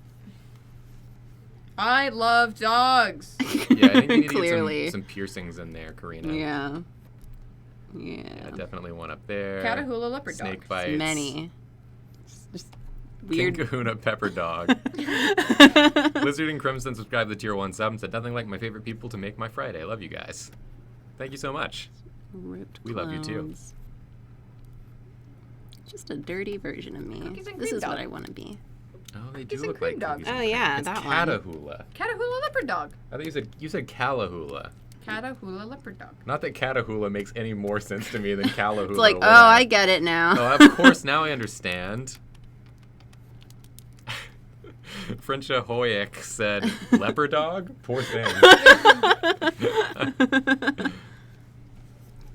I love dogs. Yeah, I think you need Clearly. to get some piercings in there, Karina. Yeah. Yeah, definitely one up there. Kalahula leopard dog. Snake bites. Many. Just King weird. Kahuna pepper dog. Blizzard and Crimson subscribed to the tier 1 sub and said, "Nothing like my favorite people to make my Friday. Love you guys." Thank you so much. Ripped We love you too. clothes. Just a dirty version of me. Cookies and This cream is what dog. I want to be. Oh, they do Cookies and look cream like dog. cookies and Oh, cream. yeah, It's that one. Catahoula. Kalahula leopard dog. I think you said Kalahula. Kalahula leopard dog. Not that Catahoula makes any more sense to me than Kalahula. It's like, would. oh, I get it now. Oh, of course, now I understand. Frencha Hoyek said, "Leopard dog? Poor thing."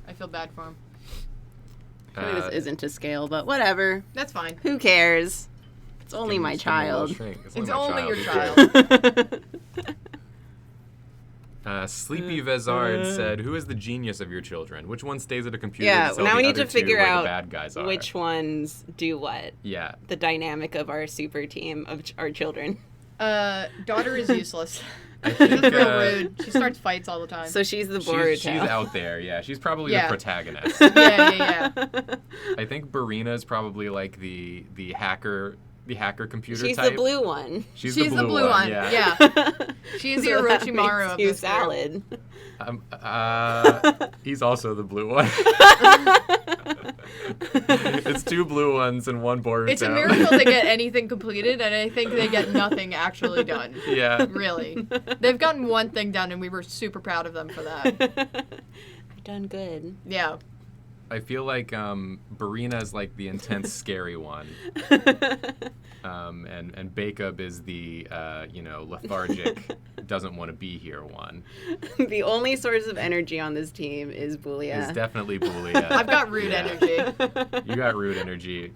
I feel bad for him. Maybe this isn't to scale, but whatever. That's fine. Who cares? It's only my Just give him a little child. shrink. It's only your child. child. Sleepy Vezard said, "Who is the genius of your children? Which one stays at a computer? Yeah, to tell now the we need other to two figure where out the bad guys are?" which ones do what. Yeah. The dynamic of our super team of our children. Daughter is useless. I She's think, just real rude. She starts fights all the time. So she's the Boruto. she's out there. Yeah, she's probably Yeah. the protagonist. yeah. I think Barina is probably like the hacker computer She's type. the blue one. She's the blue one. Yeah. She's the So that Orochimaru makes of you this group. salad. He's also the blue one. It's two blue ones and one Boruto. It's a miracle they get anything completed, and I think they get nothing actually done. Yeah. Really. They've gotten one thing done, and we were super proud of them for that. I've done good. Yeah. I feel like Barina is like the intense, scary one, and Bacob is the lethargic, doesn't want to be here one. The only source of energy on this team is Bulia. It's definitely Bulia. I've got rude energy. You got rude energy.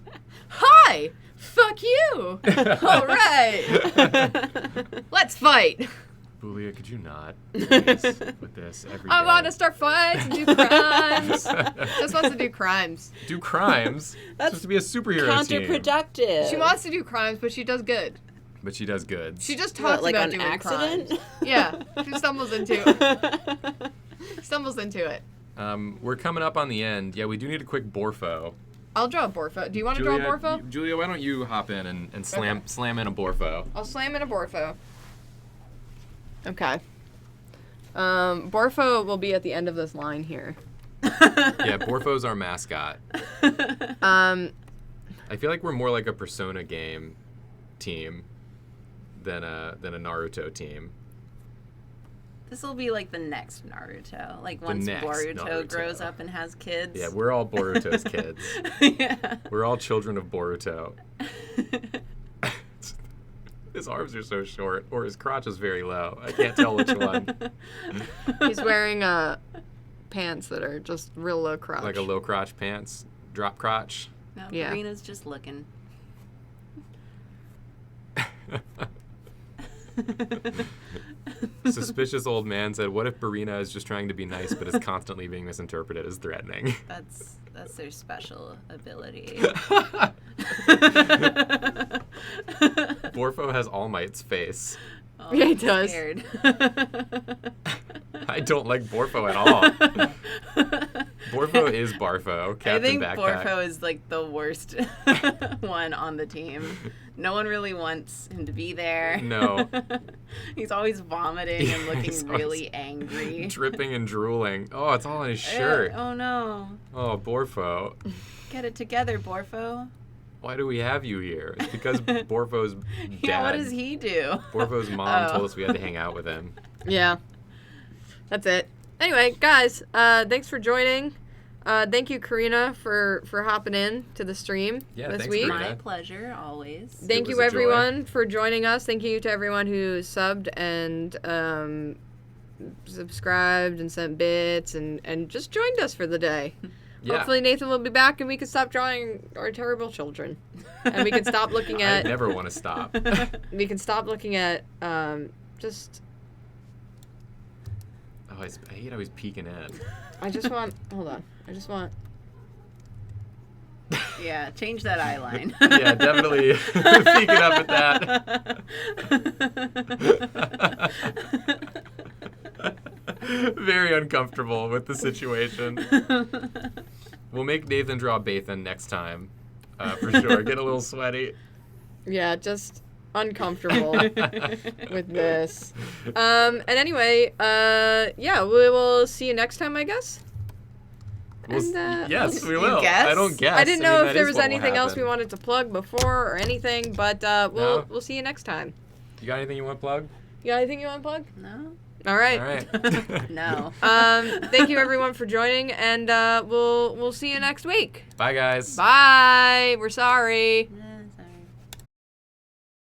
Hi! Fuck you! All right! Let's fight! Bulia, could you not please, with this every day? I want to start fights and do crimes. Just wants to do crimes. Do crimes. That's supposed to be a superhero team. counterproductive. She wants to do crimes, but she does good. But she does good. She just What, talks like about on doing accident? crimes. Yeah, she stumbles into it. We're coming up on the end. Yeah, we do need a quick Borfo. I'll draw a Borfo. Do you want to draw a Borfo? Julia, why don't you hop in and slam in a Borfo? I'll slam in a Borfo. Okay. Borfo will be at the end of this line here. Yeah, Borfo's our mascot. Um, I feel like we're more like a Persona game team than a Naruto team. This will be like the next Naruto. Like once next Boruto Naruto. grows up and has kids. Yeah, we're all Boruto's kids. Yeah. We're all children of Boruto. His arms are so short, or his crotch is very low. I can't tell which one. he's wearing pants that are just real low crotch. Like a low crotch pants, drop crotch. No, Yeah. Karina's just looking. Suspicious old man said, "What if Barina is just trying to be nice, but is constantly being misinterpreted as threatening?" That's their special ability. Borfo has All Might's face. Oh Yeah, he does. Scared. I don't like Borfo at all. Borfo is Barfo, Captain I think Backpack. Borfo is like the worst one on the team. No one really wants him to be there. No. He's always vomiting and He's looking always really angry. Dripping and drooling. Oh, it's all on his shirt. Oh no. Oh, Borfo. Get it together, Borfo. Why do we have you here? It's because Borfo's dad. Yeah, what does he do? Borfo's mom Oh. told us we had to hang out with him. Yeah. That's it. Anyway, guys, thanks for joining. Thank you, Karina, for hopping in to the stream Yeah, this thanks, week. Karina. My pleasure, always. Thank was you, a joy. everyone, for joining us. Thank you to everyone who subbed and subscribed and sent bits and just joined us for the day. Yeah. Hopefully Nathan will be back and we can stop drawing our terrible children. And we can stop looking I at never want to stop. we can stop looking at just Oh, I hate how he's peeking in. I just want hold on. I just want Yeah, change that eye line. Yeah, definitely peeking up at that. Very uncomfortable with the situation. We'll make Nathan draw Bathan next time, for sure. Get a little sweaty. yeah, just uncomfortable with this. And anyway, yeah, we will see you next time, I guess. And, yes, we You will. guess? I don't guess. I didn't know mean, if that there is was what will anything else we happen. wanted to plug before or anything, but No. we'll see you next time. You got anything you want to plug? You got anything you want to plug? No? All right. All right. No. Thank you everyone for joining, and we'll see you next week. Bye, guys. Bye. We're sorry.